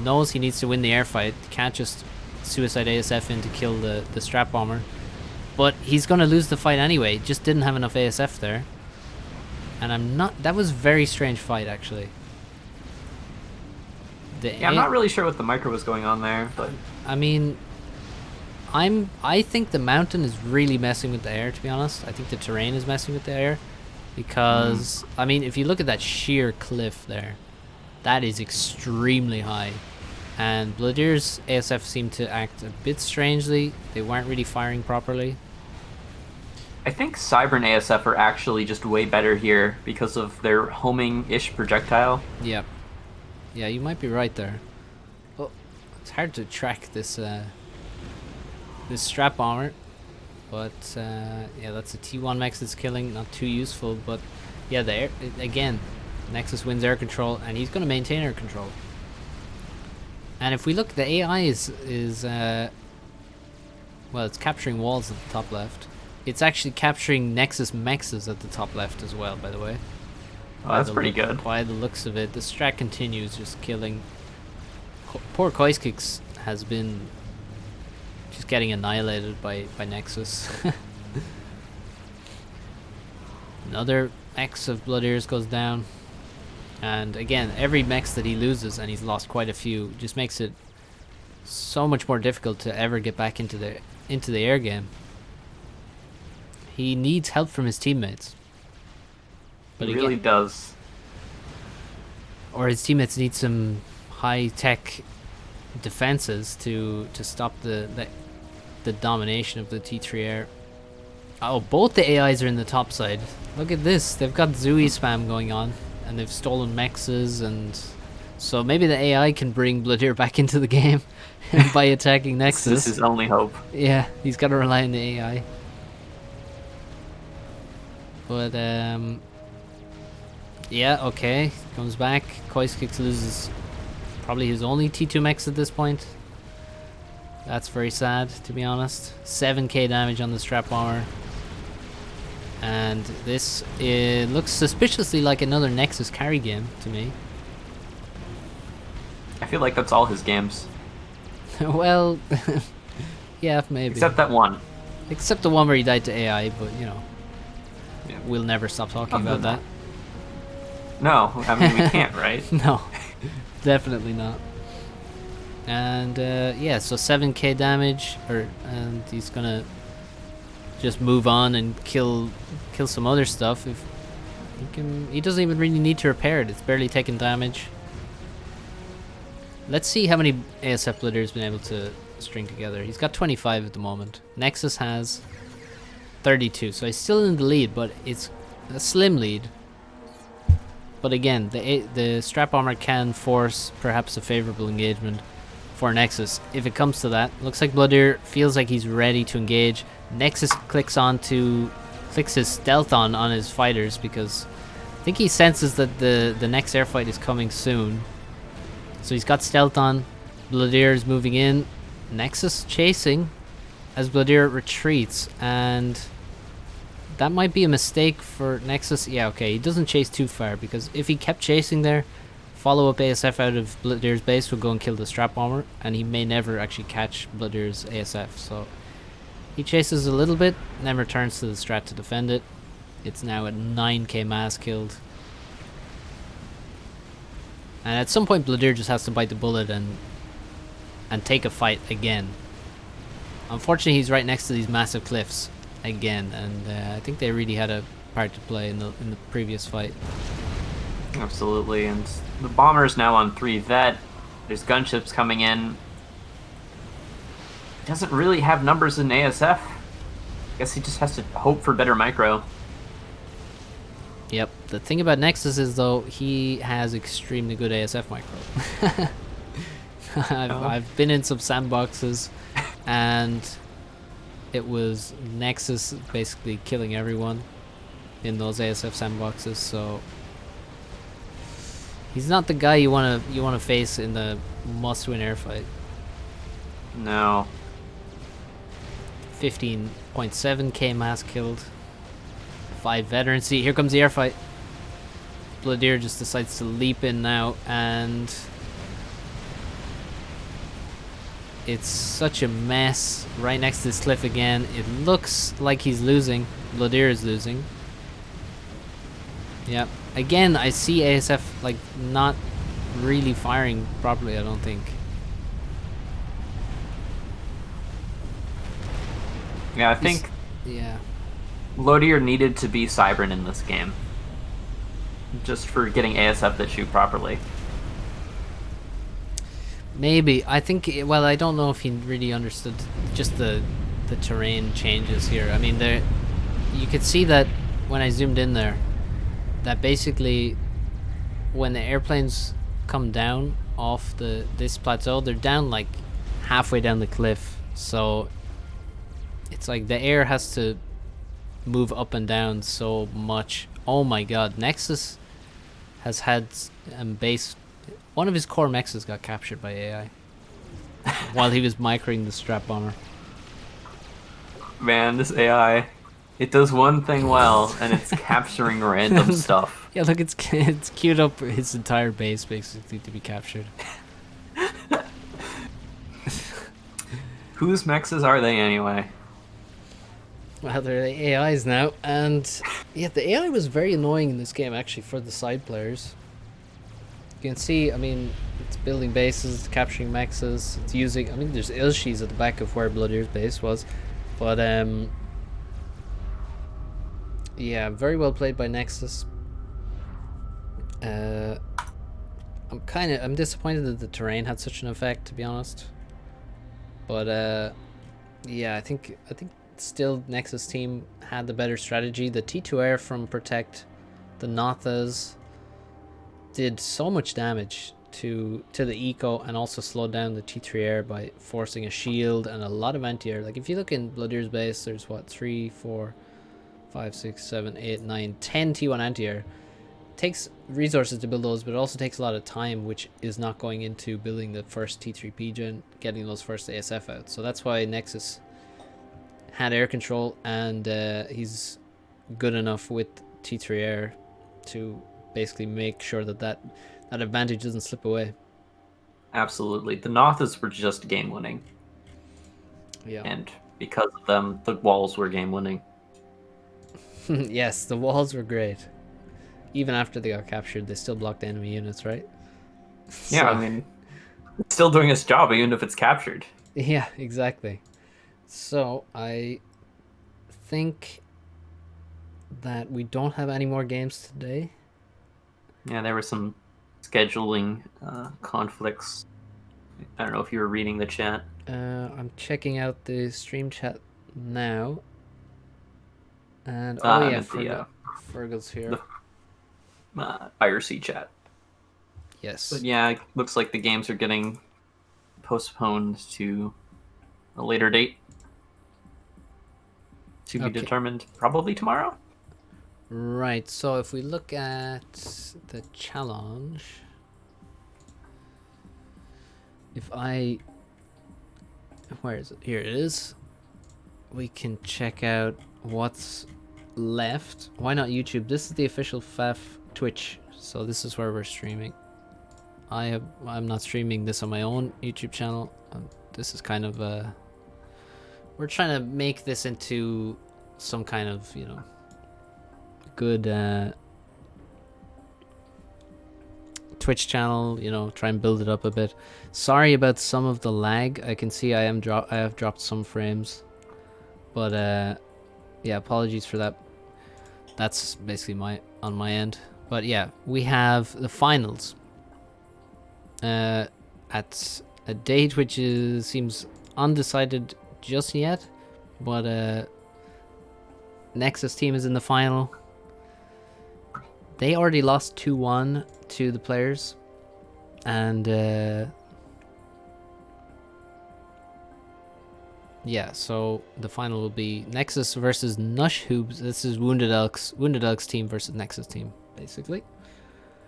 knows he needs to win the air fight. Can't just suicide ASF in to kill the strat bomber. But he's gonna lose the fight anyway. Just didn't have enough ASF there. And I'm not. That was a very strange fight actually. Yeah, I'm not really sure what the micro was going on there, but I mean, I think the mountain is really messing with the air, to be honest. I think the terrain is messing with the air because I mean, if you look at that sheer cliff there, that is extremely high, and Bloodier's ASF seemed to act a bit strangely. They weren't really firing properly. I think Cyber and ASF are actually just way better here because of their homing-ish projectile. Yep. Yeah, you might be right there. Oh, it's hard to track this this strap bomber, but yeah, that's a T1 mech that's killing. Not too useful, but yeah, the air, again, Nexus wins air control, and he's going to maintain air control. And if we look, the AI is well, it's capturing walls at the top left. It's actually capturing Nexus mexes at the top left as well, by the way. Oh, that's pretty good. By the looks of it, the strat continues just killing. Poor Koiskix has been just getting annihilated by Nexus. Another X of Bloodier's goes down. And again, every mech that he loses, and he's lost quite a few, just makes it so much more difficult to ever get back into the air game. He needs help from his teammates. But he really does. Or his teammates need some high-tech defenses to stop the domination of the T3 air. Oh, both the AIs are in the top side. Look at this. They've got Zui spam going on, and they've stolen mexes, and so maybe the AI can bring Bloodier back into the game by attacking Nexus. This is his only hope. Yeah, he's got to rely on the AI. But yeah, okay, comes back. Koiskix loses probably his only T2 mechs at this point. That's very sad, to be honest. 7k damage on the strap bomber. And this looks suspiciously like another Nexus carry game to me. I feel like that's all his games. Well, yeah, maybe. Except that one. Except the one where he died to AI, but you know. Yeah. we'll never stop talking Other about than that. No, I mean we can't, right? No, definitely not. And yeah, so 7k damage, and he's gonna just move on and kill some other stuff. If he doesn't even really need to repair it. It's barely taking damage. Let's see how many ASF Blitter's been able to string together. He's got 25 at the moment. Nexus has 32, so he's still in the lead, but it's a slim lead. But again, the strap armor can force perhaps a favorable engagement for Nexus if it comes to that. Looks like Bloodir feels like he's ready to engage. Nexus clicks his stealth on his fighters because I think he senses that the next air fight is coming soon. So he's got stealth on. Bloodir is moving in. Nexus chasing as Bloodir retreats, and that might be a mistake for Nexus. Yeah, okay, he doesn't chase too far because if he kept chasing there, follow-up ASF out of Bloodir's base would go and kill the strap armor, and he may never actually catch Bloodir's ASF. So he chases a little bit, then returns to the strat to defend it. It's now at 9k mass killed. And at some point Bloodir just has to bite the bullet and take a fight again. Unfortunately, he's right next to these massive cliffs again, and I think they really had a part to play in the previous fight. Absolutely, and the bomber's now on 3 vet. There's gunships coming in. He doesn't really have numbers in ASF. I guess he just has to hope for better micro. Yep. The thing about Nexus is, though, he has extremely good ASF micro. I've been in some sandboxes, and it was Nexus basically killing everyone in those ASF sandboxes. So he's not the guy you wanna face in the must-win air fight. No. 15.7k mass killed. 5 veterans. See, here comes the air fight. Bloodir just decides to leap in now, and it's such a mess right next to this cliff again. It looks like he's losing. Bloodir is losing. Yep. Again, I see ASF like not really firing properly, I don't think. Yeah, I think Yeah. Bloodir needed to be Cybran in this game. Just for getting ASF to shoot properly. Maybe. I think, well, I don't know if he really understood just the terrain changes here. I mean, you could see that when I zoomed in there, that basically when the airplanes come down off this plateau, they're down like halfway down the cliff. So it's like the air has to move up and down so much. Oh my god, Nexus has had base. One of his core mexes got captured by AI while he was microing the strap bomber. Man, this AI, it does one thing well, and it's capturing random stuff. Yeah, look, it's queued up his entire base basically to be captured. Whose mexes are they anyway? Well, they're the AIs now, and yeah, the AI was very annoying in this game actually for the side players. You can see, I mean, it's building bases, it's capturing mexes, it's using, I mean, there's Ilshis at the back of where Bloodir's base was, but yeah, very well played by Nexus. I'm disappointed that the terrain had such an effect, to be honest. But yeah, I think still Nexus team had the better strategy. The T2 air from Protect, the Nothas did so much damage to the eco, and also slowed down the T3 air by forcing a shield and a lot of anti-air. Like if you look in Bloodir's base, there's what, 3, 4, 5, 6, 7, 8, 9, 10 T1 anti-air. Takes resources to build those, but it also takes a lot of time, which is not going into building the first T3 gen, getting those first ASF out. So that's why Nexus had air control, and he's good enough with T3 air to basically make sure that advantage doesn't slip away. Absolutely. The Nothas were just game winning. Yeah. And because of them, the walls were game winning. Yes, the walls were great. Even after they got captured, they still blocked enemy units, right? Yeah, I So, mean, it's still doing its job even if it's captured. yeah, exactly. So, I think that we don't have any more games today. Yeah, there were some scheduling conflicts. I don't know if you were reading the chat. I'm checking out the stream chat now. And, oh I yeah, meant Fergal's here. the IRC chat. But Yes. yeah, it looks like the games are getting postponed to a later date to be Okay. determined probably tomorrow. Right, so if we look at the challenge, if I... Where is it? Here it is. We can check out what's left. Why not YouTube? This is the official FAF Twitch, so this is where we're streaming. I'm not streaming this on my own YouTube channel. This is kind of we're trying to make this into some kind of, you know, good Twitch channel, you know, try and build it up a bit. Sorry about some of the lag. I can see I have dropped some frames. But yeah, apologies for that. That's basically on my end. But yeah, we have the finals at a date which seems undecided just yet, but Nexus team is in the final. They already lost 2-1 to the players, and yeah, so the final will be Nexus versus Nush Hoobs. This is Wounded Elk's team versus Nexus team, basically.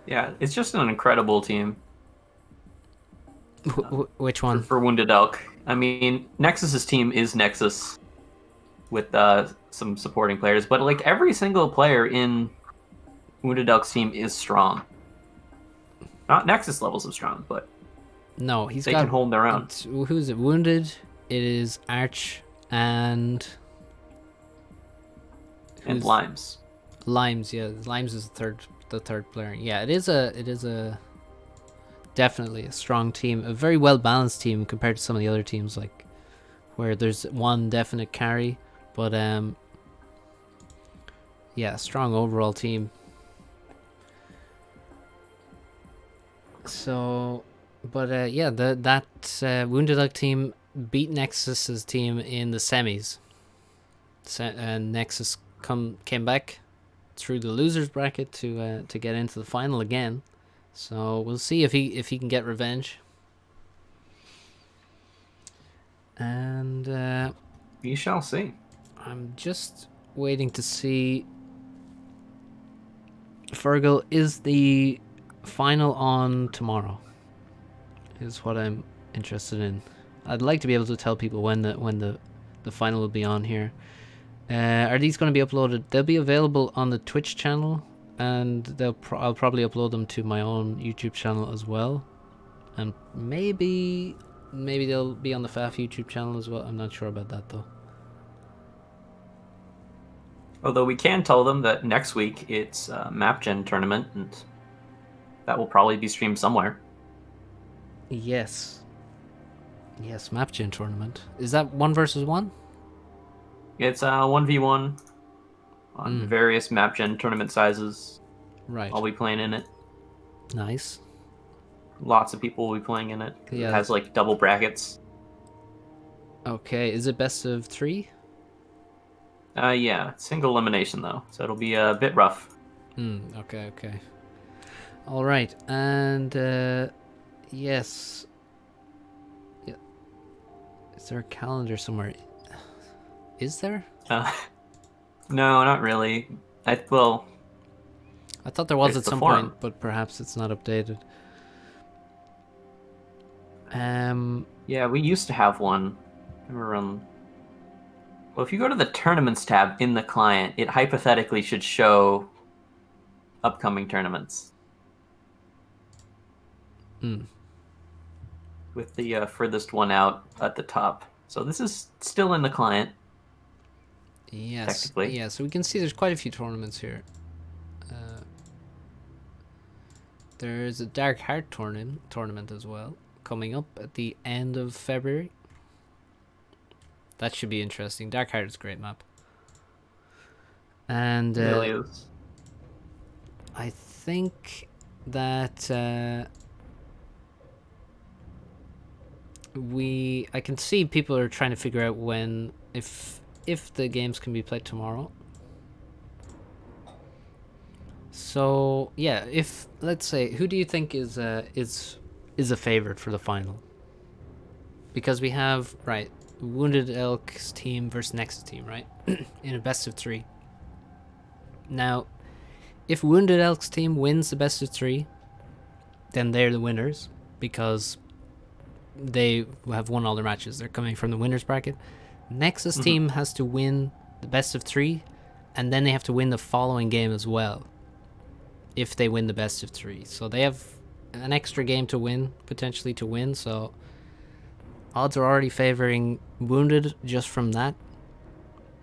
Yeah, it's just an incredible team. Which one? For Wounded Elk. I mean, Nexus's team is Nexus with some supporting players, but like every single player in Wounded Elk's team is strong. Not Nexus levels of strong, but no, they can hold their own. Who's it? Wounded. It is Arch and Limes. Limes. Yeah, Limes is the third player. Yeah, it is a definitely a strong team, a very well balanced team compared to some of the other teams, like where there's one definite carry, but yeah, strong overall team. So, but yeah, that Wounded Duck team beat Nexus's team in the semis, and Nexus came back through the losers bracket to get into the final again. So we'll see if he can get revenge. And we shall see. I'm just waiting to see. Fergal, is the final on tomorrow? Is what I'm interested in. I'd like to be able to tell people when the final will be on here. Are these going to be uploaded? They'll be available on the Twitch channel, and I'll probably upload them to my own YouTube channel as well, and maybe they'll be on the FAF YouTube channel as well. I'm not sure about that though. Although we can tell them that next week it's a map gen tournament, and that will probably be streamed somewhere. Yes, map gen tournament. Is that 1 versus 1? It's 1v1 on various map gen tournament sizes. Right. I'll be playing in it. Nice. Lots of people will be playing in it. Yeah. It has like double brackets. Okay, is it best of 3? Yeah, single elimination though, so it'll be a bit rough. Okay. All right, and yes. Yeah. Is there a calendar somewhere? Is there? No, not really. I thought there was at some forum. point, but perhaps it's not updated. Yeah, we used to have one. Well, if you go to the tournaments tab in the client, it hypothetically should show upcoming tournaments. With the furthest one out at the top. So this is still in the client. Yes. Technically. Yeah, so we can see there's quite a few tournaments here. There's a Dark Heart tournament as well, coming up at the end of February. That should be interesting. Dark Heart is a great map. And It really is. I think that I can see people are trying to figure out when, if the games can be played tomorrow. So yeah, if let's say, who do you think is a favorite for the final? Because we have, right, Wounded Elk's team versus Nexus team, right, in a best of 3. Now, if Wounded Elk's team wins the best of 3, then they're the winners because they have won all their matches. They're coming from the winners bracket. Nexus team has to win the best of 3, and then they have to win the following game as well. If they win the best of 3, so they have an extra game to win, potentially to win. So odds are already favoring Wounded just from that.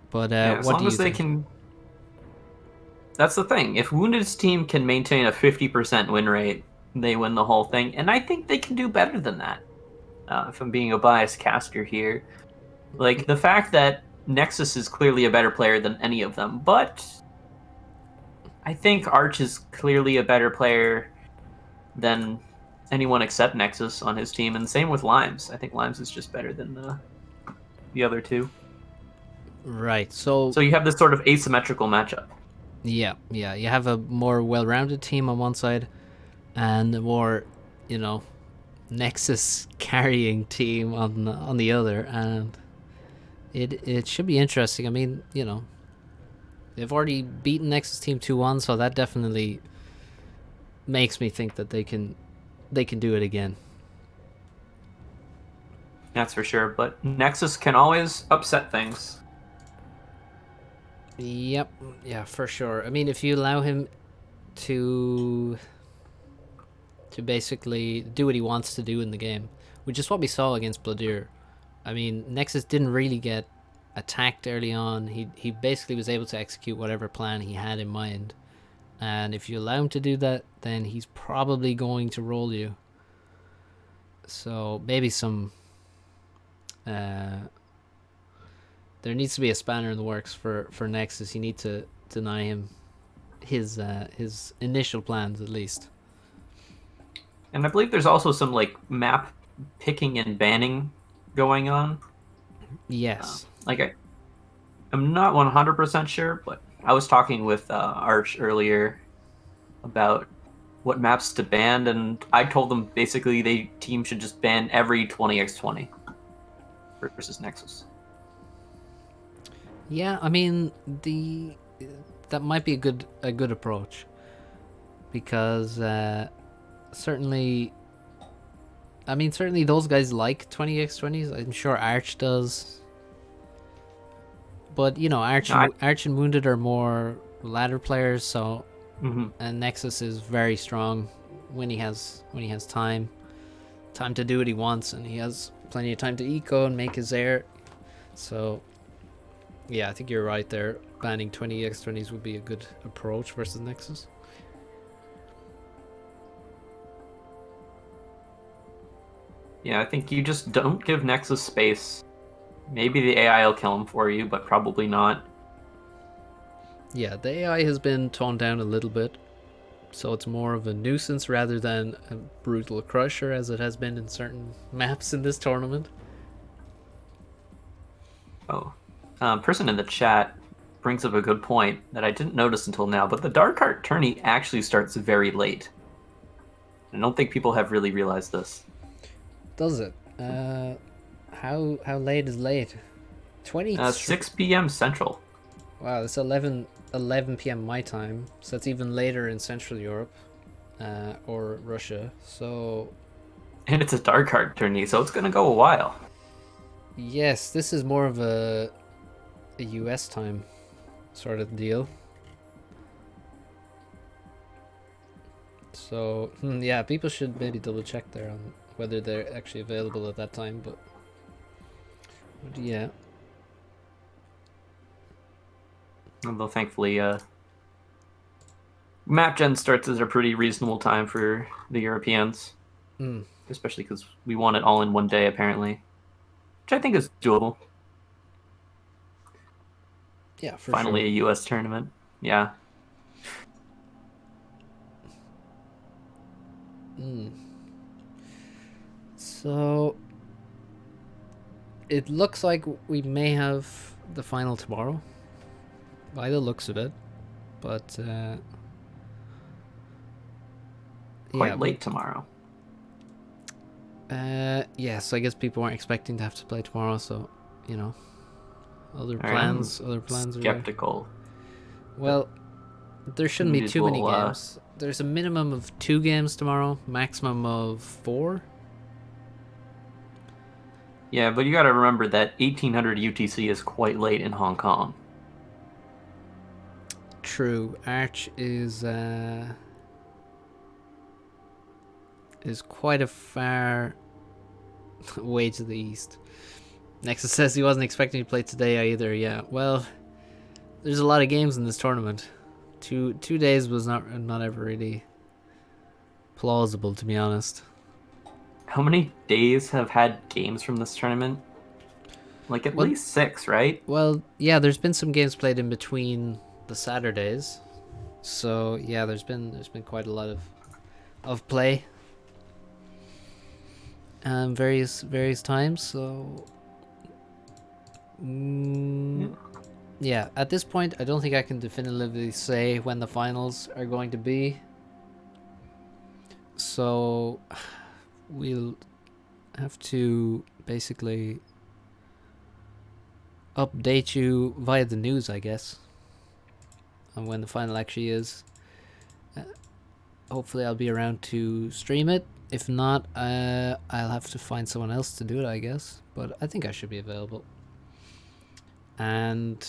But Yeah, as what long do you as they think? can. That's the thing. If Wounded's team can maintain a 50% win rate, they win the whole thing, and I think they can do better than that. If I'm being a biased caster here, like the fact that Nexus is clearly a better player than any of them, but I think Arch is clearly a better player than anyone except Nexus on his team, and same with Limes. I think Limes is just better than the other two. Right. So you have this sort of asymmetrical matchup. yeah, you have a more well-rounded team on one side, and a more, Nexus carrying team on the other, and it should be interesting. I mean, they've already beaten Nexus team 2-1, so that definitely makes me think that they can do it again. That's for sure, but Nexus can always upset things. Yep, yeah, for sure. I mean, if you allow him to basically do what he wants to do in the game, which is what we saw against Bladir. I mean, Nexus didn't really get attacked early on. He basically was able to execute whatever plan he had in mind. And if you allow him to do that, then he's probably going to roll you. So maybe some... there needs to be a spanner in the works for Nexus. You need to deny him his initial plans, at least. And I believe there's also some like map picking and banning going on. Yes. I'm not 100% sure, but I was talking with Arch earlier about what maps to ban, and I told them basically team should just ban every 20x20 versus Nexus. Yeah, I mean, that might be a good approach, because certainly those guys like 20x20s. I'm sure Arch does. But Arch and Wounded are more ladder players, so and Nexus is very strong when he has time to do what he wants, and he has plenty of time to eco and make his air. So yeah, I think you're right there. Banning 20x20s would be a good approach versus Nexus. Yeah, I think you just don't give Nexus space. Maybe the AI will kill him for you, but probably not. Yeah, the AI has been toned down a little bit, so it's more of a nuisance rather than a brutal crusher, as it has been in certain maps in this tournament. Oh, person in the chat brings up a good point that I didn't notice until now, but the Dark Heart tourney actually starts very late. I don't think people have really realized this. Does it? How late is late? 6 p.m. Central. Wow, that's 11 p.m. my time, so that's even later in Central Europe, or Russia. So, and it's a Dark Heart tourney, so it's gonna go a while. Yes, this is more of a US time sort of deal. So, yeah, people should maybe double check there on whether they're actually available at that time, but yeah. Although thankfully, map gen starts at a pretty reasonable time for the Europeans, especially because we won it all in one day apparently, which I think is doable. Yeah, for Finally, sure. a U.S. tournament. Yeah. So it looks like we may have the final tomorrow, by the looks of it. But Quite late tomorrow. Yeah, so I guess people weren't expecting to have to play tomorrow, so you know, other All right, plans are there. skeptical. Well, there shouldn't be These too many will, games. There's a minimum of 2 games tomorrow, maximum of 4. Yeah, but you got to remember that 1800 UTC is quite late in Hong Kong. True, Arch is quite a far way to the east. Nexus says he wasn't expecting to play today either. Yeah, well, there's a lot of games in this tournament. Two days was not ever really plausible, to be honest. How many days have had games from this tournament? Like at least 6, right? Well, yeah, there's been some games played in between the Saturdays, so yeah, there's been quite a lot of play, various times. So yeah, at this point, I don't think I can definitively say when the finals are going to be. So we'll have to basically update you via the news, I guess, on when the final actually is. Hopefully I'll be around to stream it. If not, I'll have to find someone else to do it, I guess. But I think I should be available. And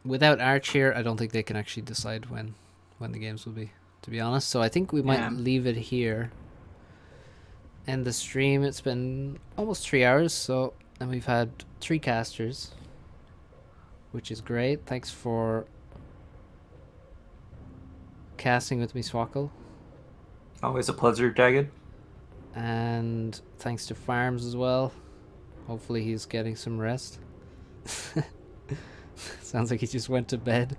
without Arch here, I don't think they can actually decide when the games will be, to be honest. So I think we might leave it here. End the stream. It's been almost 3 hours, so, and we've had 3 casters, which is great. Thanks for casting with me, Swackle. Always a pleasure, Jagged. And thanks to Farms as well. Hopefully he's getting some rest. Sounds like he just went to bed.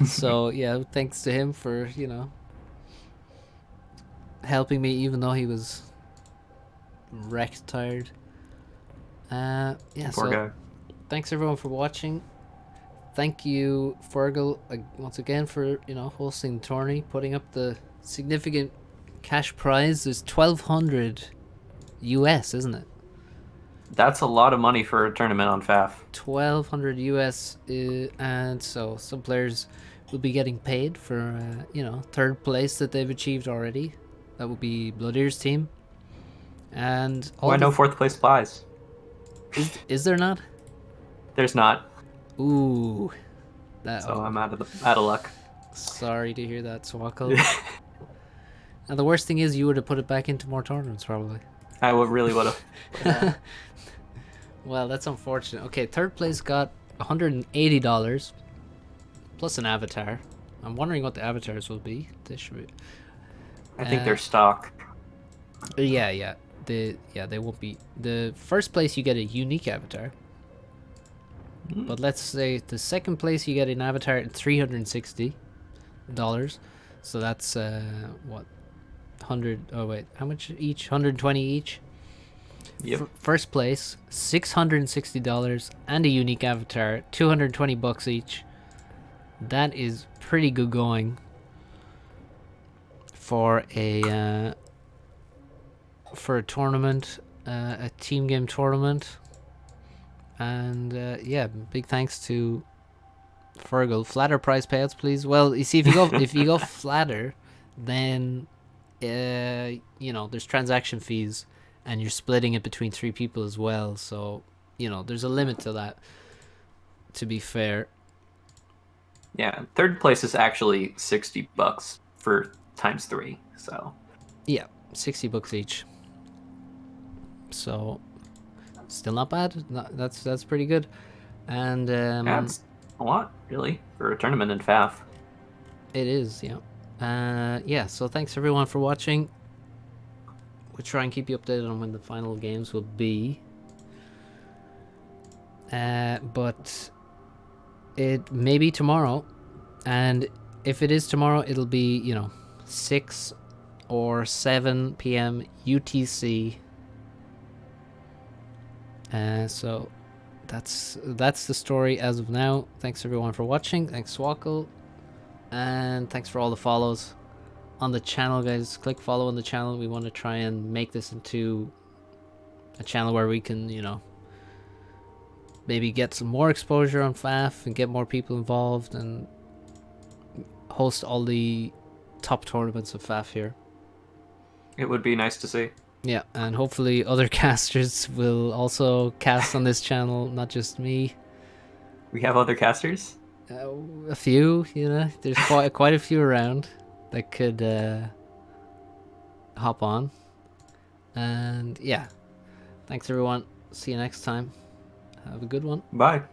So yeah, thanks to him for, you know, helping me even though he was wrecked tired. Yeah, Poor guy. Thanks everyone for watching. Thank you, Fergal, once again for, you know, hosting the tourney, putting up the significant cash prize. There's 1,200 US, isn't it? That's a lot of money for a tournament on FAF. 1,200 US, and so some players will be getting paid for, you know, 3rd place that they've achieved already. That will be Bloodeer's team. And all no 4th place prize. Is there not? There's not. Ooh. So I'm out of luck. Sorry to hear that, Swackle. And the worst thing is you would have put it back into more tournaments, probably. I really would have. Well, that's unfortunate. Okay, 3rd place got $180 plus an avatar. I'm wondering what the avatars will be. They should be. I think they're stock. Yeah. They won't be. The 1st place you get a unique avatar. But let's say the 2nd place you get an avatar at $360. So that's what? 100. Oh wait, how much each? 120 each. Yep. 1st place, $660 and a unique avatar, $220 each. That is pretty good going for a tournament, a team game tournament. And yeah, big thanks to Fergal. Flatter prize payouts, please. Well, you see, if you go flatter, then you know, there's transaction fees, and you're splitting it between 3 people as well. So, you know, there's a limit to that, to be fair. Yeah, 3rd place is actually $60 for times 3. So yeah, $60 each. So still not bad. That's pretty good. And That's a lot, really, for a tournament in FAF. it is, yeah. Yeah, so thanks everyone for watching. We'll try and keep you updated on when the final games will be. But it may be tomorrow. And if it is tomorrow, it'll be, 6 or 7 p.m. UTC. So that's the story as of now. Thanks everyone for watching. Thanks Swackle. And thanks for all the follows on the channel, guys. Click follow on the channel. We want to try and make this into a channel where we can, maybe get some more exposure on FAF and get more people involved and host all the top tournaments of FAF here. It would be nice to see. Yeah, and hopefully other casters will also cast on this channel, not just me. We have other casters? A few, there's quite a few around that could hop on. And yeah, thanks everyone. See you next time. Have a good one. Bye.